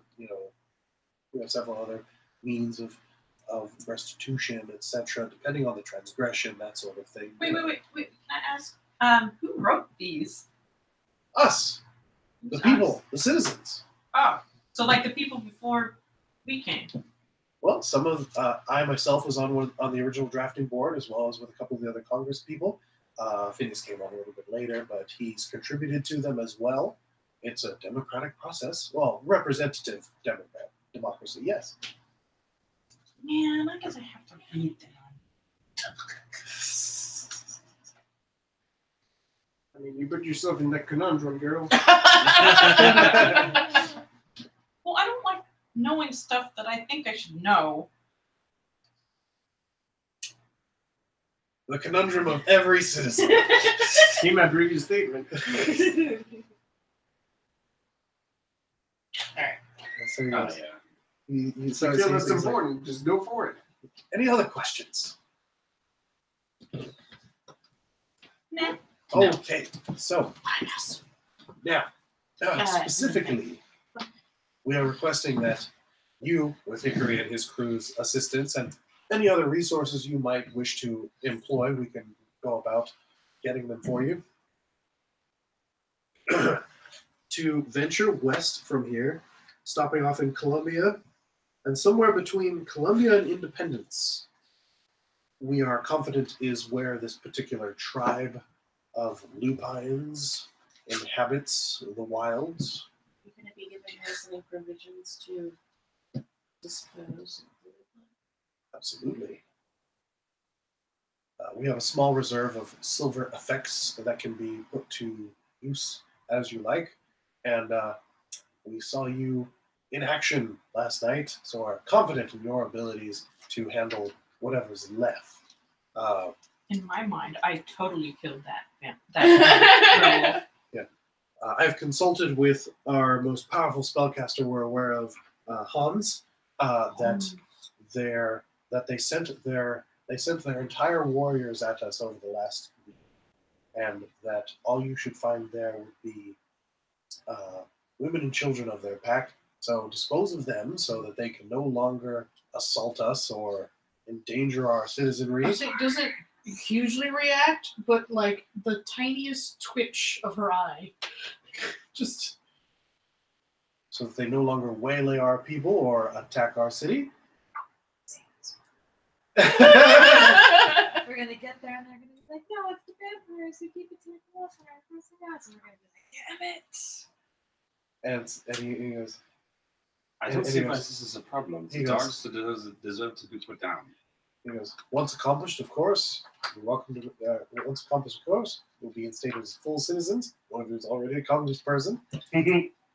We have several other means of restitution, etc., depending on the transgression, that sort of thing.
Wait. Can I ask? Who wrote these?
Us, the
Who's
people,
us?
the citizens.
Oh, so like the people before we came.
Well, some of I myself was on the original drafting board, as well as with a couple of the other Congress people. Phineas came on a little bit later, but he's contributed to them as well. It's a democratic process. Well, representative democracy, yes.
Man, I guess I have to read them.
I mean, you put yourself in that conundrum, girl.
Well, I don't like knowing stuff that I think I should know.
The conundrum of every citizen.
He might read your statement.
So he
Oh
goes-
yeah.
he
If you
starts
feel
saying
that's
things like,
important, just go for it.
any other questions?
Nah.
Okay, so now, specifically, we are requesting that you, with Hickory and his crew's assistance, and any other resources you might wish to employ, we can go about getting them for you, to venture west from here, stopping off in Columbia, and somewhere between Columbia and Independence, we are confident is where this particular tribe of lupines inhabits the wilds.
You're gonna be giving us any provisions to dispose.
Absolutely. We have a small reserve of silver effects that can be put to use as you like. And we saw you in action last night, so are confident in your abilities to handle whatever's left.
In my mind, I totally killed that
I've consulted with our most powerful spellcaster we're aware of, Hans, that they sent their entire warriors at us over the last week, and that all you should find there would be women and children of their pack. So dispose of them so that they can no longer assault us or endanger our citizenry.
Does it hugely react, but like the tiniest twitch of her eye? Just
So that they no longer waylay our people or attack our city.
We're gonna get there and they're gonna be like, no, it's the vampires who keep it to the us and our person else. And we're gonna be like, damn it.
And he goes,
I don't
And
see
he
why
goes-
this is a problem.
he
The
goes-
dogs deserve to be put down.
once accomplished, of course, you're welcome to, once accomplished, of course, you'll be instated as full citizens. One of you is already a accomplished person.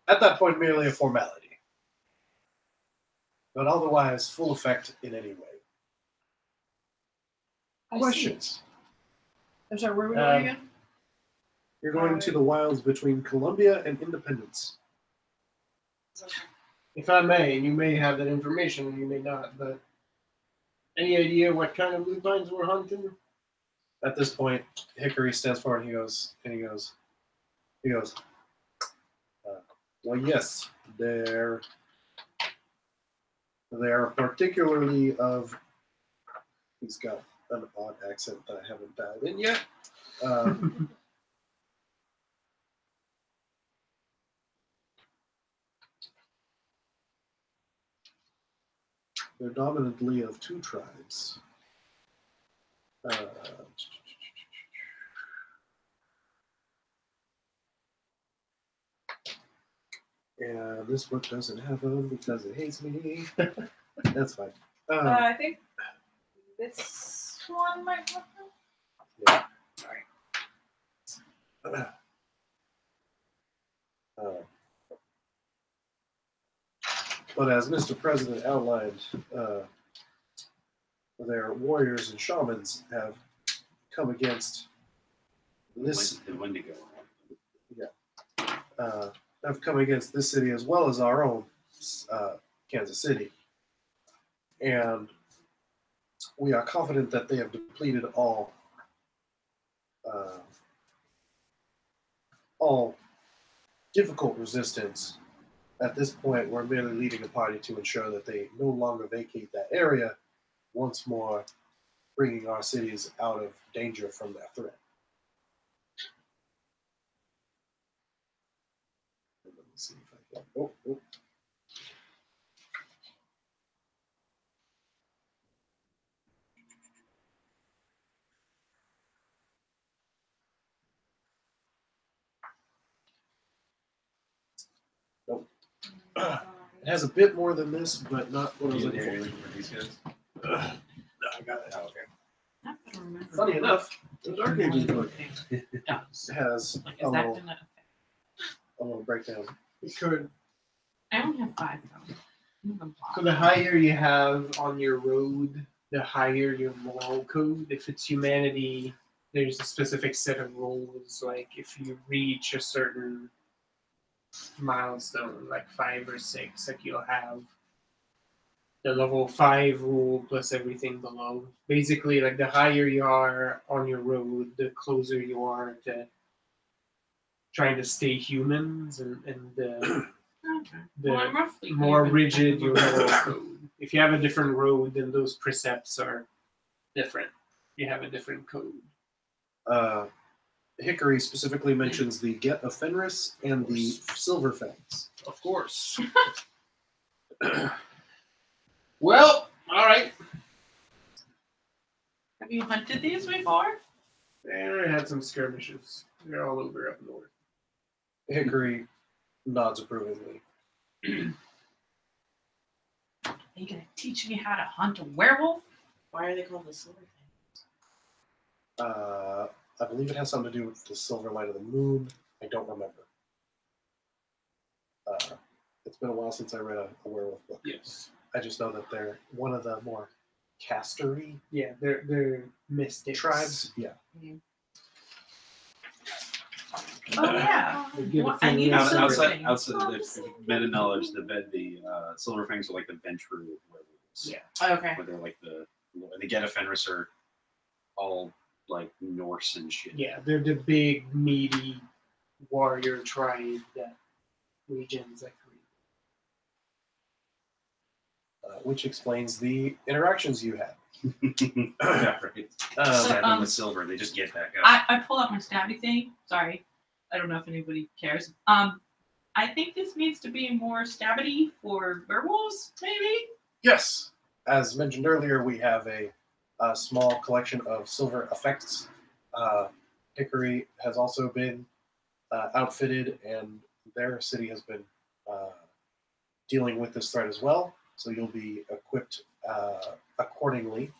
At that point, merely a formality. But otherwise, full effect in any way. Questions?
I'm sorry, where are we going again?
You're going to the wilds between Columbia and Independence.
If I may, and you may have that information, and you may not, but any idea what kind of lupines we're hunting?
At this point, Hickory stands forward and he goes, well, yes, they're particularly of, he's got an odd accent that I haven't dialed in yet. They're dominantly of two tribes. And this book doesn't have them because it hates me. That's fine.
I think this one might have them.
But as Mr. President outlined, their warriors and shamans have come against this.
The Wendigo.
Have come against this city as well as our own Kansas City, and we are confident that they have depleted all difficult resistance At this point, we're merely leading a party to ensure that they no longer vacate that area, once more bringing our cities out of danger from that threat. Let me see if I can. Oh. Nope. It has a bit more than this, but not what I was looking for.
For these guys?
No, I got it.
Oh, okay.
I have to remember.
Funny enough, the Dark Ages
One
book
thing it does.
has
Like,
a
is that
little,
gonna affect?
a little breakdown.
It could.
I only have 5 though. I'm gonna block.
So the higher you have on your road, the higher your moral code. If it's humanity, there's a specific set of rules. Like if you reach a certain milestone, like 5 or 6, like you'll have the level 5 rule plus everything below. Basically, like the higher you are on your road, the closer you are to trying to stay humans, and
Okay.
the
Well, I'm roughly
more
even.
rigid your moral code. If you have a different road, then those precepts are different. You have a different code.
Hickory specifically mentions the Get of Fenris and the Silver Fangs.
Of course. Well, all right.
Have you hunted these before?
I had some skirmishes. They're all over up north.
Hickory nods approvingly.
Are you gonna teach me how to hunt a werewolf?
Why are they called the silver things?
I believe it has something to do with the silver light of the moon. I don't remember. It's been a while since I read a werewolf book.
Yes.
I just know that they're one of the more castery
Yeah, they're mystics.
tribes. Yeah.
Oh yeah.
They give
Well,
a
I need
thing
a
out-
silver
Outside,
thing.
outside the meta knowledge, the silver fangs are like the Ventru werewolves.
Yeah.
Oh, okay.
Where they're like the Get of Fenris are all like Norse and shit.
Yeah, they're the big, meaty warrior tribe that regions that create.
Which explains the interactions you had.
Yeah, right. Stab them with silver, they just get back up.
I pull out my stabby thing. Sorry. I don't know if anybody cares. I think this needs to be more stabby for werewolves, maybe?
Yes. As mentioned earlier, we have a small collection of silver effects. Hickory has also been outfitted, and their city has been dealing with this threat as well. So you'll be equipped accordingly.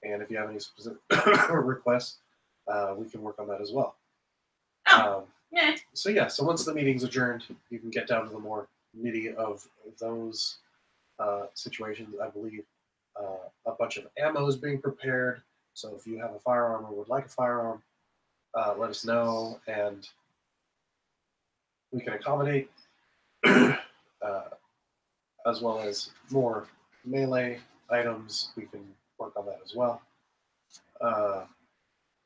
And if you have any specific requests, we can work on that as well.
Yeah.
So yeah, so once the meeting's adjourned, you can get down to the more nitty of those situations. I believe a bunch of ammo is being prepared. So if you have a firearm or would like a firearm, let us know, and we can accommodate, as well as more melee items. We can work on that as well.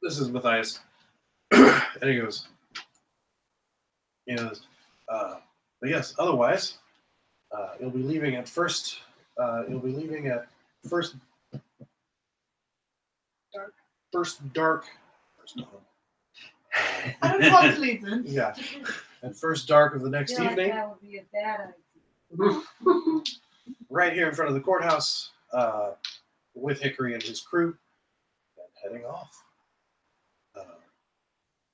This is Matthias, and he goes, but yes, otherwise, you'll be leaving at first. You'll be leaving at first dark. First dawn.
I don't want to leave then.
Yeah, at first dark of the next
feel like
evening,
that would be a bad idea.
right here in front of the courthouse, with Hickory and his crew, and heading off.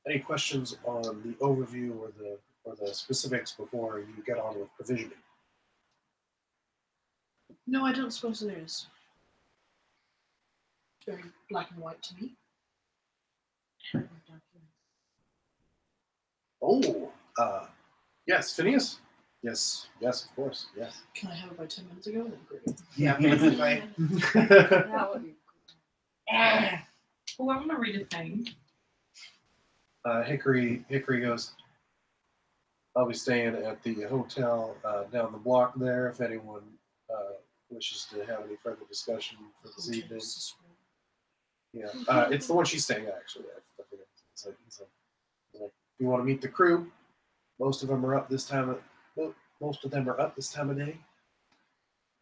Any questions on the overview or the specifics before you get on with provisioning?
No, I don't suppose there is. It's very black and white to me.
Oh, yes, Phineas. Yes, of course, yes.
Can I have it by 10 minutes ago? Then great.
Yeah, basically.
That would be
Oh, I'm gonna read a thing.
Hickory goes, I'll be staying at the hotel down the block there if anyone wishes to have any further discussion for this evening. Yeah, it's the one she's staying at, actually. I forget. He's like, if you want to meet the crew, most of them are up this time. most of them are up this time of day.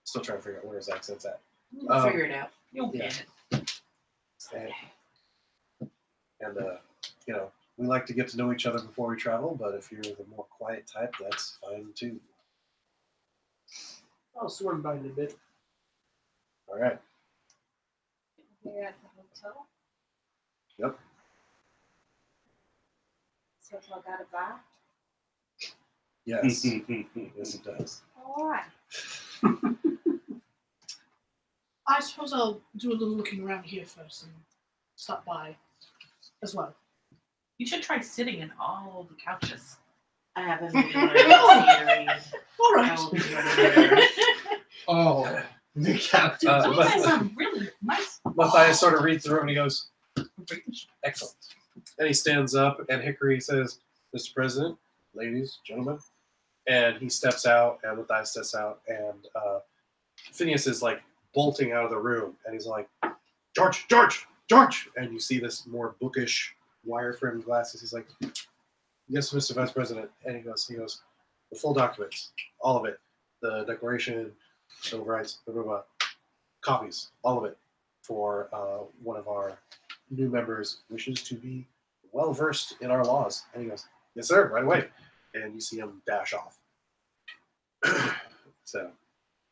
Still trying to figure out where his accent's at.
We'll figure it out.
You'll
Yeah.
get it.
And you know, we like to get to know each other before we travel, but if you're the more quiet type, that's fine too.
I'll swim by in a bit.
All right.
Here at the hotel.
Yep.
This hotel got a bath.
Yes. Yes, it does.
All right.
I suppose I'll do a little looking around here first and stop by as well.
You should try sitting in all the couches.
I haven't been doing scenery.
All
I
right.
will be doing it.
Oh,
The captain.
Some of them are really nice.
Matthias sort of reads through and he goes, excellent. And he stands up and Hickory says, Mr. President, ladies, gentlemen. And he steps out and Matthias steps out and Phineas is like bolting out of the room and he's like, George, George, George. And you see this more bookish wire framed glasses. He's like, yes, Mr. Vice President. And he goes, the full documents, all of it, the Declaration, Bill of Rights, blah, blah, blah, copies, all of it for one of our new members wishes to be well versed in our laws. And he goes, yes, sir, right away. And you see him dash off. So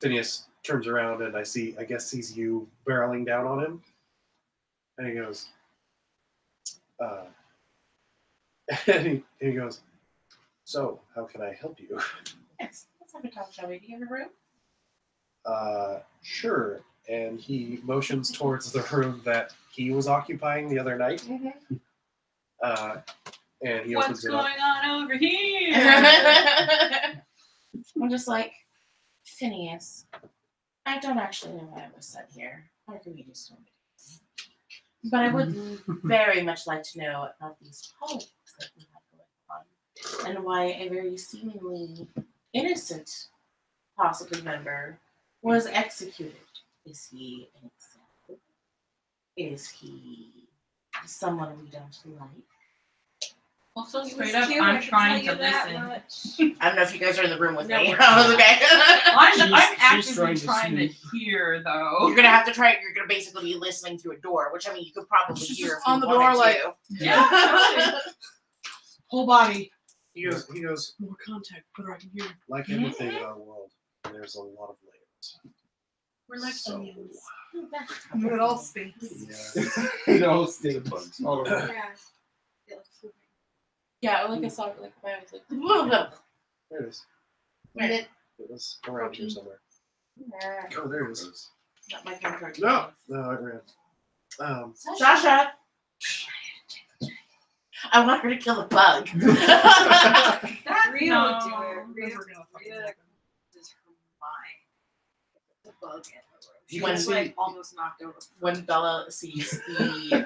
Phineas turns around and I guess sees you barreling down on him. And he goes, and he goes, so how can I help you?
Yes, let's have a talk, shall we? Do you have a room?
Sure. And he motions towards the room that he was occupying the other night.
Mm-hmm.
And he
What's
opens it
going on over here?
I'm just like, Phineas, I don't actually know why I was sent here. How can we do so many things? But I would very much like to know about these politics that we have going on and why a very seemingly innocent, possibly member was executed. Is he an example? Is he someone we don't like?
Also,
He
straight
was
up,
cute,
I'm
I can
trying to
tell you that
listen.
much.
I don't know if you guys are in the room with
No,
me.
we're
I was okay.
I'm
She's
actively
trying to
trying to hear, though.
You're gonna have to try. You're gonna basically be listening through a door, which I mean, you could probably
She's
hear
just
if you
on the
wanted
door,
to.
like-
Yeah, totally.
Whole body.
He goes,
More contact, better I can hear.
like everything in our world, there's a lot of layers.
We're like
So-
onions.
And
It all stinks.
Yeah.
No stinks. All over.
Yeah. Yeah, let's move
Yeah, like I saw it, like I was like, blah.
There it is.
Where did?
It was around here somewhere.
Nah,
Oh, there it is.
not my favorite.
No, it ran.
Sasha. I want her to kill a bug.
That Rhea
No.
would do it. Rhea
Never gonna fucking
Rhea
happen.
is her mind. The bug in the room.
You
She
can
was
see-
like almost knocked over.
When Bella sees the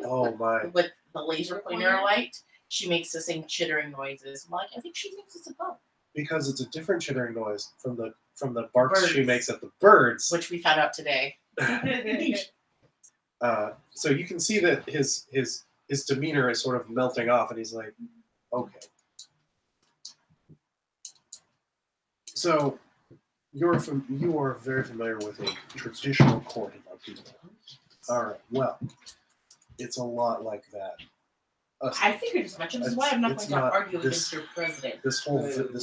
Oh my.
with the laser pointer light, she makes the same chittering noises. I'm like, I think she thinks it's a bug,
Because it's a different chittering noise from the barks she
Birds.
makes at the birds.
which we found out today.
So you can see that his demeanor is sort of melting off, and he's like, okay. So you are very familiar with a traditional court of our people. All right. Well, it's a lot like that.
I figured as much, which is why I'm not
It's
going to
not
argue
this-
against your president.
This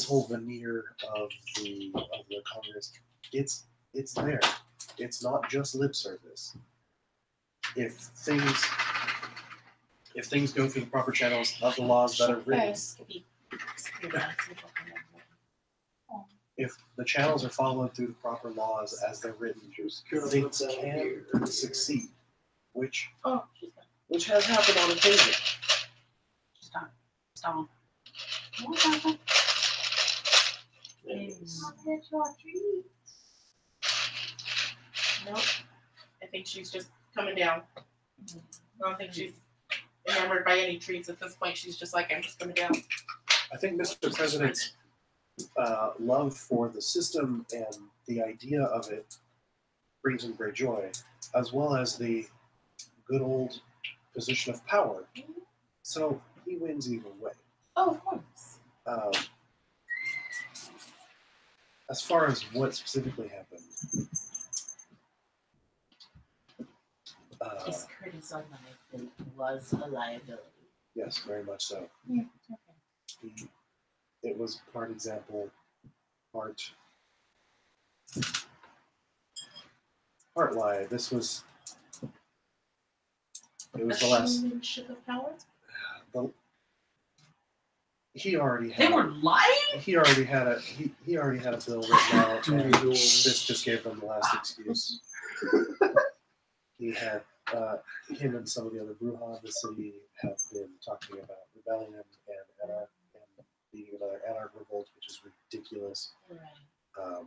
whole veneer of the Congress, it's there. It's not just lip service. If things go through the proper channels of the laws that are written, if the channels are followed through the proper laws as they're written, things can succeed, which
Oh, she's gone.
has happened on occasion.
Stop. Stop.
Nope. I think she's just coming down. I don't think she's enamored by any treats at this point. She's just like, I'm just coming down.
I think Mr. President's love for the system and the idea of it brings him great joy, as well as the good old position of power. So he wins either way.
Oh, of course.
as far as what specifically happened,
Is Curtis alive? Was a liability.
yes, very much so.
Yeah, okay.
It was part example, part lie. This was. It was the last.
Showmanship of power?
He already
They
had.
were lying?
He already had a. He already had a bill written out, and this just gave them the last excuse. He had. Him and some of the other Bruja of the city have been talking about rebellion and being another anarch revolt, which is ridiculous.
Right.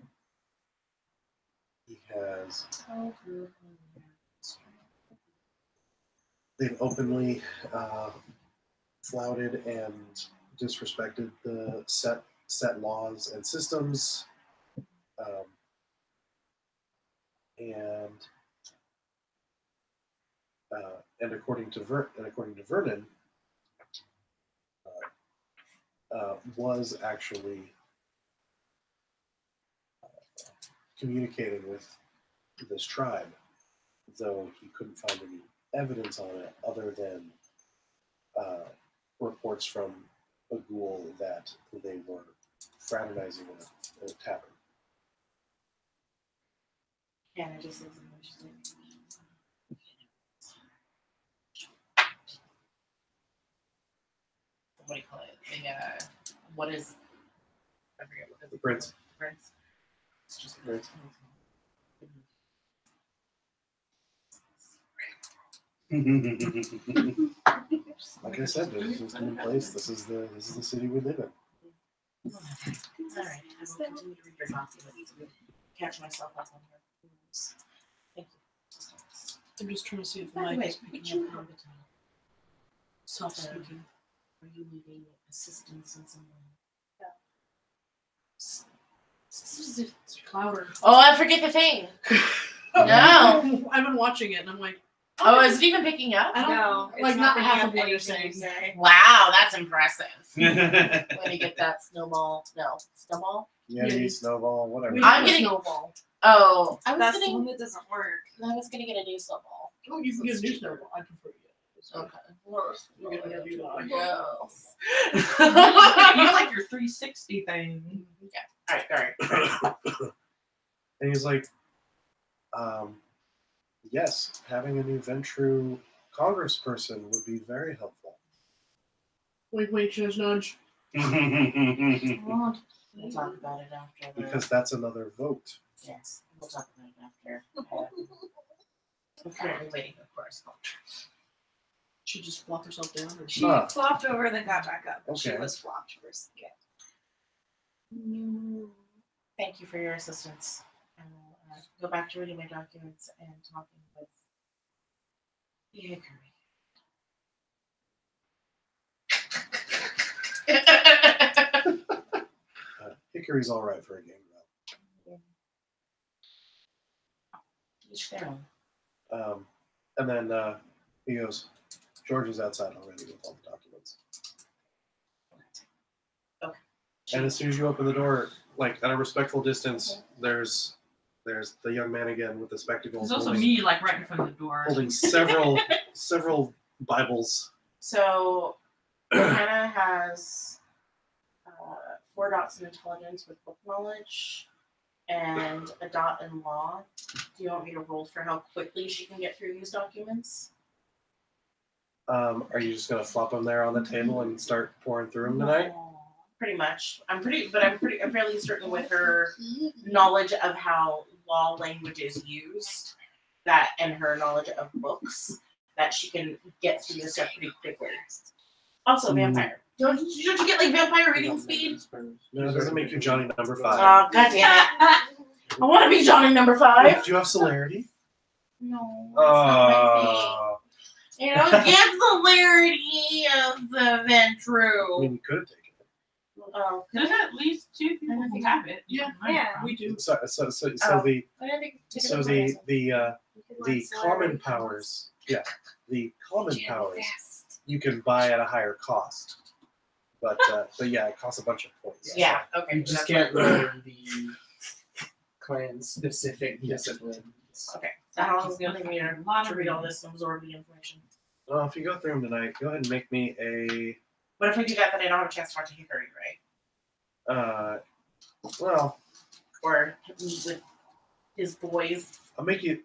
He has.
Oh,
They've openly flouted and disrespected the set laws and systems, and according to Vernon, was actually communicating with this tribe, though he couldn't find any evidence on it other than reports from a ghoul that they were fraternizing in a tavern.
Hannah just says she's like, what do you call it? What is? I forget what
The prince.
Prince. It's just
Prince. Like I said, this is a new place. This is the city we live in.
All right, I will continue to read your documents and catch myself up on your rules. Thank you.
I'm just trying to see if the
By the
mic
way,
is
would
picking
you
up.
happen to
Soft speaking.
are you needing assistance in some way?
It's louder.
Oh, I forget the thing. No.
I've been watching it and I'm like,
Oh, is it even picking up?
I don't
No, it's
like not
picking
half
up
of what you're
anything
saying.
you say.
Wow, that's impressive. Way to get that snowball. No, snowball?
Yeti, snowball, whatever.
I'm getting-
snowball.
Oh, I was
That's the
getting.
one that doesn't work.
I was gonna get a new snowball.
Oh, you can get a new snowball. I prefer you.
Okay.
You're gonna get a new one.
Yes.
You like your 360 thing.
All right.
And he's like, yes, having a new Ventru congressperson would be very helpful.
Wait, nudge, nudge.
We'll talk about it after.
Because that's another vote.
Yes, we'll talk about it after. I'm currently waiting for correspondence.
She just flopped herself down. Or
She flopped over, then got back up. She
Okay.
was flopped for a second.
Thank you for your assistance. I will go back to reading my documents and talking with Hickory.
Hickory's all right for a game, though.
Each their own.
And then he goes, George is outside already with all the documents.
Okay.
And as soon as you open the door, like at a respectful distance, there's the young man again with the spectacles.
There's also me, like, right in front of the door.
Holding several Bibles.
So Hannah has 4 dots in intelligence with book knowledge and a dot in law. Do you want me to roll for how quickly she can get through these documents?
Are you just gonna flop them there on the table and start pouring through them tonight?
Pretty much. I'm fairly certain with her knowledge of how law language is used, that and her knowledge of books, that she can get through this stuff pretty quickly. Also, vampire. Don't you get like vampire reading speed?
No, it doesn't make you Johnny number 5.
Oh, god damn it. I want to be Johnny number 5.
Do you have celerity?
No, that's not my thing. You don't get the celerity of the
I
Ventru.
mean, you could have taken
Oh,
There's at least 2 people who have it.
Yeah, we do.
it. So
Oh.
the
I didn't think
so the common powers, the common powers you can buy at a higher cost, but yeah, it costs a bunch of points.
Yeah, okay.
You just
that's
can't
what-
learn clan specific disciplines.
Okay. So how long is it gonna take me to read all this and absorb the information?
Well, if you go through them tonight, go ahead and make me a.
What if we do that, then I don't have a chance to talk to Hickory, right?
Well,
Or meet with his boys.
I'll make you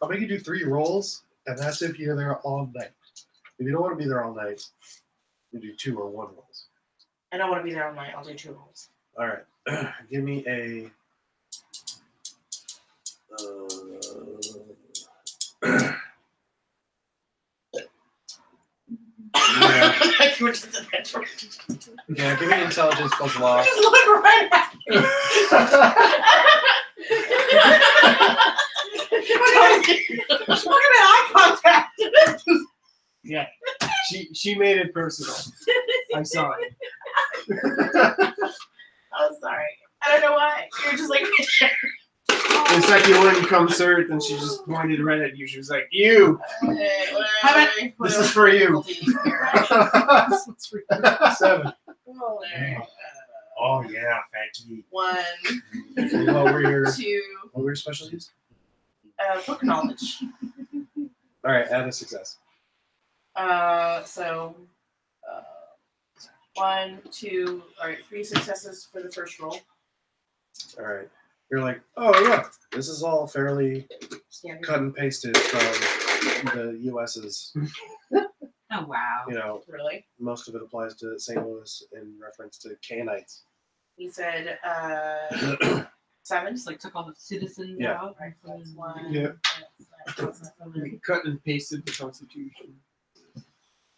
do 3 rolls, and that's if you're there all night. If you don't want to be there all night, you do 2 or 1 rolls.
I don't want to be there all night. I'll do 2 rolls.
All right, give me a. Yeah.
You were just a mentor.
Yeah, give me intelligence plus law.
Just look right at me. Look at eye contact.
Yeah. She made it personal. I saw it.
I'm sorry. I don't know why. You're just like
It's like you wouldn't come third, and she just pointed right at you. She was like, "You, this is for you." 7. Oh yeah, fatty.
1,
What were your
2,
specialties?
book knowledge.
All right, add a success.
So 1, 2, all right, 3 successes for the first roll.
All right, you're like, oh yeah, this is all fairly
Standard.
cut and pasted from the U.S.'s.
Oh wow.
You know,
Really?
most of it applies to St. Louis in reference to Cainites.
He said 7.
Just like took all the citizens
Yeah.
out.
Right, that's 1.
Yeah.
We cut and pasted the Constitution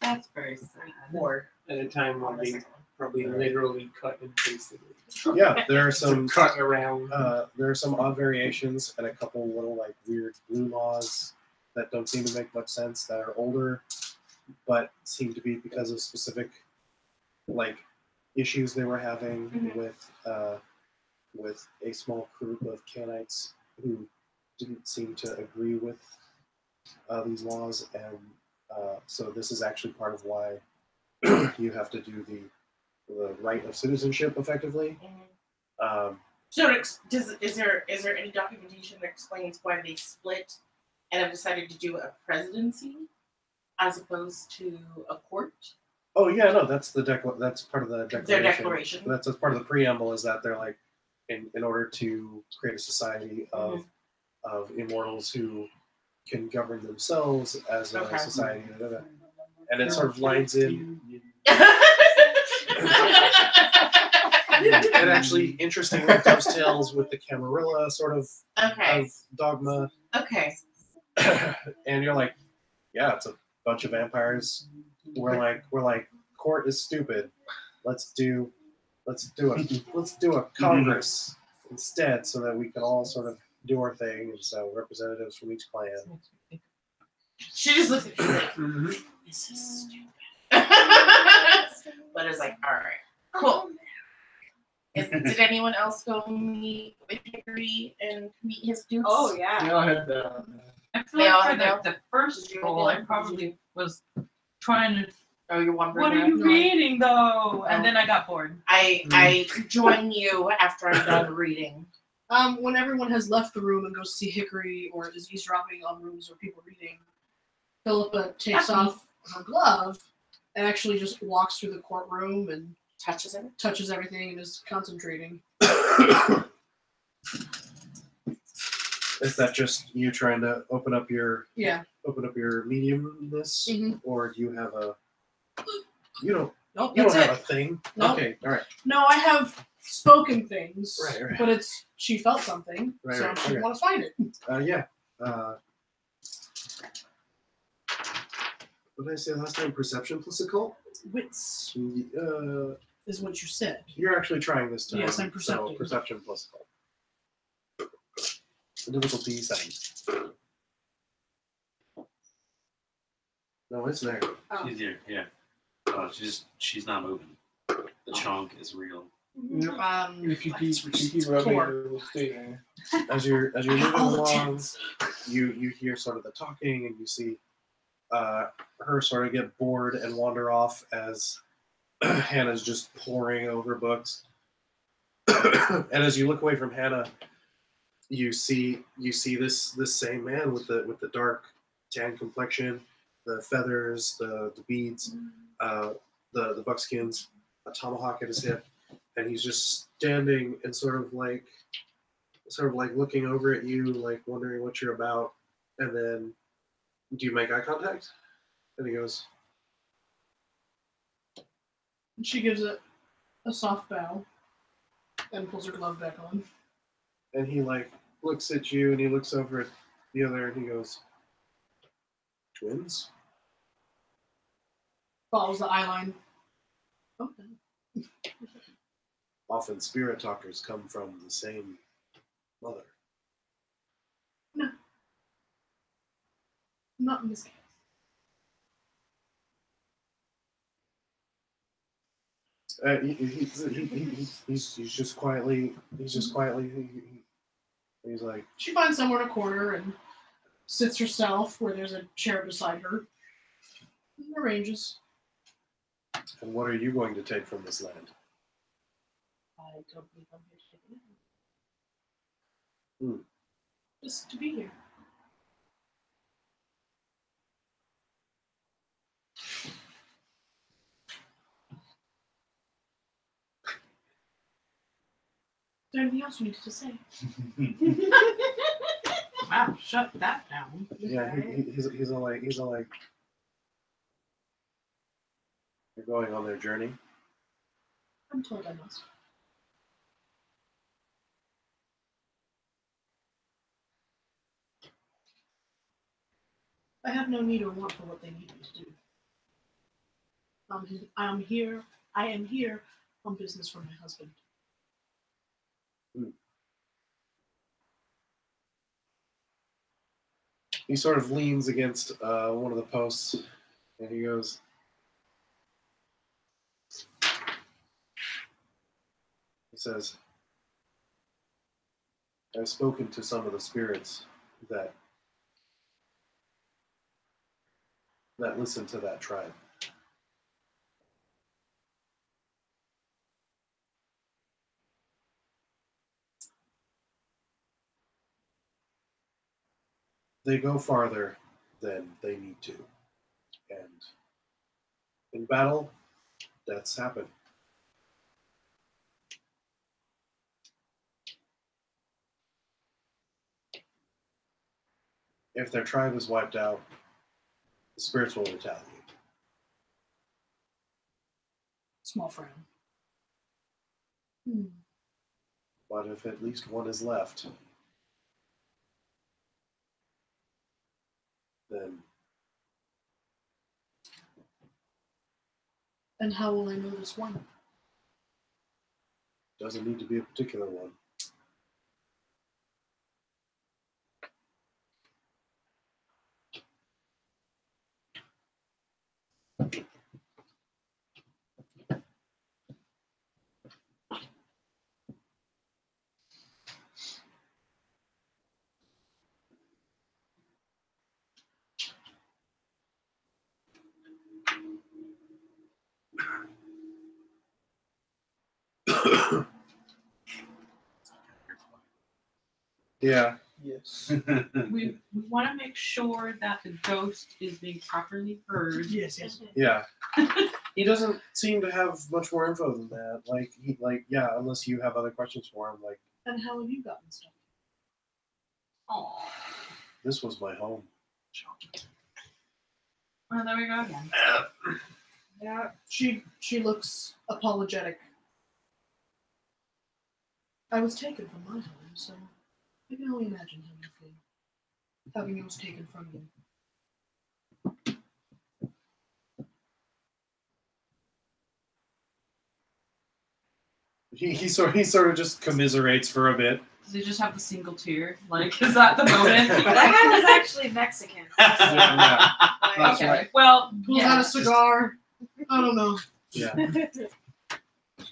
That's very sad.
4.
at a time when they probably literally cut and pasted it.
Yeah, there are
To
some
cut around.
there are some odd variations and a couple little like weird blue laws that don't seem to make much sense that are older, but seem to be because of specific like issues they were having with a small group of Cainites who didn't seem to agree with these laws, and so this is actually part of why you have to do the right of citizenship effectively.
So is there any documentation that explains why they split and have decided to do a presidency as opposed to a court?
Oh yeah, no, that's that's part of the declaration.
Their declaration.
That's part of the preamble is that they're like, in order to create a society of immortals who can govern themselves as a
Okay.
society, and it sort of lines in. It actually interestingly dovetails with the Camarilla sort of
Okay.
dogma,
Okay.
and you're like, yeah, it's a bunch of vampires. We're like, court is stupid. Let's do a Congress instead, so that we can all sort of do our thing. And so representatives from each clan.
She just looks at me like,
Mm-hmm.
this is stupid. But it's like, all right, cool. Did anyone else go meet with Hickory and meet his dudes?
Oh yeah.
We all had the.
I feel
They all
like
had
for the first
Did you
roll, I
do-
probably was trying to.
Oh, you're wondering.
What are you reading though? And then I got bored.
I join you after I'm done reading.
When everyone has left the room and goes to see Hickory or is eavesdropping on rooms or people reading, Philippa takes off her glove and actually just walks through the courtroom and
Touches it.
touches everything and is concentrating.
Is that just you trying to open up your
Yeah.
mediumness,
Mhm.
or do you have a? You don't
Nope,
you
that's
don't
it.
have a thing.
Nope.
Okay, all right.
No, I have spoken things,
Right.
but it's she felt something,
Right,
so
right,
she
okay.
want to find it.
Yeah. What did I say last time? Perception plus occult?
Wits is what you said.
You're actually trying this time.
Yes, I'm
So
perceptive.
perception plus occult. The difficulty is 9. No, it's there.
Oh.
She's here, yeah. She's not moving. The chunk is real.
If you keep rubbing,
4.
it will stay there.
As you're moving along,
Intelligence.
you hear sort of the talking, and you see her sort of get bored and wander off as Hannah's just poring over books. And as you look away from Hannah, you see this same man with the dark tan complexion, the feathers, the beads, the buckskins, a tomahawk at his hip, and he's just standing and sort of like looking over at you, like wondering what you're about. And then, do you make eye contact? And he goes,
And she gives it a soft bow and pulls her glove back on.
and he like looks at you, and he looks over at the other, and he goes, twins?
Follows the eye line. Okay.
Often spirit talkers come from the same mother.
No. Not in this case.
He's just quietly. He's like,
She finds somewhere in a corner and sits herself where there's a chair beside her. And arranges.
and what are you going to take from this land?
I don't believe I'm here to take it.
Hmm.
Just to be here. Is there anything else you needed to say?
Wow, shut that down.
Yeah, he's all like, you're going on their journey.
I'm told I must. I have no need or want for what they need me to do. I am here on business for my husband.
He sort of leans against one of the posts, and he goes, he says, I've spoken to some of the spirits that listen to that tribe. They go farther than they need to. And in battle, deaths happen. If their tribe is wiped out, the spirits will retaliate.
Small frown.
But if at least one is left, then
And how will I know this one?
it doesn't need to be a particular one. Yeah.
Yes.
We want to make sure that the ghost is being properly heard.
Yes, yes.
Yeah. He doesn't seem to have much more info than that. Unless you have other questions for him, like,
And how have you gotten stuff?
Oh,
this was my home.
well, there we go again.
Yeah. She looks apologetic. I was taken from my home, so I can only imagine how you feel. Having yours taken from you.
He sort of just commiserates for a bit.
Does he just have the single tear? Like, is that the moment?
That guy was actually Mexican.
Yeah. That's
Okay,
right.
well,
Pulls
yeah.
out a cigar. I don't know.
Yeah.
There's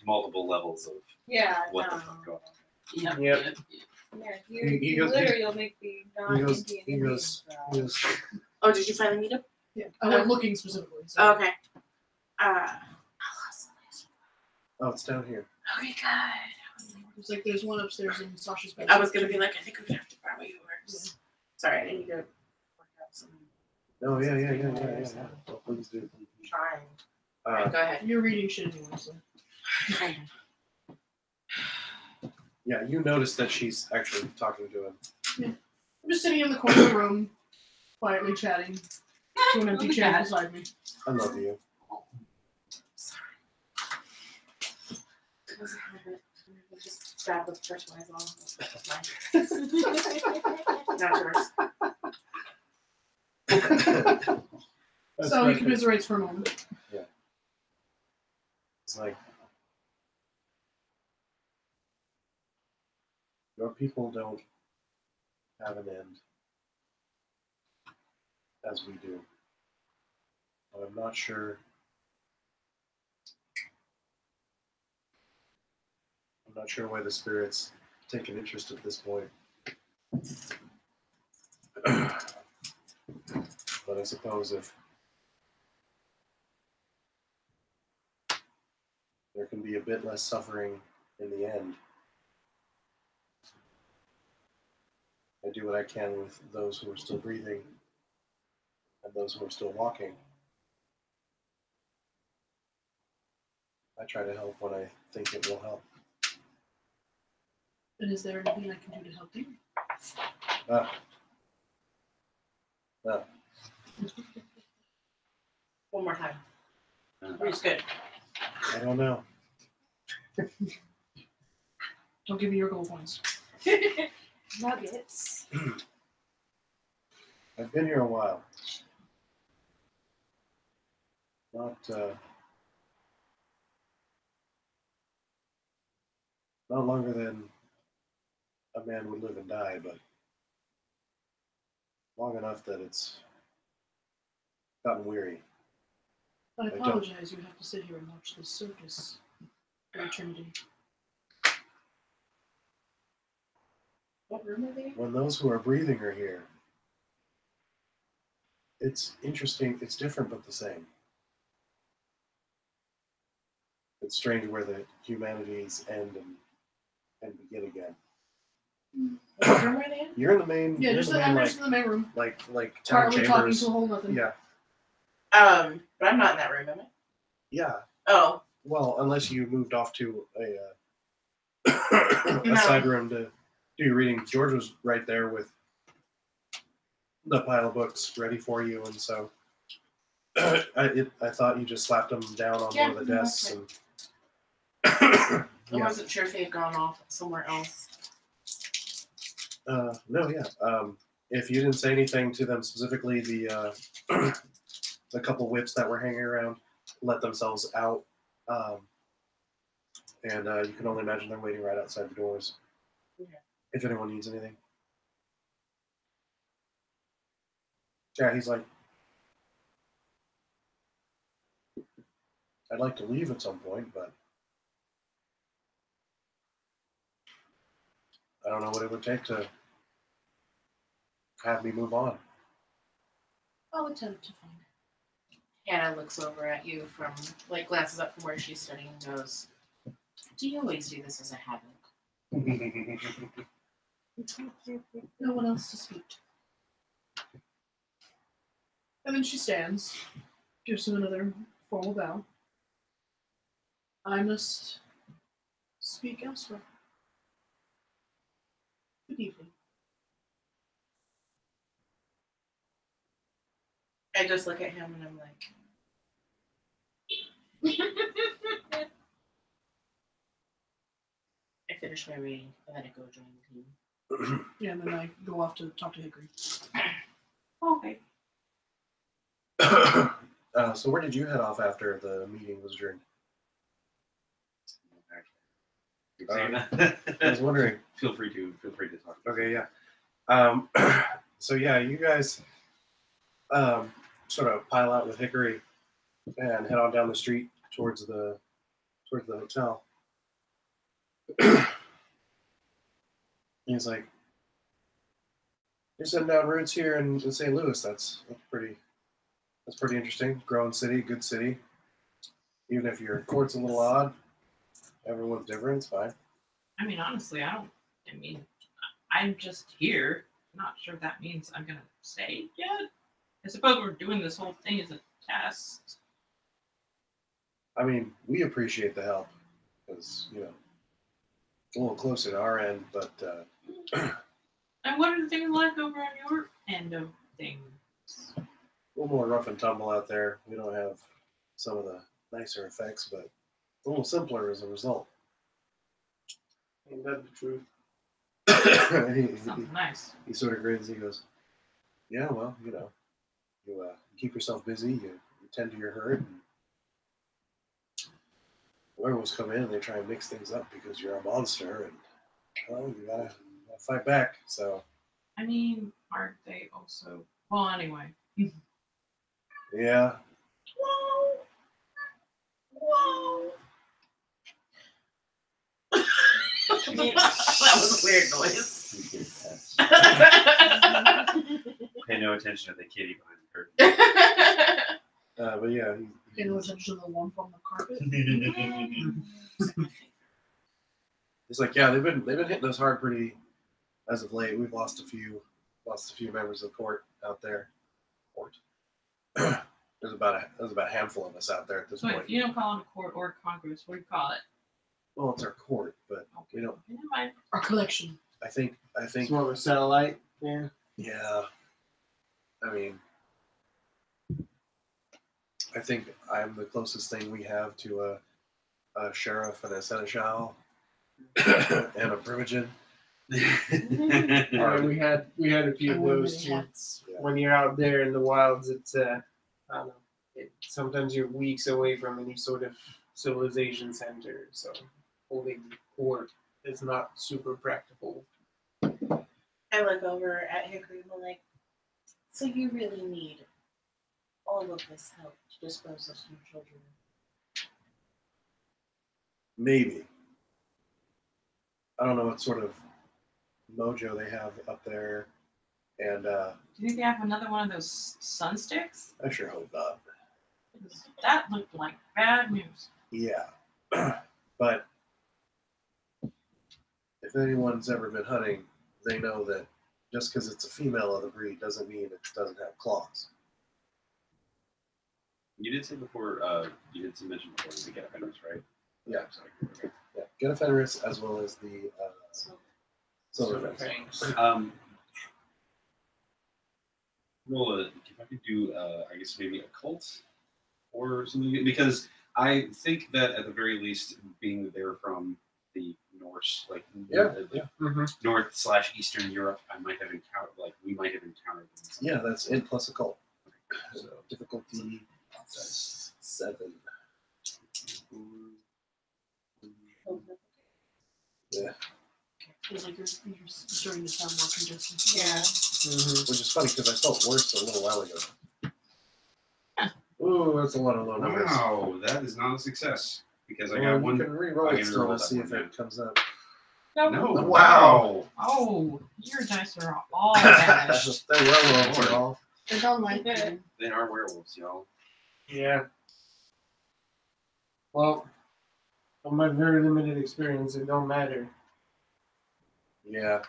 multiple levels of
Yeah,
what the
no.
fuck going on.
Yep,
Yep.
yep.
Yeah,
He goes-
literally, you'll make the non-Indian
he goes,
Indians.
Oh, did you finally meet him?
Yeah. I went looking specifically. So.
Okay.
oh, it's down here.
Okay, good. I was like,
It's like there's one upstairs in Sasha's bed.
I was gonna be like, I think I'm gonna have to borrow yours. Sorry, I need to work out some.
No, yeah. Oh, please do.
Trying.
Uh,
Go ahead.
You're reading shit anyway, so.
yeah, you notice that she's actually talking to him.
I'm just sitting in the corner of the room, quietly chatting to an empty
Look at
chair
that.
beside me.
I love you.
Sorry. It was a habit. I just grab the first one I saw. Not yours.
So he commiserates for a moment.
It's like your people don't have an end as we do. But I'm not sure. I'm not sure why the spirits take an interest at this point. But I suppose if there can be a bit less suffering in the end, I do what I can with those who are still breathing and those who are still walking. I try to help when I think it will help.
And is there anything I can do to help you?
No.
One more time. It's good.
I don't know.
Don't give me your gold coins.
Nuggets.
I've been here a while. Not longer than a man would live and die, but long enough that it's gotten weary.
I
don't.
apologize. You have to sit here and watch this circus for eternity.
What room are they in?
When those who are breathing are here, it's interesting. It's different, but the same. It's strange where the humanities end and begin again.
What room are they in?
You're in the main.
Yeah,
you're
just
in the
I'm
main,
just in the main room.
like town
Quietly talking
chambers.
to a whole nothing.
Yeah,
But I'm not in that room, am I?
yeah.
Oh,
Well, unless you moved off to a
No.
side room to do your reading. George was right there with the pile of books ready for you, and so I thought you just slapped them down on
Yeah,
one of the
no,
desks.
that's
And
I wasn't sure if they had gone off somewhere else.
no, yeah. If you didn't say anything to them specifically, the the couple whips that were hanging around let themselves out, and you can only imagine they're waiting right outside the doors.
Okay.
If anyone needs anything. Yeah, he's like, I'd like to leave at some point, but I don't know what it would take to have me move on.
I'll attempt to find it.
Hannah looks over at you from, like, glances up from where she's studying and goes, do you always do this as a habit?
No one else to speak to. And then she stands, gives him another formal bow. I must speak elsewhere. Good evening.
I just look at him and I'm like, I finish my reading and then I go join the team.
Yeah, and then I go off to talk to Hickory.
Okay.
So where did you head off after the meeting was adjourned?
Keep saying
I
that.
was wondering.
Feel free to talk.
Okay, yeah. So yeah, you guys sort of pile out with Hickory and head on down the street towards the hotel. He's like, you're setting down roots here in St. Louis. That's pretty interesting. Growing city, good city. Even if your court's a little odd, everyone's different. It's fine.
I mean, honestly, I'm just here. I'm not sure if that means I'm gonna stay yet. I suppose we're doing this whole thing as a test.
I mean, we appreciate the help because it's a little closer to our end, but
And what are things like over on your end of things?
a little more rough and tumble out there. We don't have some of the nicer effects, but it's a little simpler as a result.
Ain't that the truth?
Something nice.
He sort of grins. He goes, "Yeah, well, you keep yourself busy. You tend to your herd. And werewolves come in and they try and mix things up because you're a monster, and well, you gotta fight back. So
I mean, aren't they also? Well, anyway.
yeah,
Whoa. Whoa. That was a weird noise.
Pay no attention to the kitty behind the curtain.
but yeah,
Pay no attention to the lump on the carpet.
he's like, yeah, they've been hitting us hard pretty as of late. We've lost a few members of court out there. Court. There's about a handful of us out there at this
So wait,
point.
you don't call it a court or a congress. What do you call it?
Well, it's our court, but we don't.
Never mind.
Our collection.
I think.
It's more of a satellite. Yeah.
Yeah. I mean, I think I'm the closest thing we have to a sheriff and a seneschal and a primogene.
Yeah, we had a few of those too.
Yeah.
When you're out there in the wilds, it's I don't know. Sometimes you're weeks away from any sort of civilization center, so holding court is not super practical.
I look over at Hickory and I'm like, so you really need all of this help to dispose of some children?
Maybe. I don't know what sort of mojo they have up there, and
Do you think they have another one of those sun sticks?
I sure hope not.
Because that looked like bad news.
Yeah. But if anyone's ever been hunting, they know that just because it's a female of the breed doesn't mean it doesn't have claws.
You did say before, you did mention before the get offenders, right?
Yeah.
Sorry. Okay.
Yeah. Get a Fenris as well as the Silver Fangs.
Roll if I could do, I guess maybe a cult or something, because I think that at the very least, being that they're from the Norse, like North/Eastern Europe, we might have encountered them.
Yeah, that's it plus a cult. So difficulty 7. Yeah.
Feels like you're starting to sound more congested.
Yeah.
Which is funny because I felt worse a little while ago. Ooh, that's a lot of low numbers.
Wow, that is not a success because I
Well,
got one.
You can re-roll
I
it
can
still
re-roll
to
that
see
one,
if
yeah.
it comes up.
No,
Wow.
Oh, your dice are all vanished.
They're werewolves are all.
They're gone like that.
They are werewolves, y'all.
Yeah. Well, from my very limited experience, it don't matter.
Yeah.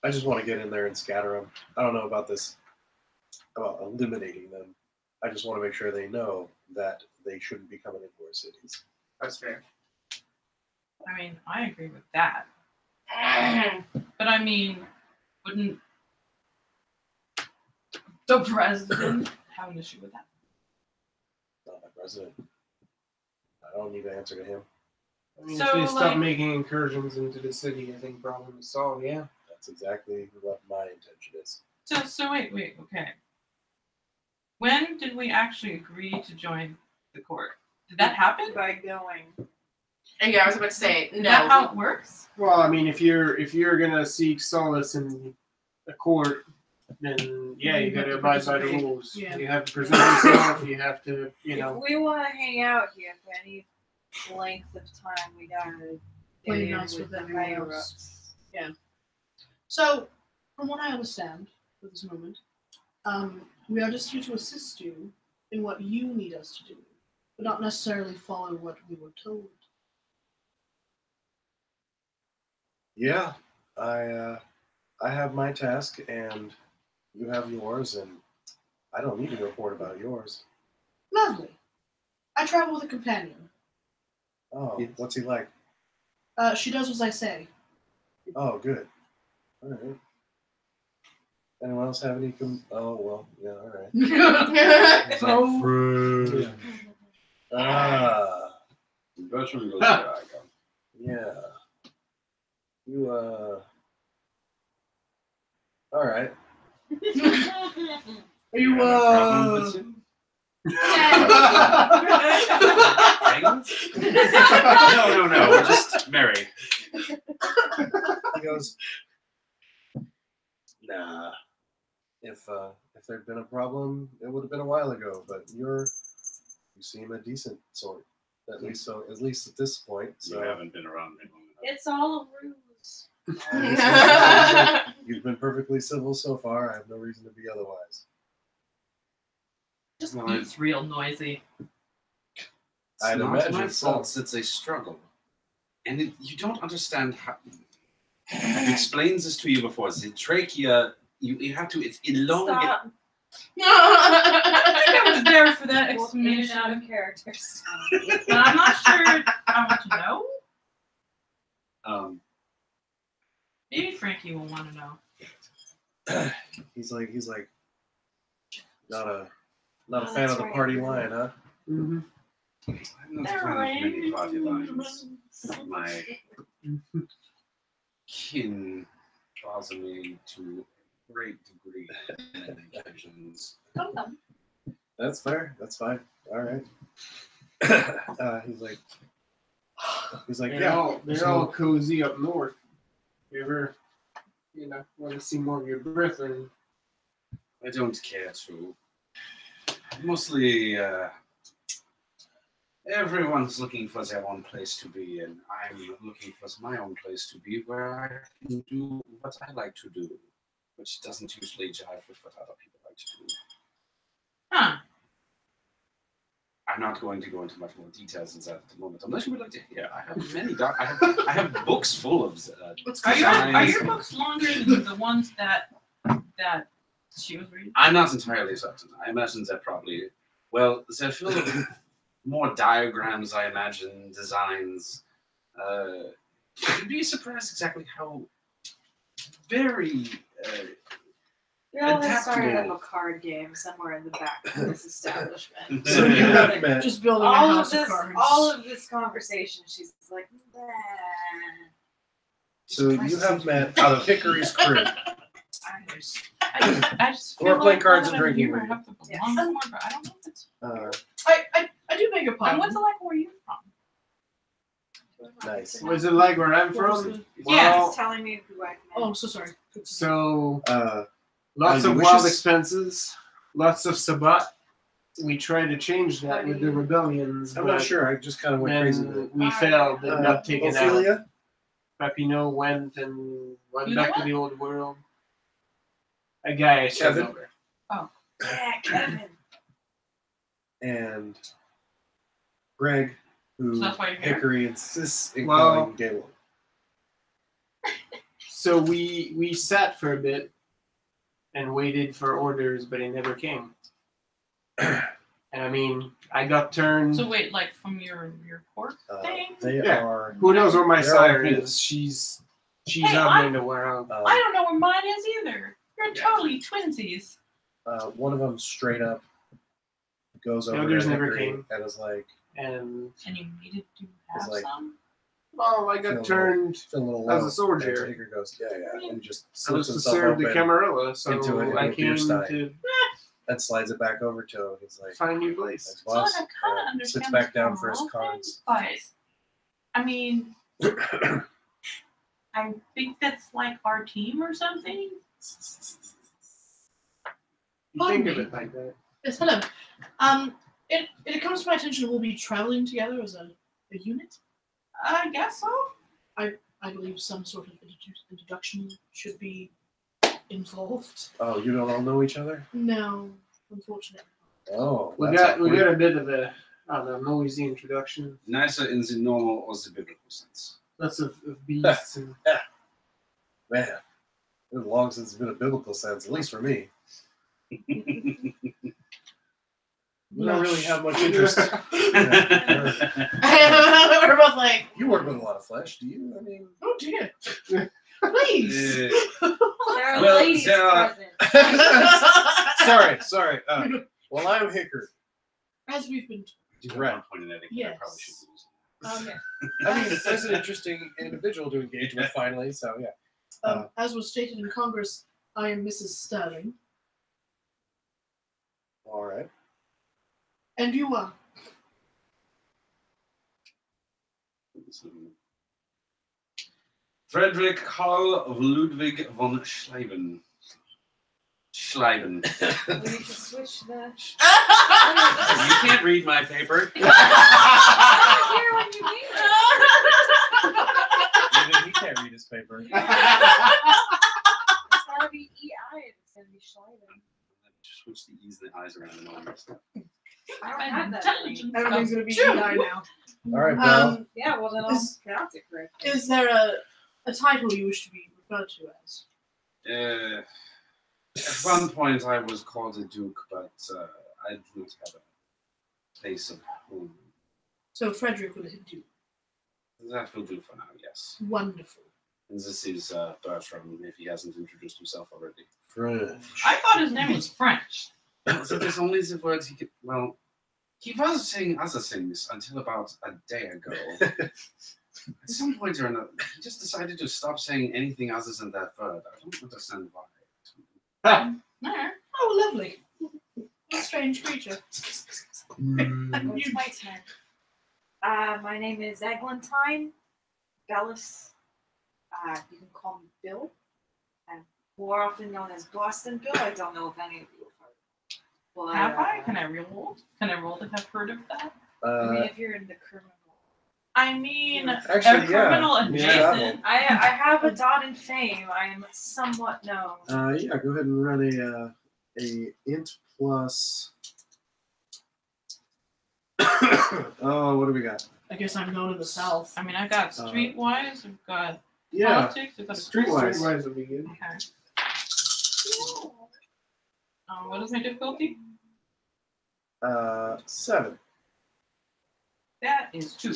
I just want to get in there and scatter them. I don't know about this, about eliminating them. I just want to make sure they know that they shouldn't be coming into our cities.
That's fair.
I mean, I agree with that. But I mean, wouldn't the president have an issue with that?
Not my president. I don't need to answer to him.
I mean,
So,
if they stop
like-
making incursions into the city, I think problem is solved. Yeah.
That's exactly what my intention is.
So wait, okay. When did we actually agree to join the court? Did that happen?
By going.
Yeah, I was about to say,
Is that
no.
how it works?
Well, I mean, if you're gonna seek solace in a court, then yeah, you gotta abide by the rules.
Yeah.
You have to present yourself. You have to,
If we want to hang out here for any length of time, we gotta
Play
get in
nice with
the
everyone
higher
else.
ups.
So, from what I understand at this moment, we are just here to assist you in what you need us to do, but not necessarily follow what we were told.
Yeah, I have my task, and you have yours, and I don't need to report about yours.
Lovely. I travel with a companion.
Oh,
Yes.
what's he like?
She does as I say.
Oh, good. All right. Anyone else have any? Oh, well, yeah, all right.
So,
Yeah. Ah,
Bertram goes where I go.
yeah. You, all right.
are you,
Problem with you? No, we're just married.
He goes, nah. If there'd been a problem, it would have been a while ago. But you seem a decent sort, at least at this point. So
You haven't been around me long enough.
It's all a ruse.
You've been perfectly civil so far. I have no reason to be otherwise.
Just
No,
it's real noisy.
It's
I'd
not
imagine
my
so.
fault. It's a struggle, and you don't understand how. I've explained this to you before. The trachea, you have to. It's elongate.
Stop.
I was there for that
Both in and out
explanation,
of characters.
but I'm not sure I want to know. Maybe Frankie will want to know.
He's like not a fan of
that's
the
right.
party line, huh?
Mm-hmm.
I'm not a fan of many party lines. My kin bother me to a great degree on occasions.
That's fair. That's fine. All right. He's like,
They're
yeah.
all cozy up north. You ever, want to see more of your brethren?
I don't care to. Mostly, everyone's looking for their own place to be, and I'm looking for my own place to be where I can do what I like to do, which doesn't usually jive with what other people like to do.
Huh.
I'm not going to go into much more details than that at the moment, unless you would like to hear. I have many I have books full of.
Are your
designs.
books longer than the ones that she was reading?
I'm not entirely certain. I imagine they're probably they're filled with more diagrams. I imagine designs. You'd be surprised exactly how very.
We all have started
Adaptable.
up a card game somewhere in the back of this establishment.
So you have met.
just building a
all
house
of
of
this,
cards.
all of this conversation, she's like, nah.
So you have met out of Hickory's crib.
I just feel
Or playing
like
cards
now
and
that I'm
drinking
here, I
with
have to belong more, but I don't know if it's.
I do beg your
And
pardon.
what's it like where you're from?
Nice.
What's it like where I'm
What was
from?
the-
Yeah.
She's telling me who I met.
Oh, so sorry.
So
As
lots
you
of
wishes.
wild expenses, lots of sabbat. We tried to change that with the rebellions,
I'm
but
not sure. I just kind of went crazy with
then
it.
we failed and got taken out.
Ophelia?
Papineau went and went
You know
back to
what?
the old world. A guy I sent
Kevin?
over.
Yeah, Kevin.
And Greg, who
So that's why you're here?
Hickory insists in
Well-
calling Gaylord.
So we sat for a bit and waited for orders, but it never came. And I mean, I got turned.
So wait, like from your court thing?
They
Yeah.
are.
Who knows where my
They're
sire
all
is? She's
Hey,
out
I'm-
there nowhere.
I don't know where mine is either. You're
Yeah.
totally twinsies.
One of them straight up goes
The
over
others
to
never
Hickory
came.
and is like,
And
And you needed to have
like-
some?
well, I
Feel a
got
little-
turned.
feel a little
As a
low.
soldier.
And Hickory goes, yeah, and just
I
slips
was to
himself
serve the
open
Camarilla, so
into a
I
beer
came
stein.
to
and slides it back over to him. He's like,
find new place.
thanks,
So like,
boss.
I kind of
And
understand
sits back
the
down for his
Camarilla
cards.
thing, but I mean, I think that's like our team or something.
You think of it like that.
Yes, hello. It comes to my attention we'll be traveling together as a unit.
I guess so.
I believe some sort of introduction should be involved.
Oh, you don't all know each other?
No, unfortunately.
Oh,
We
that's
got
awkward.
a bit of a noisy introduction.
Nicer in the normal or the biblical sense.
Lots of beasts and
Man, it's been long since it's been a biblical sense, at least for me. We don't really have much interest.
We're both like,
You work with a lot of flesh, do you? I mean,
oh dear. Please.
There are
Well,
ladies
Sarah-
present.
sorry. Well, I'm Hickard.
As we've been
Right.
Pointed at it, I
Yes.
probably should use it.
I mean, that's an interesting individual to engage with finally, so yeah.
as was stated in Congress, I am Mrs. Sterling.
All right.
And you are?
Frederick Karl of Ludwig von Schleiben. Schleiben.
We need to switch the.
You can't read my paper.
I hear when you mean it.
Even he can't read his paper.
It's gotta be EI. It's gonna be Schleiben.
Switch the E's and the I's around and all that stuff.
I don't have that.
Intelligent
Everything's
stuff.
going to be EI now.
All right, Belle.
Yeah, well then I'll
Is-
pronounce it correctly.
Is there a title you wish to be referred to as?
At one point, I was called a duke, but I did not have a place of home.
So Frederick will do.
That will do for now, yes.
Wonderful.
And this is Bertram, if he hasn't introduced himself already.
French.
I thought his name was French.
So there's only the words he could. Well, he was saying other things until about a day ago. At some point or another, he just decided to stop saying anything other than that word. I don't understand why.
Alright.
Oh, lovely. A strange creature. And
It's
you,
my turn. My name is Eglantine Bellis. You can call me Bill. I'm more often known as Boston Bill. I don't know if any of you have heard. But,
Have I? Can I roll? Can I roll to have heard of that?
I mean, if you're in the criminal.
I mean,
Actually,
a criminal
yeah.
adjacent.
I have a dot in fame. I am somewhat known.
Yeah, go ahead and run a int plus. Oh, what do we got?
I guess I'm known in the South.
I mean, I got streetwise. I've got
Yeah,
politics. I've got
Streetwise.
Streetwise will be good.
Okay. What is my difficulty?
7.
That is 2.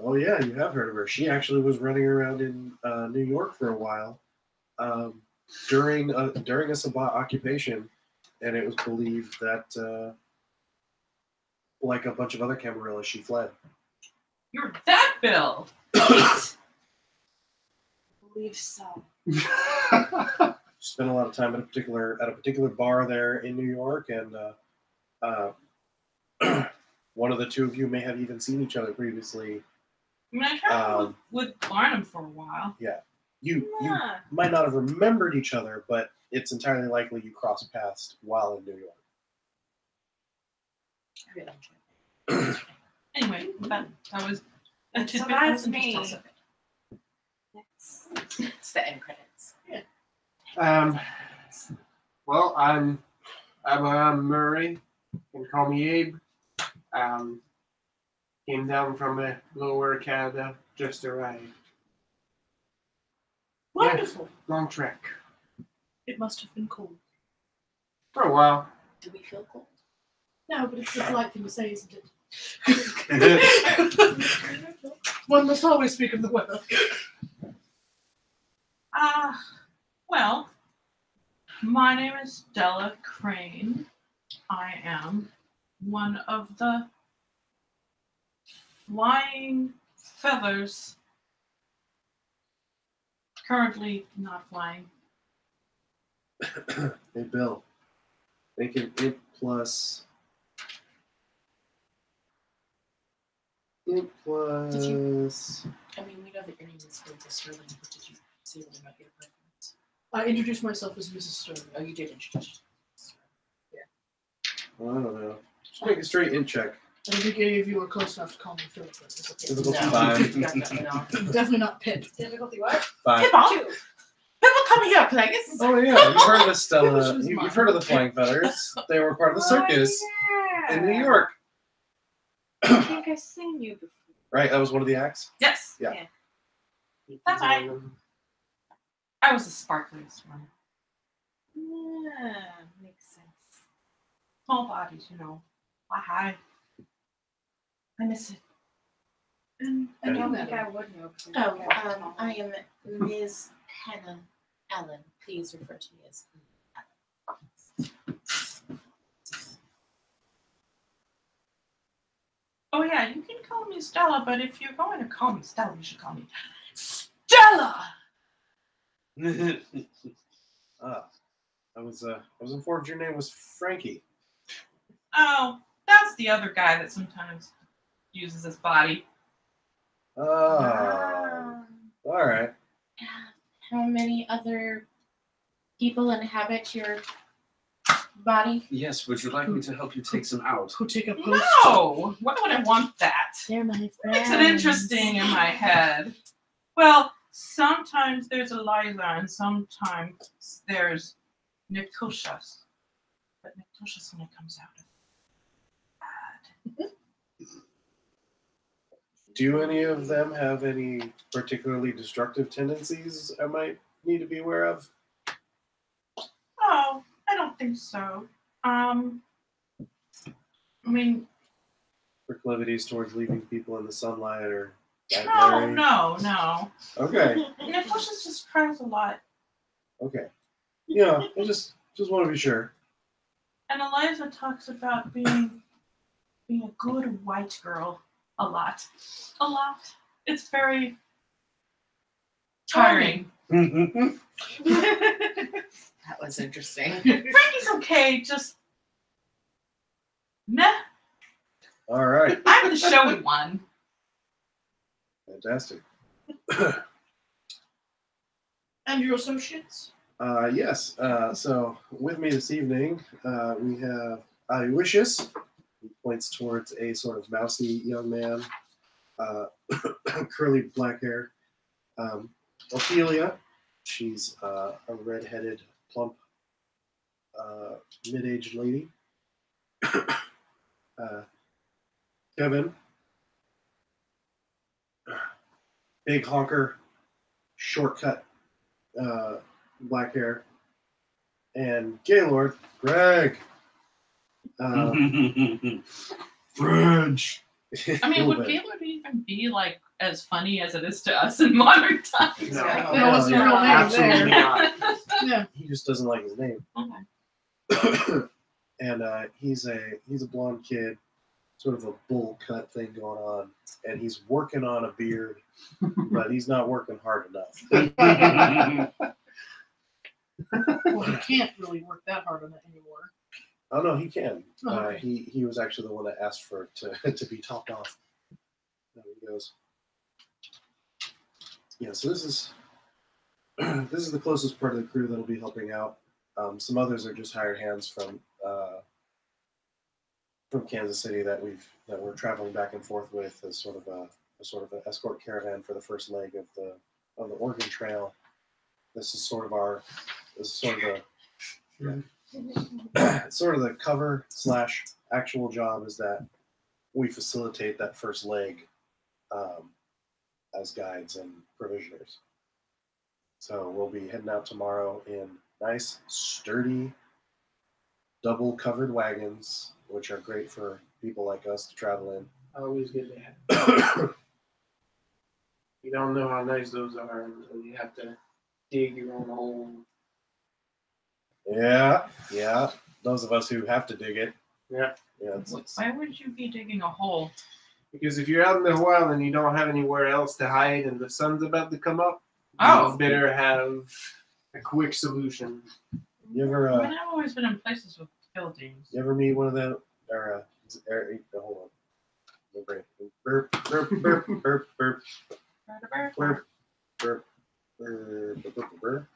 Oh yeah, you have heard of her. She actually was running around in New York for a while during a Sabbat occupation, and it was believed that, like a bunch of other Camarillas, she fled.
You're that Bill.
I believe so.
She spent a lot of time at a particular bar there in New York, and one of the two of you may have even seen each other previously.
I mean, I traveled with Barnum for a while.
You
Yeah.
might not have remembered each other, but it's entirely likely you crossed paths while in New York.
Anyway, that was a
So
tidbit.
that's
of
me.
interest.
Next.
It's the end credits.
Well, I'm Murray. You can call me Abe. Came down from lower Canada, just arrived.
Wonderful.
Long trek.
It must have been cold.
For a while.
Do we feel cold?
No, but it's a polite thing to say, isn't it? One must always speak of the weather.
Well, my name is Stella Crane. I am one of the Flying Feathers. Currently not flying.
Hey, Bill. Make an int plus. Int plus.
I mean, we know that your name is Bill Sterling, but did you say that you might get a preference?
I introduced myself as Mrs. Sterling.
Oh, you did introduce
Well, I don't know. Just make a straight int check.
I don't think any of you are close enough to call me Philip.
Difficulty
No.
5.
No.
Definitely not Pip.
Difficulty what?
5.
Come on.
2.
People come here, please.
Oh yeah, you've heard of the Stella.
Which is
You've heard of the Flying Feathers. They were part of the circus
Yeah.
in New York.
I think I've seen you before.
Right, that was one of the acts.
Yes.
Yeah.
That's right. I was the sparkliest one.
Yeah, makes sense.
Small bodies, you know. Fly high. I miss it.
And
I
you,
don't think
madam.
I would know. 'cause
Oh,
I'm very tall.
I am Ms. Hannah Allen. Please refer to me as
Oh yeah, you can call me Stella, but if you're going to call me Stella, you should call me Stella!
I was informed your name was Frankie.
Oh, that's the other guy that sometimes uses his body.
Oh, all right.
How many other people inhabit your body?
Yes, would you like me to help you take some out?
Who take a post?
No! Why would I want that?
They're my friends.
Makes it interesting in my head. Well, sometimes there's Eliza and sometimes there's Nictosius. But Nictosius only comes out of bad.
Do any of them have any particularly destructive tendencies I might need to be aware of?
Oh, I don't think so. I mean,
Proclivities towards leaving people in the sunlight or bad
no.
Okay,
Nictosius just cries a lot.
okay. Yeah, I just want to be sure.
And Eliza talks about being a good white girl a lot. A lot. It's very tiring.
That was interesting.
Frankie's okay, just meh.
All right,
I'm the showy one.
fantastic.
And your associates?
Yes. So with me this evening, we have Aloysius. He points towards a sort of mousy young man, curly black hair. Ophelia, she's a red-headed, plump, mid-aged lady. Kevin, big honker, shortcut, black hair. And Gaylord, Greg. French.
I mean, would Gaylord even be like as funny as it is to us in modern times?
No,
No, it's your real name
absolutely
there.
not.
Yeah.
He just doesn't like his name.
Okay.
And he's a blonde kid, sort of a bowl cut thing going on, and he's working on a beard, but he's not working hard enough.
Well, he can't really work that hard on it anymore.
Oh no, he can.
Oh, okay.
He was actually the one that asked for it to be topped off. There he goes. Yeah, so this is the closest part of the crew that'll be helping out. Some others are just hired hands from Kansas City that we're traveling back and forth with as sort of an escort caravan for the first leg of the Oregon Trail. This is sort of the cover / actual job is that we facilitate that first leg as guides and provisioners. So we'll be heading out tomorrow in nice, sturdy, double covered wagons, which are great for people like us to travel in.
Always good to have. You don't know how nice those are until you have to dig your own hole.
Yeah. Those of us who have to dig it.
Yeah.
Why would you be digging a hole?
Because if you're out in the wild and you don't have anywhere else to hide and the sun's about to come up,
Oh.
you better have a quick solution.
You ever
I mean, I've always been in places with buildings.
you ever meet one of them? Hold on. Burp, burp, burp, burp, burp, burp, burp, burp, burp.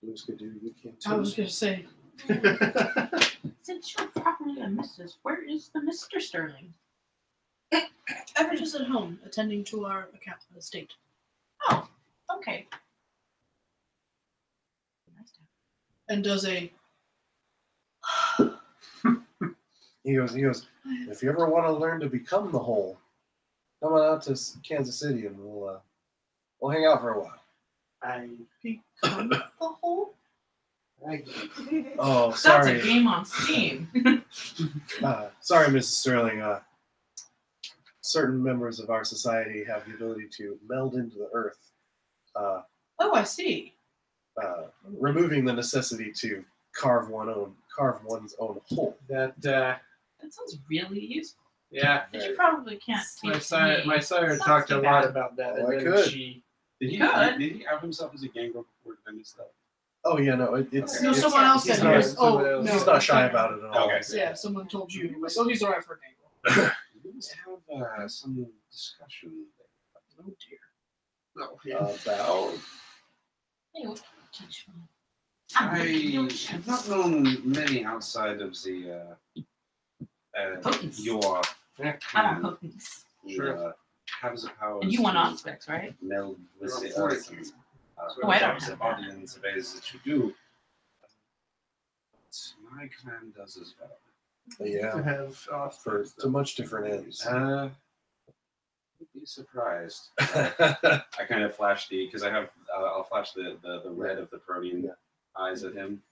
Looks good, dude. You can't
I was going to say,
Since you're properly a Mrs., where is the Mr. Sterling?
Everett is at home attending to our account estate.
Oh, okay. Nice to have.
And does a
He goes, if you ever want to learn to become the whole, come on out to Kansas City and we'll hang out for a while.
I
Become the whole.
Oh,
That's
sorry.
a game on Steam.
Sorry, Mrs. Sterling. Certain members of our society have the ability to meld into the earth,
Oh, I see.
removing the necessity to carve one's own hole.
that
That sounds really useful.
yeah.
But you probably can't
My
teach
sire,
me.
my sire
Sounds
talked
too
a lot
bad.
about that,
Oh, I
and then
could.
she
Did he
Good.
did he have himself as a gangrel before defending stuff?
Oh yeah, no, it's
No,
it's-
someone else
he's
said
not-
he was. Oh,
someone else.
no,
he's not shy about it at all.
Okay.
Yeah, someone told you. Like, oh, he's alright for an angle.
We must have some discussion.
Oh dear.
no, yeah.
About
Hey, what can I teach me?
I have not known many outside of the
Potence.
your
I'm a potence.
Sure.
has the power
And you want
to
aspects, right?
meld with
You're
the
on
earth
40.
and
Oh, I don't
absorb the
have
body
that.
in the ways that you do. What my clan does as well.
To
yeah,
have
for to much different ends.
You'd be surprised. I kind of flash because I have I'll flash the red of the protein
Yeah.
eyes at him.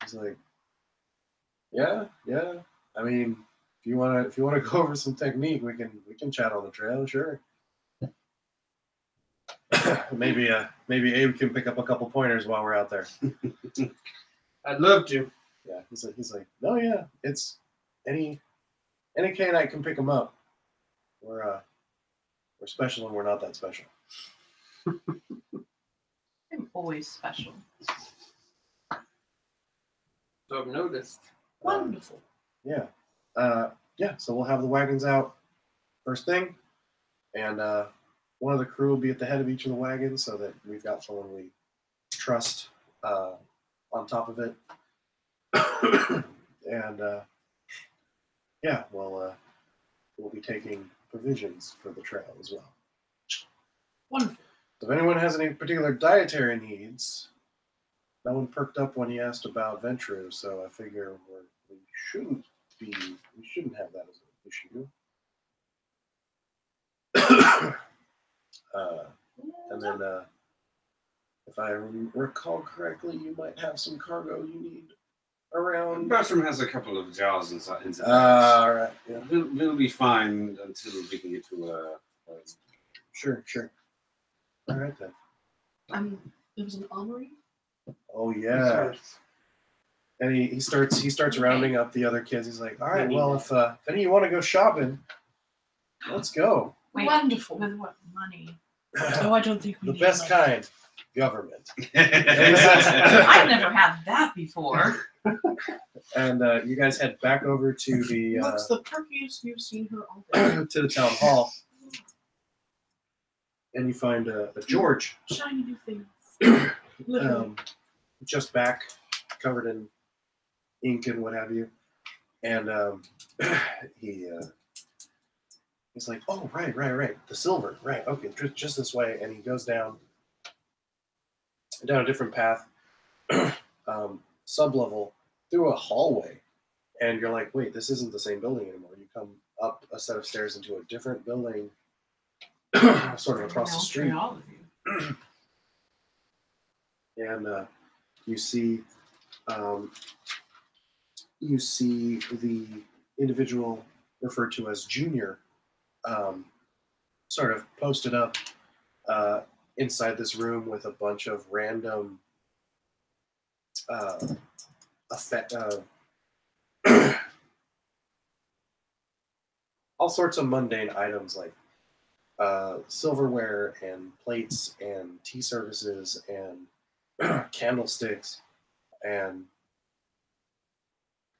He's like, yeah. I mean, if you wanna go over some technique, we can chat on the trail, sure. maybe Abe can pick up a couple pointers while we're out there.
I'd love to.
Yeah, he's like, no, yeah, it's any Cainite can pick them up. We're special and we're not that special.
I'm always special.
So I've noticed.
Wonderful.
Yeah. So we'll have the wagons out first thing, and one of the crew will be at the head of each of the wagons so that we've got someone we trust on top of it. And we'll be taking provisions for the trail as well.
Wonderful.
If anyone has any particular dietary needs, no one perked up when he asked about Ventru, so I figure we shouldn't have that as an issue. And then, if I recall correctly, you might have some cargo you need
The
around.
bathroom has a couple of jars inside.
All right. Yeah.
We'll be fine until we can get to
Sure. All right then.
There was an armory.
Oh yeah. And he starts rounding up the other kids. He's like, all right, well, if any of you want to go shopping, let's go.
Wait,
Wonderful.
with what money?
Oh, I don't think we
The
need
best
money.
kind, government.
I've never had that before.
And you guys head back over to the
Looks the perkiest you've seen her all day.
to the town hall, and you find a George
Shiny new things. Literally.
just back, covered in ink and what have you, and he's like, oh right, the silver, right, okay, just this way, and he goes down a different path, sub-level through a hallway, and you're like, wait, this isn't the same building anymore. You come up a set of stairs into a different building, sort of across the street.
All of you.
And you see the individual referred to as Junior, sort of posted up inside this room with a bunch of random all sorts of mundane items like silverware and plates and tea services and candlesticks and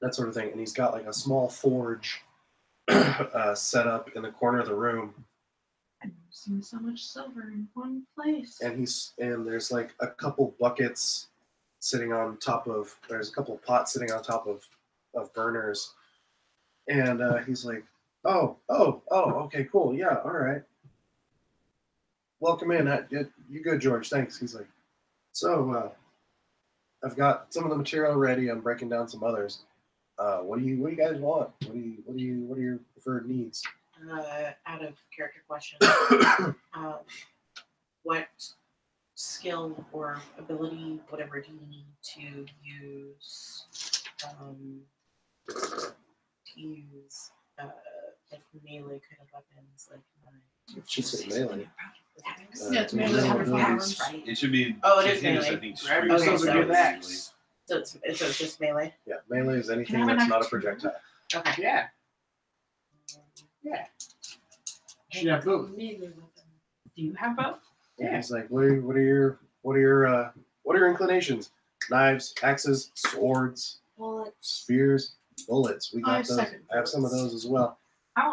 that sort of thing. And he's got like a small forge set up in the corner of the room.
I've never seen so much silver in one place.
And there's like a couple buckets sitting on top of. There's a couple of pots sitting on top of burners. And he's like, oh, okay, cool, yeah, all right. Welcome in. You good, George? Thanks. He's like, so I've got some of the material ready. I'm breaking down some others. What do you guys want? What are your preferred needs?
out of character question, what skill or ability, whatever, do you need to use? Like melee kind of weapons, like knives.
She said melee.
Yeah, it's melee
no,
under
no,
firearms.
Right.
It should be.
Oh, it is
to hit,
melee.
I think.
Grab
straight
yourself
Okay,
a
so
good axe.
So it's just melee.
Yeah, melee is
Can I
anything
have a
that's
knife
not a
too?
projectile.
Okay.
Yeah. Yeah. You should have both.
Melee weapon.
Do you have both?
Yeah.
He's like, what are your inclinations? Knives, axes, swords,
Bullets.
spears, bullets. We
I
got those.
second
I have some of those as well.
I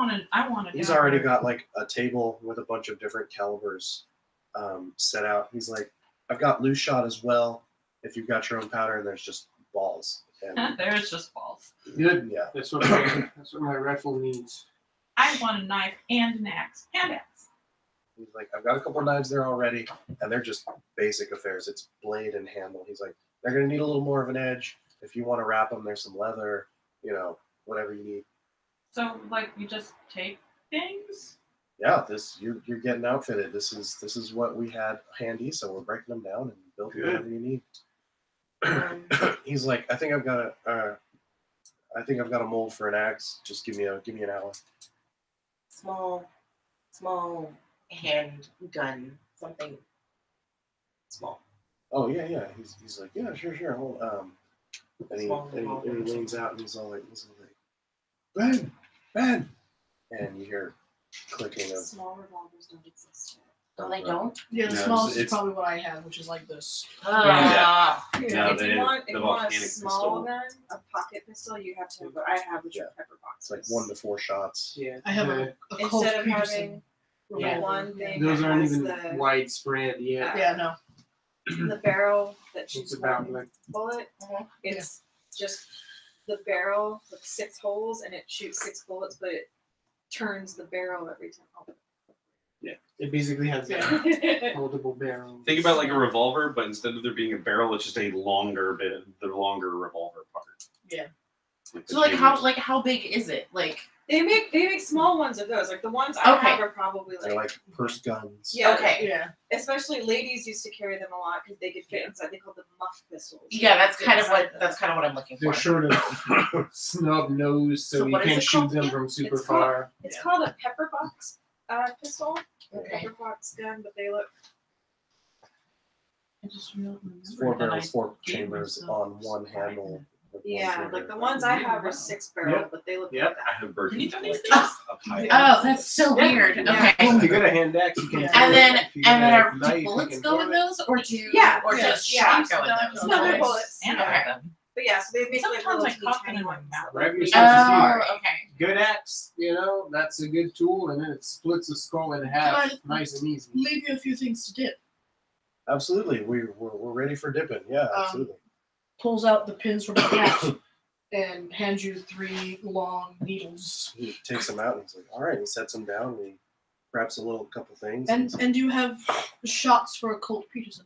want to.
He's already got like a table with a bunch of different calibers set out. He's like, I've got loose shot as well. If you've got your own powder, and there's just balls. And
There's just balls.
Good.
yeah,
That's what my rifle needs.
I want a knife and an axe. Hand axe.
he's like, I've got a couple knives there already, and they're just basic affairs. It's blade and handle. He's like, they're gonna need a little more of an edge. If you want to wrap them, there's some leather. Whatever you need.
So like you just take things.
Yeah, you're getting outfitted. This is what we had handy, so we're breaking them down and building
Good.
whatever you need. He's like, I think I've got a mold for an axe. Just give me an hour.
Small handgun, something small.
Oh yeah. He's like, yeah, sure. Hold and he
Small revolver.
leans out and he's all like, Ben, and you hear clicking of.
Small revolvers don't exist
Oh, they don't?
Yeah, the
No,
smallest is
it's-
probably what I have, which is like this.
Ah.
yet.
No,
If
they-
you want
the
a
volcanic
small
pistol.
gun, a pocket pistol, you have to have what I have, which are pepper
It's like
boxes.
1 to 4 shots.
Yeah.
I have a Colt
Instead of
Peterson
having
revolver.
one thing
Those
that
aren't
has
even
the,
widespread yet.
Yeah, no.
the barrel that
It's
shoots
about
one
like
bullet. It's just the barrel with 6 holes, and it shoots 6 bullets, but it turns the barrel every time.
it basically has
Oh.
multiple barrels.
Think about like a revolver, but instead of there being a barrel, it's just a longer longer revolver part.
Yeah.
Like
So how big is it? Like
They make small ones of those. Like the ones I
Okay.
have are probably
They're like purse guns.
yeah.
okay.
Yeah.
Especially ladies used to carry them a lot because they could fit inside. They call them muff pistols.
Yeah, that's
Fit
kind of
inside
what I'm looking
They're
for.
short of snub nose, so
So
you
what is
can't
it
shoot
called
them
again?
from super
It's called-
far.
It's called a pepper box pistol.
Okay.
Pepper box gun, but they look.
I just remember
It's 4
that I
barrels, 4
gave
chambers
myself
on one handle. with one
Yeah,
trigger.
like the ones I have are 6 barrel,
Yep.
but they look
Yep.
like
I have versions
Can you
of
do
like
these
this up high.
Yeah.
Oh, that's so weird.
Yeah.
Okay.
If you get a hand axe, you can.
Yeah.
throw
And
it.
then
If you get a
are
knife,
do
you
bullets
can
go
throw
in
it.
those, or do
Yeah,
or
yeah,
just
yeah.
shot go in
No,
those?
No, they're
Okay.
bullets.
And
Yeah.
I have them.
But yeah, so they make like
Sometimes
little
I
teeny
cough
tiny
in my
ones.
mouth.
Grab yourself a
Oh,
few.
okay.
Good axe, that's a good tool, and then it splits the skull in half,
Can
nice and easy.
Leave you a few things to dip.
Absolutely, we're ready for dipping. Yeah, absolutely.
Pulls out the pins from the pouch and hands you 3 long needles.
He takes them out and he's like, all right. He sets them down. And he grabs a little couple things.
And you have shots for a Colt Peterson.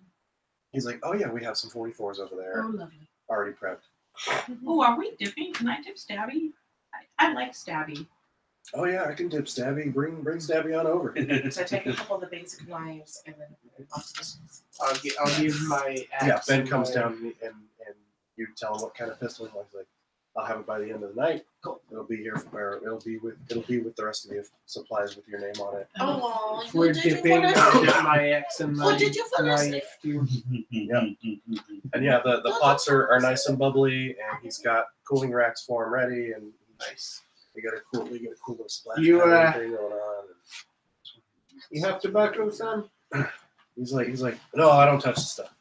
He's like, oh yeah, we have some 44s over there
Oh, lovely.
already prepped.
Oh, are we dipping? Can I dip Stabby? I like Stabby.
Oh yeah, I can dip Stabby. Bring Stabby on over.
So take a couple of the basic knives and then lots of pistols.
I'll give my axe.
Yeah, Ben
and
comes
my-
down and you tell him what kind of pistol. He's like, I'll have it by the end of the night.
Cool.
It'll be here, or it'll be with the rest of the supplies with your name on it.
Oh,
If we're dipping, I'll dip my axe and my
What did you fall asleep?
knife too.
And yeah, the pots are nice and bubbly, and he's got cooling racks for him ready, and
Nice.
you got a cool little splash
You,
pad thing going on.
You have tobacco, son?
He's like, no, I don't touch the stuff.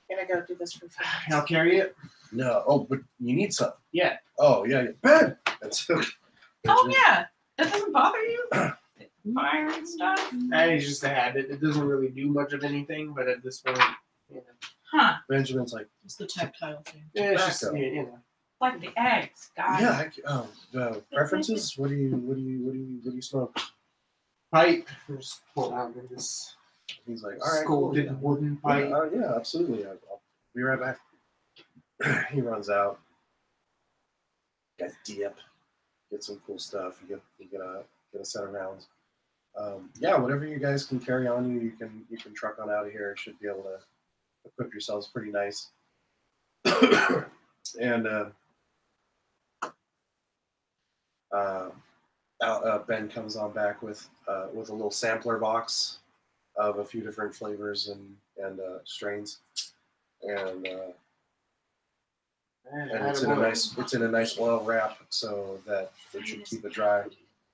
Can I go do this for free?
I'll carry it.
No, oh, but you need some.
Yeah.
Oh yeah. Ben. That's okay.
Oh yeah, that doesn't bother you. Fire and stuff.
It's just a habit. It doesn't really do much of anything, but at this point,
Huh?
Benjamin's like,
It's the tactile thing.
it's just
Tobacco.
Like the eggs, guys.
yeah. Preferences? What do you smoke?
pipe. Just pull out this
He's like, all right, cool.
scolded wooden pipe.
Yeah, absolutely. I'll be right back. He runs out. Got dip. Get some cool stuff. You get get a set of rounds. Yeah, whatever you guys can carry on you, you can truck on out of here. Should be able to equip yourselves pretty nice. And Ben comes on back with a little sampler box of a few different flavors and strains, and it's in a nice oil wrap so that it should keep it dry.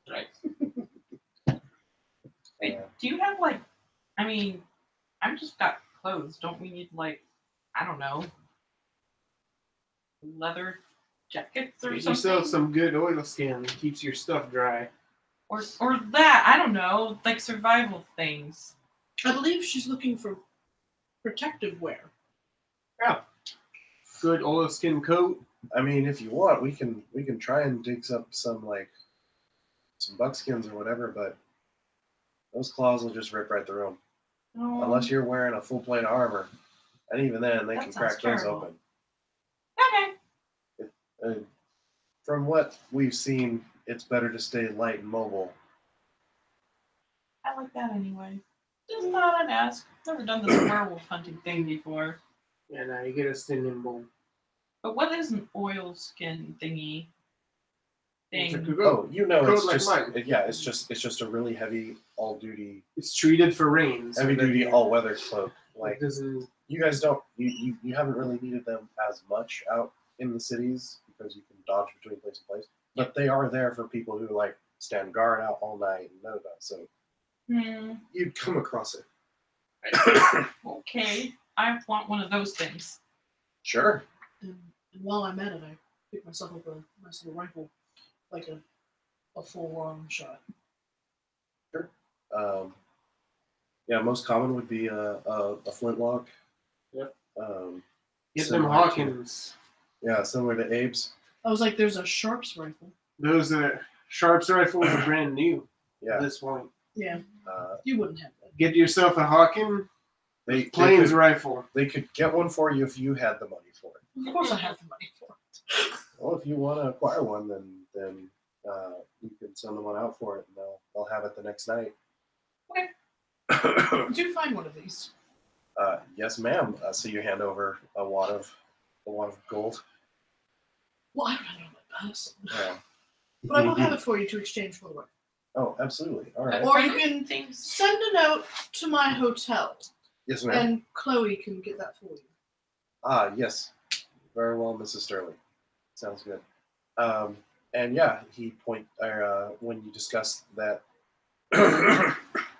Right.
Wait, do you have like? I mean, I've just got clothes. Don't we need like, I don't know, leather jackets or
Get
something?
yourself some good oilskin. Keeps your stuff dry.
Or that, I don't know, like survival things.
I believe she's looking for protective wear.
Yeah. Good oilskin coat.
I mean, if you want, we can try and dig up some buckskins or whatever, but those claws will just rip right through them.
Oh,
Unless you're wearing a full plate of armor, and even then, they
That
can
sounds
crack those
terrible.
open.
okay.
And from what we've seen, it's better to stay light and mobile.
I like that anyway. Just thought I'd ask. Never done this werewolf hunting thing before.
And you get a nimble.
But what is an oilskin thingy?
It's a
Thing.
coat.
Oh, you know,
Coat
it's
like
just
mine.
it's just a really heavy all-duty,
It's treated for rain. so
heavy-duty
that
all-weather cloak.
it
Like,
doesn't.
you guys don't you haven't really needed them as much out in the cities because you can dodge between place and place. But they are there for people who like stand guard out all night and know that. So you'd come across it.
Okay. I want one of those things.
Sure.
And while I'm at it, I pick myself up a nice little rifle, like a full shot.
Yeah, most common would be a flintlock.
Yep.
Similar
Get them
to-
Hawkins.
Yeah, similar to Abe's.
I was like, there's a Sharps rifle.
Those Sharps rifles are brand new
Yeah.
at this point.
Yeah,
Uh,
you wouldn't have that.
Get yourself a Hawken
they
plains
could,
rifle.
they could get one for you if you had the money for it.
Of course, I have the money for it.
Well, if you want to acquire one, then you can send them one out for it, and they'll have it the next night.
Did you find one of these?
Yes, ma'am. So you hand over a wad of gold.
Well, I don't have it on my person,
Yeah.
but I will have it for you to exchange for the rifle.
Oh, absolutely. All right.
Or you can
things.
send a note to my hotel,
Yes, ma'am.
and Chloe can get that for you.
Yes. Very well, Mrs. Sterling. Sounds good. And yeah, when you discuss that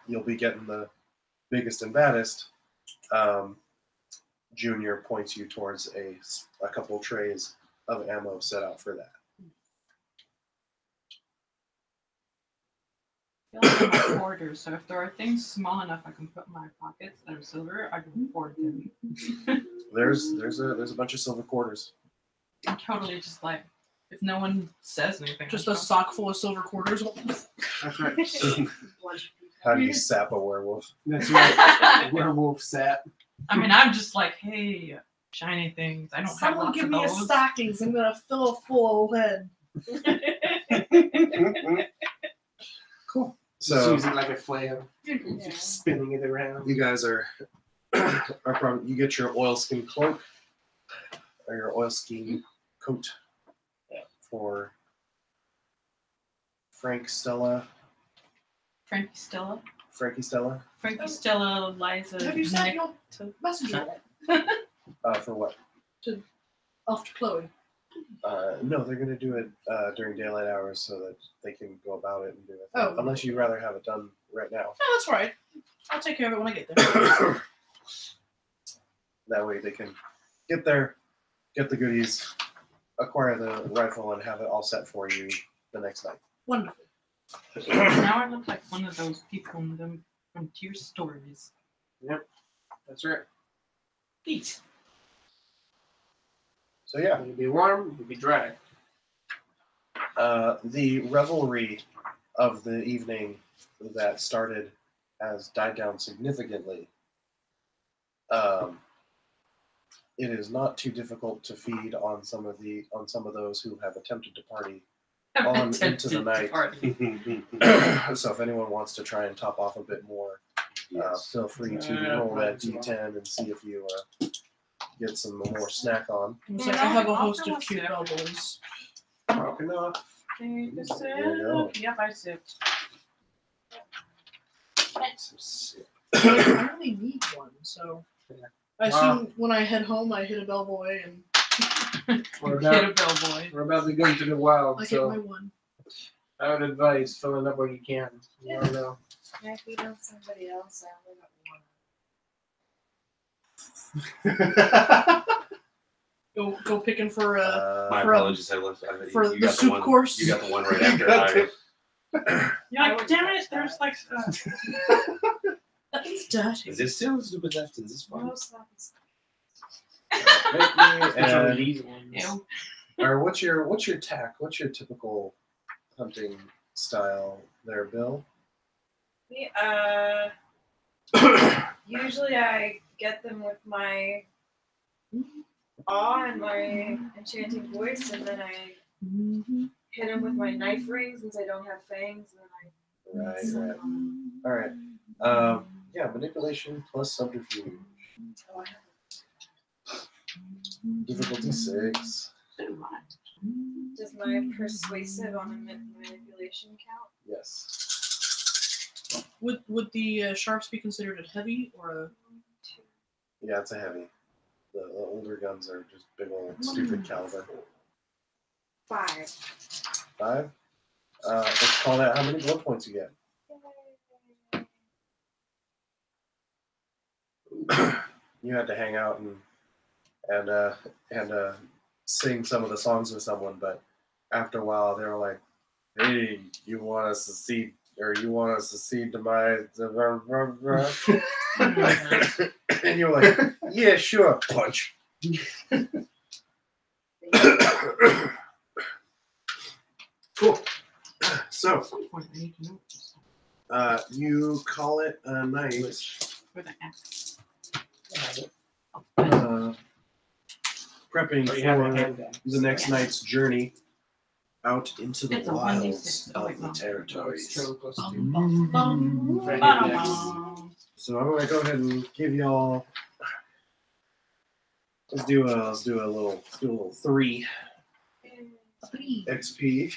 you'll be getting the biggest and baddest, Junior points you towards a couple trays of ammo set out for that.
I feel like I'm a hoarder, so if there are things small enough I can put in my pockets that are silver, I can afford them.
There's a bunch of silver quarters.
I'm totally just like, if no one says anything,
Just
I
a sock full of silver quarters.
That's right.
How do you sap a werewolf?
That's right. Werewolf sap.
I mean, I'm just like, hey, shiny things. I don't have
Someone
lots
give
of
me a
those.
stockings. I'm gonna fill a full head.
Cool.
So
So
use it like a flail, just spinning it around.
you guys are probably, you get your oilskin cloak or your oilskin coat for Frankie Stella.
Frankie Stella, Liza.
Have you sent
Nick.
your messenger yet?
For what?
Off to Chloe.
No, they're gonna do it during daylight hours so that they can go about it and do it.
Oh.
Unless you'd rather have it done right now.
No, that's right. I'll take care of it when I get there.
That way they can get there, get the goodies, acquire the rifle, and have it all set for you the next night.
Wonderful.
Now I look like one of those people in them frontier stories.
That's right.
Neat.
So yeah,
It'll be warm, it'll be dry.
the revelry of the evening that started has died down significantly. It is not too difficult to feed on some of those who have attempted to party on into the night.
Party.
So if anyone wants to try and top off a bit more, feel free to roll that D10 and see if you get some more snack on.
It's like I have a host of cute bubbles.
Talking enough.
Take a
There you go.
sip. Yep, I sipped.
Some sip.
I only need one, so I
Wow.
assume when I head home, I hit a bellboy and
We're
Get a
about,
bellboy.
we're about to go into the wild,
I get
so
my one.
I would advise filling up what you can. You don't know.
Can I feed on somebody else? I only got one.
Go picking for
My
For a-
apologies. I left.
for
you
the
got
soup
one,
course.
You got the one right
You
after
got
I.
You're like, damn it, there's like
It's dirty.
Is this still stupid left? Is this fun?
No sloppy stuff.
Make me
Especially
and-
these ones.
Ew.
or what's your tack? What's your typical hunting style there, Bill?
Me, usually I get them with my awe and my enchanting voice, and then I hit them with my knife ring since I don't have fangs, and then I
Right,
slap
right.
on
All right. Yeah, manipulation plus subterfuge.
them. Oh, I have
Difficulty 6.
Does my persuasive on a manipulation count?
Yes.
Would the sharps be considered a heavy or a?
2.
Yeah, it's a heavy. The older guns are just big old stupid caliber.
5.
5. Let's call that. How many blood points you get? You had to hang out and sing some of the songs with someone, but after a while they were like, "Hey, you want us to see demise?" And you're like, "Yeah, sure." Punch. Cool. So, you call it a night.
For the X.
Prepping
Or you have a
for
hand axe.
the next night's journey out into the
It's a
wilds
1d6. Oh, wait,
of the
no.
territories.
True, plus two.
Bum,
For hand
bum,
axe.
bum.
So I'm gonna go ahead and give y'all. Let's do a little 3 XP.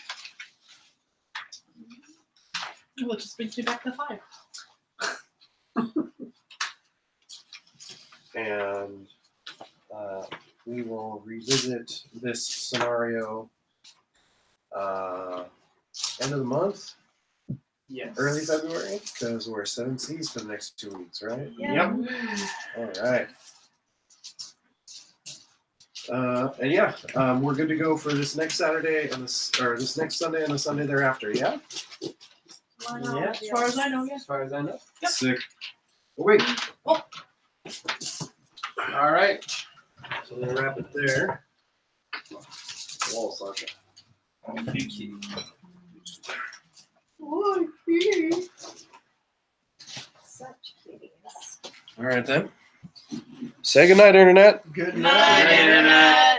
Well, just brings me back to 5.
And we will revisit this scenario end of the month,
Yes.
early February, because we're 7 Cs for the next 2 weeks, right?
Yep.
All right. And yeah, we're good to go for this next Saturday and this next Sunday and the Sunday thereafter. Yeah.
Yeah.
As far as I know, yes.
As far as I know.
Sick. Oh, wait.
All right.
So we'll wrap it there. Wall, Sasha.
Such kitties.
All right then. Say goodnight, Internet.
Good
Night, Internet.